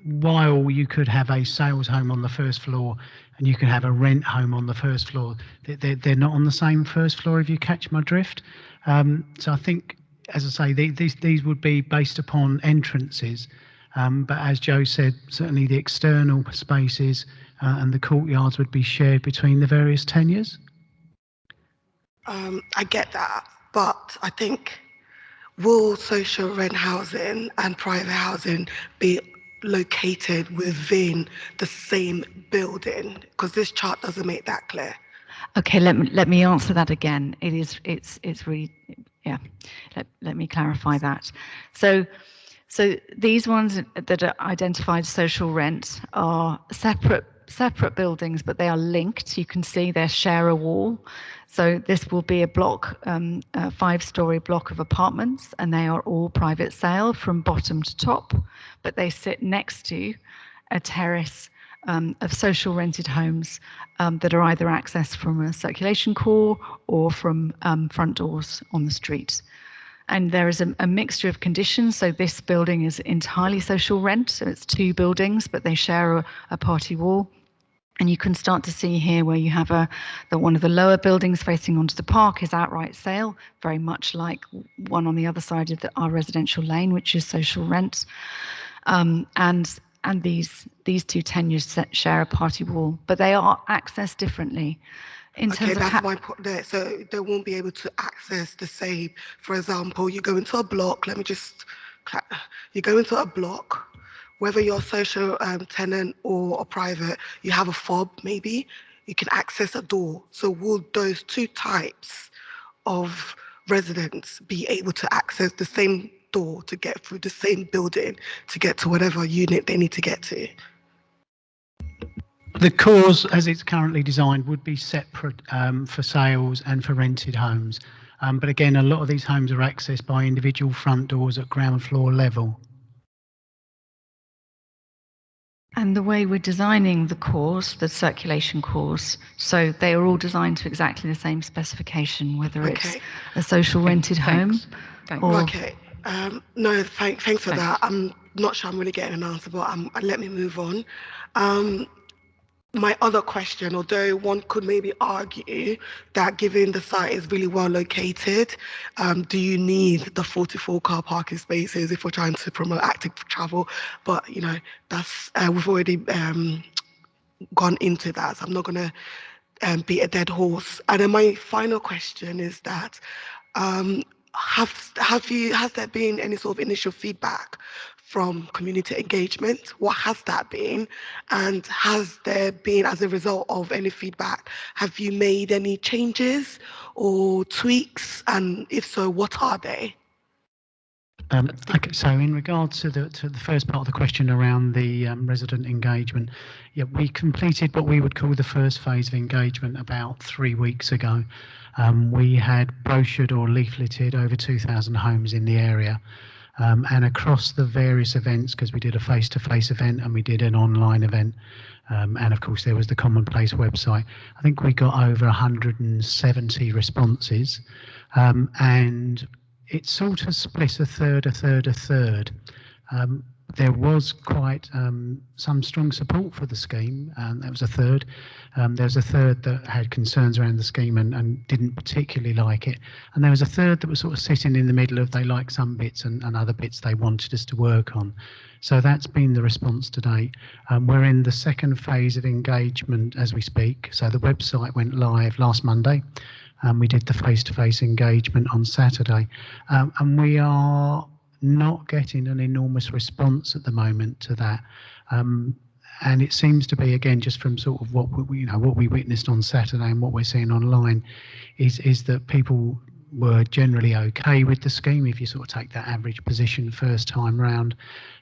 while you could have a sales home on the first floor and you could have a rent home on the first floor, they're not on the same first floor, if you catch my drift. So I think, as I say, these would be based upon entrances. But as Joe said, certainly the external spaces and the courtyards would be shared between the various tenures. I get that, but I think, will social rent housing and private housing be located within the same building? Because this chart doesn't make that clear. Okay, let me answer that again. It's really, yeah. Let me clarify that. So these ones that are identified social rent are separate separate buildings, but they are linked. You can see they share a wall. So this will be a block, a 5-story block of apartments, and they are all private sale from bottom to top, but they sit next to a terrace of social rented homes that are either accessed from a circulation core or from front doors on the street. And there is a mixture of conditions. So this building is entirely social rent. So it's 2 buildings, but they share a party wall. And you can start to see here where you have one of the lower buildings facing onto the park is outright sale, very much like one on the other side of our residential lane, which is social rent. And these 2 tenures share a party wall, but they are accessed differently. Okay, that's my point there. So they won't be able to access the same. For example, you go into a block. You go into a block, whether you're a social tenant or a private, you have a fob maybe. You can access a door. So will those 2 types of residents be able to access the same door to get through the same building to get to whatever unit they need to get to? The cores, as it's currently designed, would be separate for sales and for rented homes. But again, a lot of these homes are accessed by individual front doors at ground floor level. And the way we're designing the cores, the circulation cores, so they are all designed to exactly the same specification, whether it's a social rented home or... Okay. No, thanks for that. I'm not sure I'm really getting an answer, but let me move on. My other question, although one could maybe argue that given the site is really well located, do you need the 44 car parking spaces if we're trying to promote active travel? But, that's we've already gone into that, so I'm not going to beat a dead horse. And then my final question is that has there been any sort of initial feedback from community engagement? What has that been? And has there been, as a result of any feedback, have you made any changes or tweaks? And if so, what are they? Okay, so in regards to the first part of the question around the resident engagement, yeah, we completed what we would call the first phase of engagement about 3 weeks ago. We had brochured or leafleted over 2,000 homes in the area. And across the various events, because we did a face-to-face event and we did an online event, and of course there was the Commonplace website, I think we got over 170 responses, and it sort of split a third. There was quite some strong support for the scheme, and that was a third. There was a third that had concerns around the scheme and didn't particularly like it. And there was a third that was sort of sitting in the middle of they like some bits and other bits they wanted us to work on. So that's been the response to date. We're in the second phase of engagement as we speak. So the website went live last Monday. We did the face-to-face engagement on Saturday. And we are not getting an enormous response at the moment to that, and it seems to be, again, just from sort of what we witnessed on Saturday and what we're seeing online, is that people were generally okay with the scheme if you sort of take that average position first time round.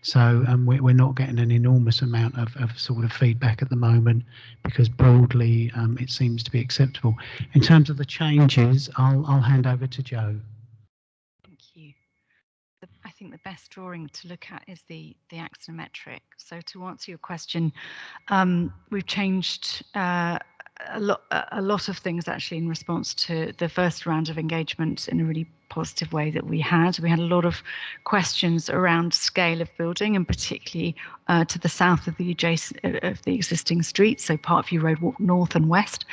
So we're not getting an enormous amount of sort of feedback at the moment, because broadly it seems to be acceptable. In terms of the changes, I'll hand over to Joe. I think the best drawing to look at is the axonometric. So to answer your question, we've changed a lot of things actually in response to the first round of engagement in a really positive way that we had. We had a lot of questions around scale of building, and particularly to the south of the existing street, so Parkview Road North and West.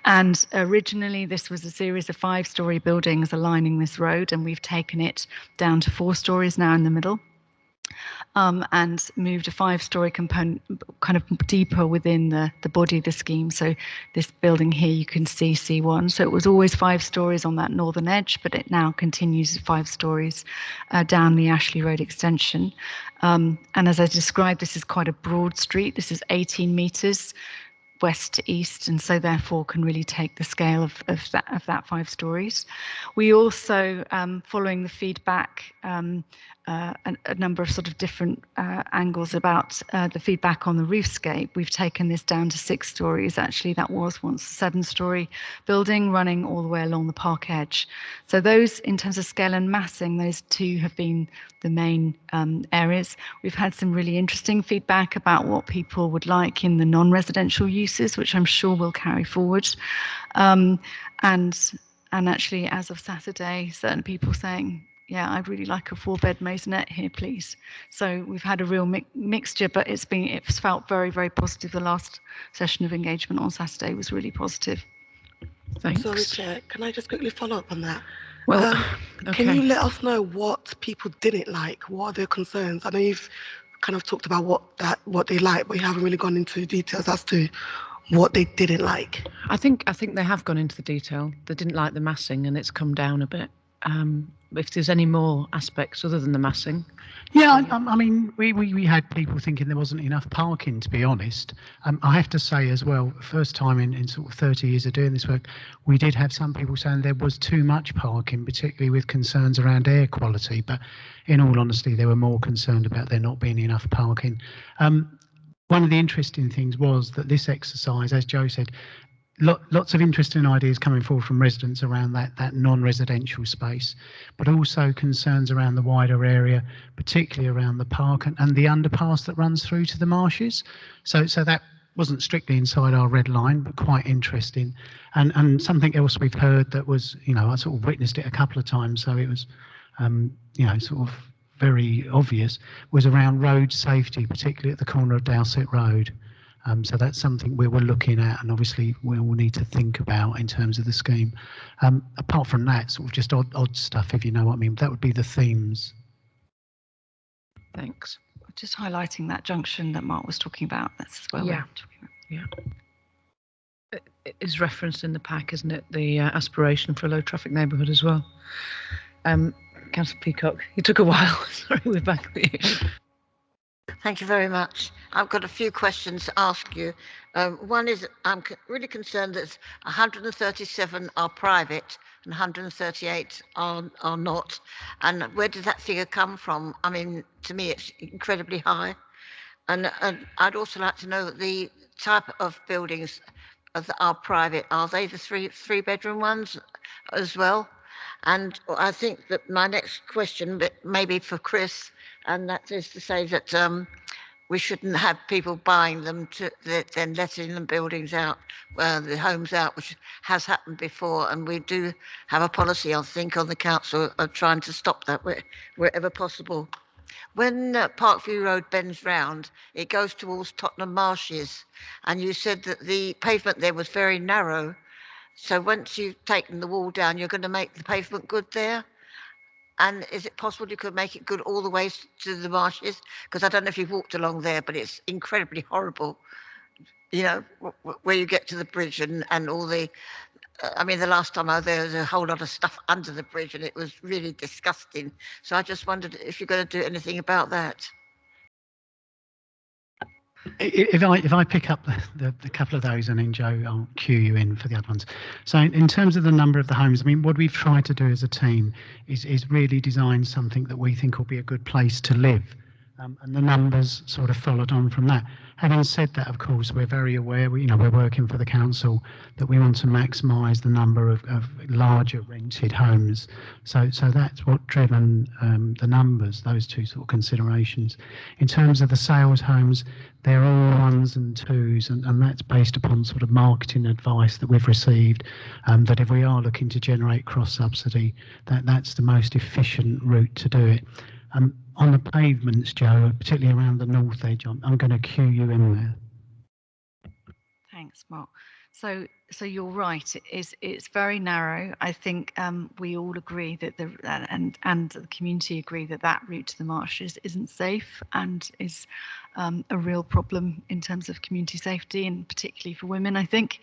And originally this was a series of 5-story buildings aligning this road, and we've taken it down to 4 stories now in the middle. And moved a 5-story component kind of deeper within the body of the scheme. So this building here, you can see C1. So it was always 5 stories on that northern edge, but it now continues 5 stories down the Ashley Road extension. And as I described, this is quite a broad street. This is 18 metres west to east, and so therefore can really take the scale of that 5 stories. We also, following the feedback a number of sort of different angles about the feedback on the roofscape. We've taken this down to 6 stories. Actually, that was once a 7-story building running all the way along the park edge. So those, in terms of scale and massing, those 2 have been the main areas. We've had some really interesting feedback about what people would like in the non-residential uses, which I'm sure will carry forward. And actually, as of Saturday, certain people saying, yeah, I'd really like a 4-bed maisonette here, please. So we've had a real mixture, but it's felt very, very positive. The last session of engagement on Saturday was really positive. Thanks. Sorry, Chair, can I just quickly follow up on that? Well, okay. Can you let us know what people didn't like? What are their concerns? I know you've kind of talked about what they like, but you haven't really gone into details as to what they didn't like. I think they have gone into the detail. They didn't like the massing, and it's come down a bit. If there's any more aspects other than the massing. Yeah, I mean, we had people thinking there wasn't enough parking, to be honest. I have to say as well, first time in sort of 30 years of doing this work, we did have some people saying there was too much parking, particularly with concerns around air quality. But in all honesty, they were more concerned about there not being enough parking. One of the interesting things was that this exercise, as Joe said, lots of interesting ideas coming forward from residents around that non-residential space, but also concerns around the wider area, particularly around the park and the underpass that runs through to the marshes. So that wasn't strictly inside our red line, but quite interesting. And something else we've heard that was, I sort of witnessed it a couple of times, so it was, sort of very obvious, was around road safety, particularly at the corner of Dowsett Road. So that's something we were looking at, and obviously we will need to think about in terms of the scheme. Apart from that, sort of just odd stuff, if you know what I mean. That would be the themes. Thanks. Just highlighting that junction that Mark was talking about. That's where we're talking about. Yeah. It is referenced in the pack, isn't it? The aspiration for a low traffic neighbourhood as well. Councillor Peacock, you took a while. Sorry, we're back with you. Thank you very much. I've got a few questions to ask you. One is, I'm really concerned that 137 are private and 138 are not. And where did that figure come from? I mean, to me, it's incredibly high. And I'd also like to know the type of buildings that are private. Are they the three-bedroom ones as well? And I think that my next question, but maybe for Chris, and that is to say that we shouldn't have people buying them then letting them buildings out, the homes out, which has happened before. And we do have a policy, I think, on the council of trying to stop that wherever possible. When Parkview Road bends round, it goes towards Tottenham Marshes, and you said that the pavement there was very narrow. So once you've taken the wall down, you're going to make the pavement good there? And is it possible you could make it good all the way to the marshes? Because I don't know if you've walked along there, but it's incredibly horrible. Where you get to the bridge and all the, I mean, the last time I was there was a whole lot of stuff under the bridge and it was really disgusting. So I just wondered if you're going to do anything about that. If I pick up the couple of those, and then Joe, I'll cue you in for the other ones. So in terms of the number of the homes, I mean, what we've tried to do as a team is really design something that we think will be a good place to live. And the numbers sort of followed on from that. Having said that, of course, we're very aware, we're working for the council, that we want to maximise the number of larger rented homes. So that's what driven the numbers, those two sort of considerations. In terms of the sales homes, they're all 1s and 2s, and that's based upon sort of marketing advice that we've received, that if we are looking to generate cross-subsidy, that's the most efficient route to do it. On the pavements, Joe, particularly around the north edge, I'm going to cue you in there. Thanks, Mark. So you're right. It's very narrow. I think we all agree that and the community agree that route to the marshes isn't safe and is a real problem in terms of community safety, and particularly for women, I think.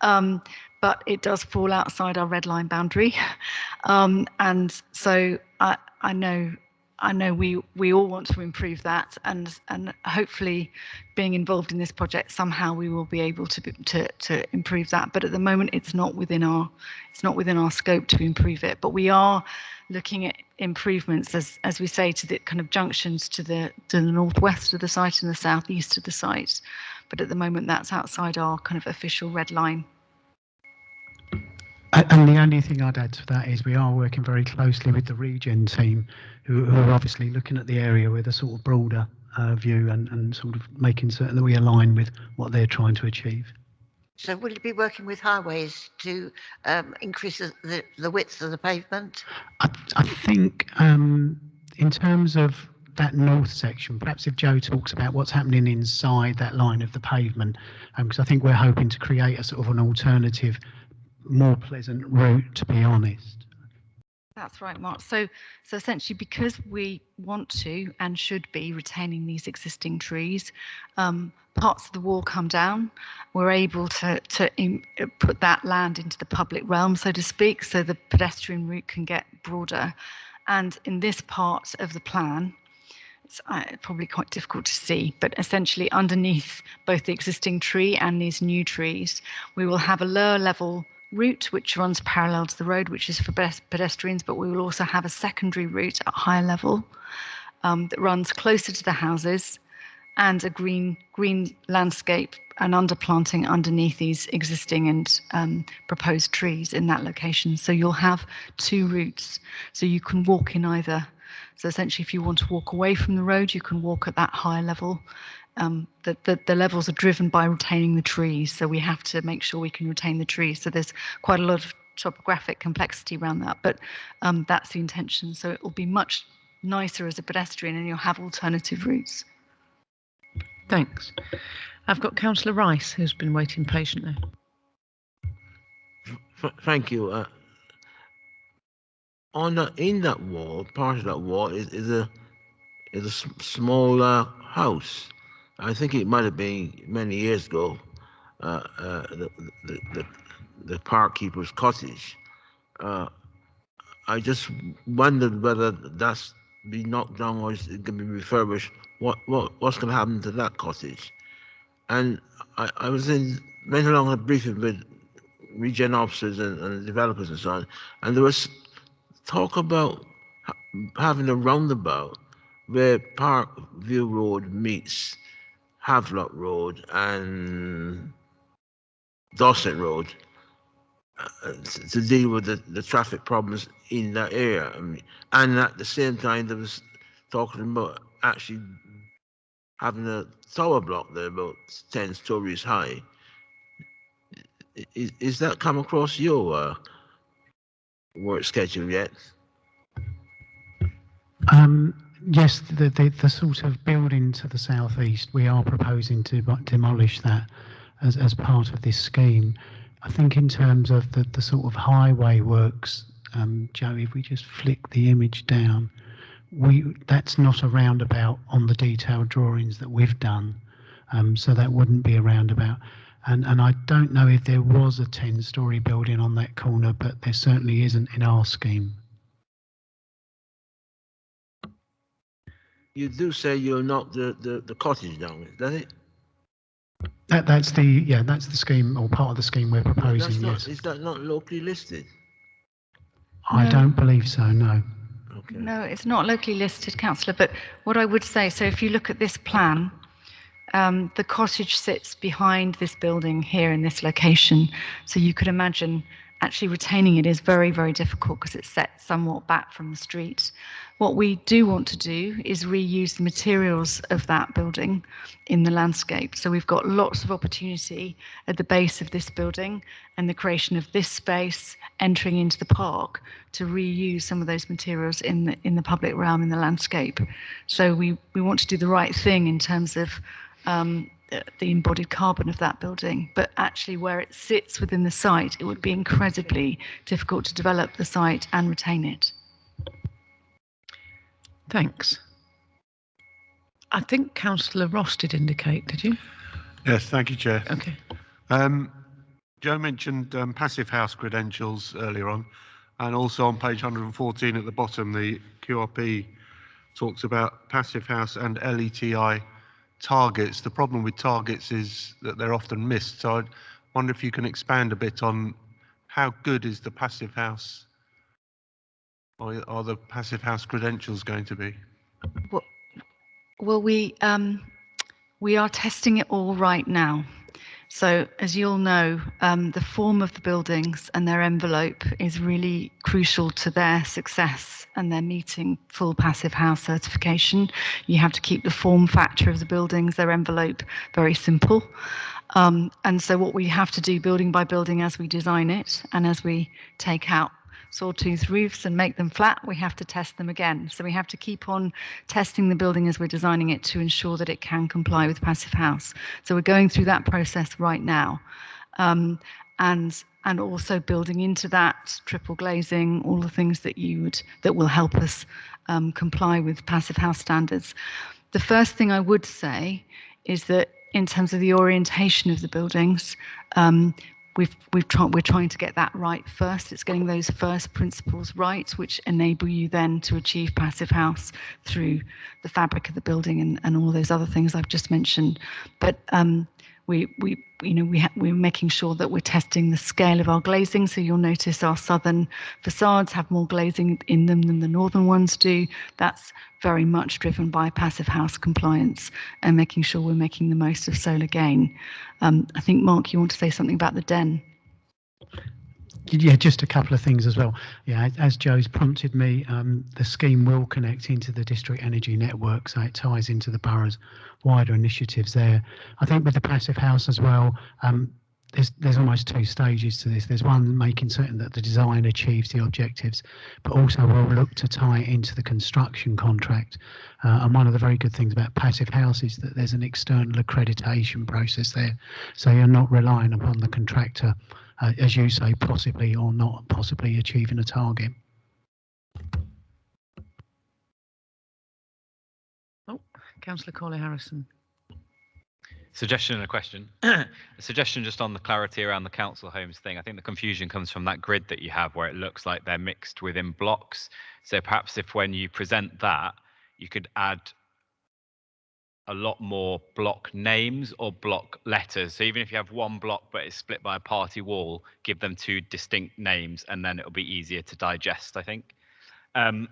But it does fall outside our red line boundary, and so I know. I know we all want to improve that, and hopefully, being involved in this project somehow we will be able to improve that. But at the moment, it's not within our scope to improve it. But we are looking at improvements, as we say, to the kind of junctions to the northwest of the site and the southeast of the site. But at the moment, that's outside our kind of official red line. And the only thing I'd add to that is we are working very closely with the Regen team, who are obviously looking at the area with a sort of broader view and sort of making certain that we align with what they're trying to achieve. So will you be working with highways to increase the width of the pavement? I think in terms of that north section, perhaps if Joe talks about what's happening inside that line of the pavement, because I think we're hoping to create a sort of an alternative, more pleasant route, to be honest. That's right, Mark. So essentially, because we want to and should be retaining these existing trees, parts of the wall come down. We're able to put that land into the public realm, so to speak, so the pedestrian route can get broader. And in this part of the plan, it's probably quite difficult to see, but essentially underneath both the existing tree and these new trees, we will have a lower level route which runs parallel to the road, which is for pedestrians, but we will also have a secondary route at higher level that runs closer to the houses, and a green landscape and underplanting underneath these existing and proposed trees in that location. So you'll have two routes, so you can walk in either. So essentially, if you want to walk away from the road, you can walk at that higher level. The levels are driven by retaining the trees, so we have to make sure we can retain the trees. So there's quite a lot of topographic complexity around that, but that's the intention. So it will be much nicer as a pedestrian, and you'll have alternative routes. Thanks. I've got Councillor Rice, who's been waiting patiently. Thank you. In that wall, part of that wall is a small house. I think it might have been many years ago, the park keeper's cottage. I just wondered whether that's been knocked down or is it going to be refurbished. What's going to happen to that cottage? And I went along a briefing with regen officers and developers and so on, and there was talk about having a roundabout where Park View Road meets Havelock Road and Dorset Road to deal with the traffic problems in that area. I mean, and at the same time, there was talking about actually having a tower block there about 10 stories high. Is that come across your work schedule yet? Yes, the sort of building to the southeast, we are proposing to demolish that as part of this scheme. I think in terms of the sort of highway works, Joe, if we just flick the image down, that's not a roundabout on the detailed drawings that we've done, so that wouldn't be a roundabout. And I don't know if there was a 10-storey building on that corner, but there certainly isn't in our scheme. You do say you'll knock the cottage down, does it? That's the scheme, or part of the scheme we're proposing. Yes. Is that not locally listed? I don't believe so. No. Okay. No, it's not locally listed, Councillor. But what I would say, so if you look at this plan, the cottage sits behind this building here in this location. So you could imagine actually retaining it is very, very difficult because it's set somewhat back from the street. What we do want to do is reuse the materials of that building in the landscape. So we've got lots of opportunity at the base of this building and the creation of this space entering into the park to reuse some of those materials in the public realm, in the landscape. So we want to do the right thing in terms of the embodied carbon of that building, but actually where it sits within the site, it would be incredibly difficult to develop the site and retain it. Thanks. I think Councillor Ross did indicate, did you? Yes, thank you, Chair. Okay. Joe mentioned passive house credentials earlier on, and also on page 114 at the bottom, the QRP talks about passive house and LETI targets. The problem with targets is that they're often missed. So I wonder if you can expand a bit on how good is the passive house, or are the passive house credentials going to be? Well, we are testing it all right now. So as you'll know, the form of the buildings and their envelope is really crucial to their success and their meeting full passive house certification. You have to keep the form factor of the buildings, their envelope, very simple. And so what we have to do building by building as we design it and as we take out sawtooth roofs and make them flat, we have to test them again. So we have to keep on testing the building as we're designing it to ensure that it can comply with passive house. So we're going through that process right now. And also building into that triple glazing, all the things that that will help us comply with passive house standards. The first thing I would say is that in terms of the orientation of the buildings, we're trying to get that right first. It's getting those first principles right, which enable you then to achieve passive house through the fabric of the building and all those other things I've just mentioned. But we're making sure that we're testing the scale of our glazing. So you'll notice our southern facades have more glazing in them than the northern ones do. That's very much driven by passive house compliance and making sure we're making the most of solar gain. I think, Mark, you want to say something about the den? Yeah, just a couple of things as well. Yeah, as Joe's prompted me, the scheme will connect into the district energy network, so it ties into the borough's wider initiatives there. I think with the passive house as well, there's almost two stages to this. There's one, making certain that the design achieves the objectives, but also we'll look to tie it into the construction contract. And one of the very good things about passive house is that there's an external accreditation process there, so you're not relying upon the contractor, as you say, possibly or not possibly achieving a target. Oh, Councillor Corley-Harrison. Suggestion and a question. A suggestion just on the clarity around the council homes thing. I think the confusion comes from that grid that you have where it looks like they're mixed within blocks. So perhaps if when you present that, you could add a lot more block names or block letters. So even if you have one block but it's split by a party wall, give them two distinct names and then it'll be easier to digest, I think. And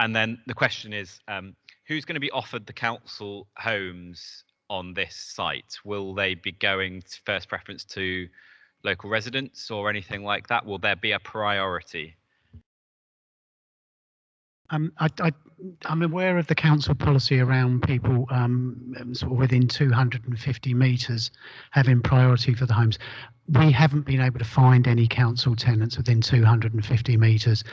then the question is, who's going to be offered the council homes on this site? Will they be going to first preference to local residents or anything like that? Will there be a priority? I'm aware of the council policy around people sort of within 250 metres having priority for the homes. We haven't been able to find any council tenants within 250 metres.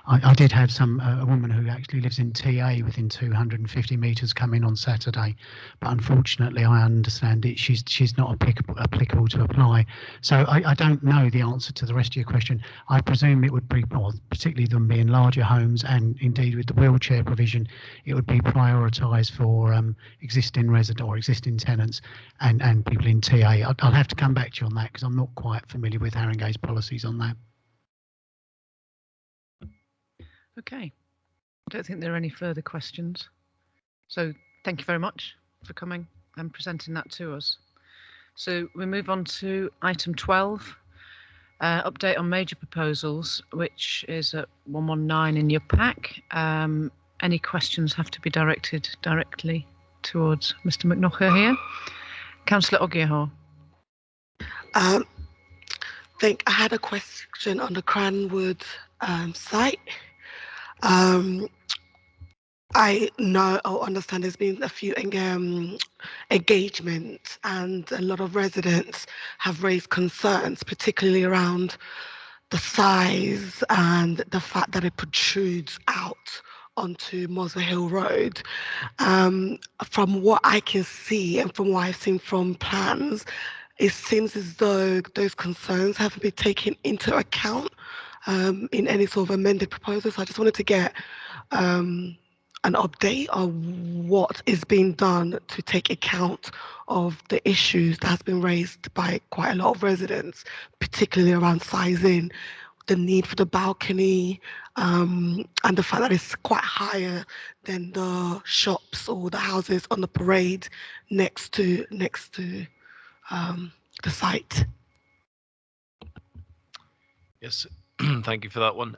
I did have a woman who actually lives in TA within 250 metres come in on Saturday, but unfortunately I understand she's not applicable to apply. So I don't know the answer to the rest of your question. I presume it would be, well, particularly them being larger homes and indeed with the wheelchair provision, it would be prioritised for existing resident or existing tenants and people in TA. I'll have to come back to you on that because I'm not quite familiar with Haringey's policies on that. Okay, I don't think there are any further questions. So thank you very much for coming and presenting that to us. So we move on to item 12, update on major proposals, which is at 119 in your pack. Any questions have to be directed directly towards Mr. McNaughter here. Councillor Ogiaho. I think I had a question on the Cranwood site. I know or understand there's been a few engagements and a lot of residents have raised concerns, particularly around the size and the fact that it protrudes out onto Mosler Hill Road. From what I can see and from what I've seen from plans, it seems as though those concerns haven't been taken into account in any sort of amended proposal. So I just wanted to get an update on what is being done to take account of the issues that has been raised by quite a lot of residents, particularly around sizing, the need for the balcony, and the fact that it's quite higher than the shops or the houses on the parade next to the site. Yes, thank you for that one.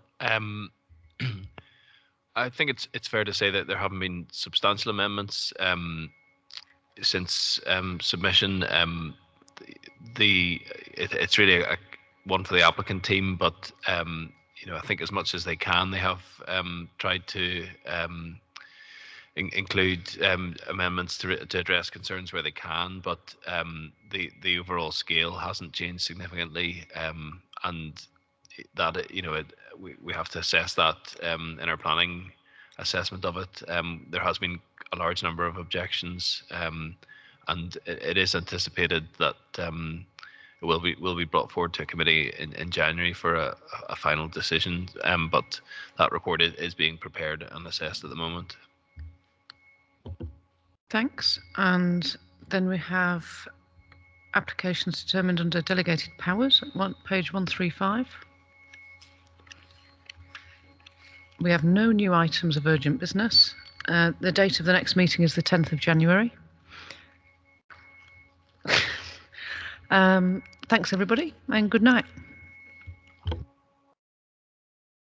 I think it's fair to say that there haven't been substantial amendments since submission. It's really one for the applicant team, but you know, I think as much as they can, they have tried to include amendments to address concerns where they can, but the overall scale hasn't changed significantly, and that, you know, we have to assess that in our planning assessment of it. There has been a large number of objections, and it is anticipated that it will be brought forward to a committee in January for a final decision, but that report is being prepared and assessed at the moment. Thanks. And then we have applications determined under delegated powers, page 135. We have no new items of urgent business. The date of the next meeting is the 10th of January. Thanks everybody, and good night.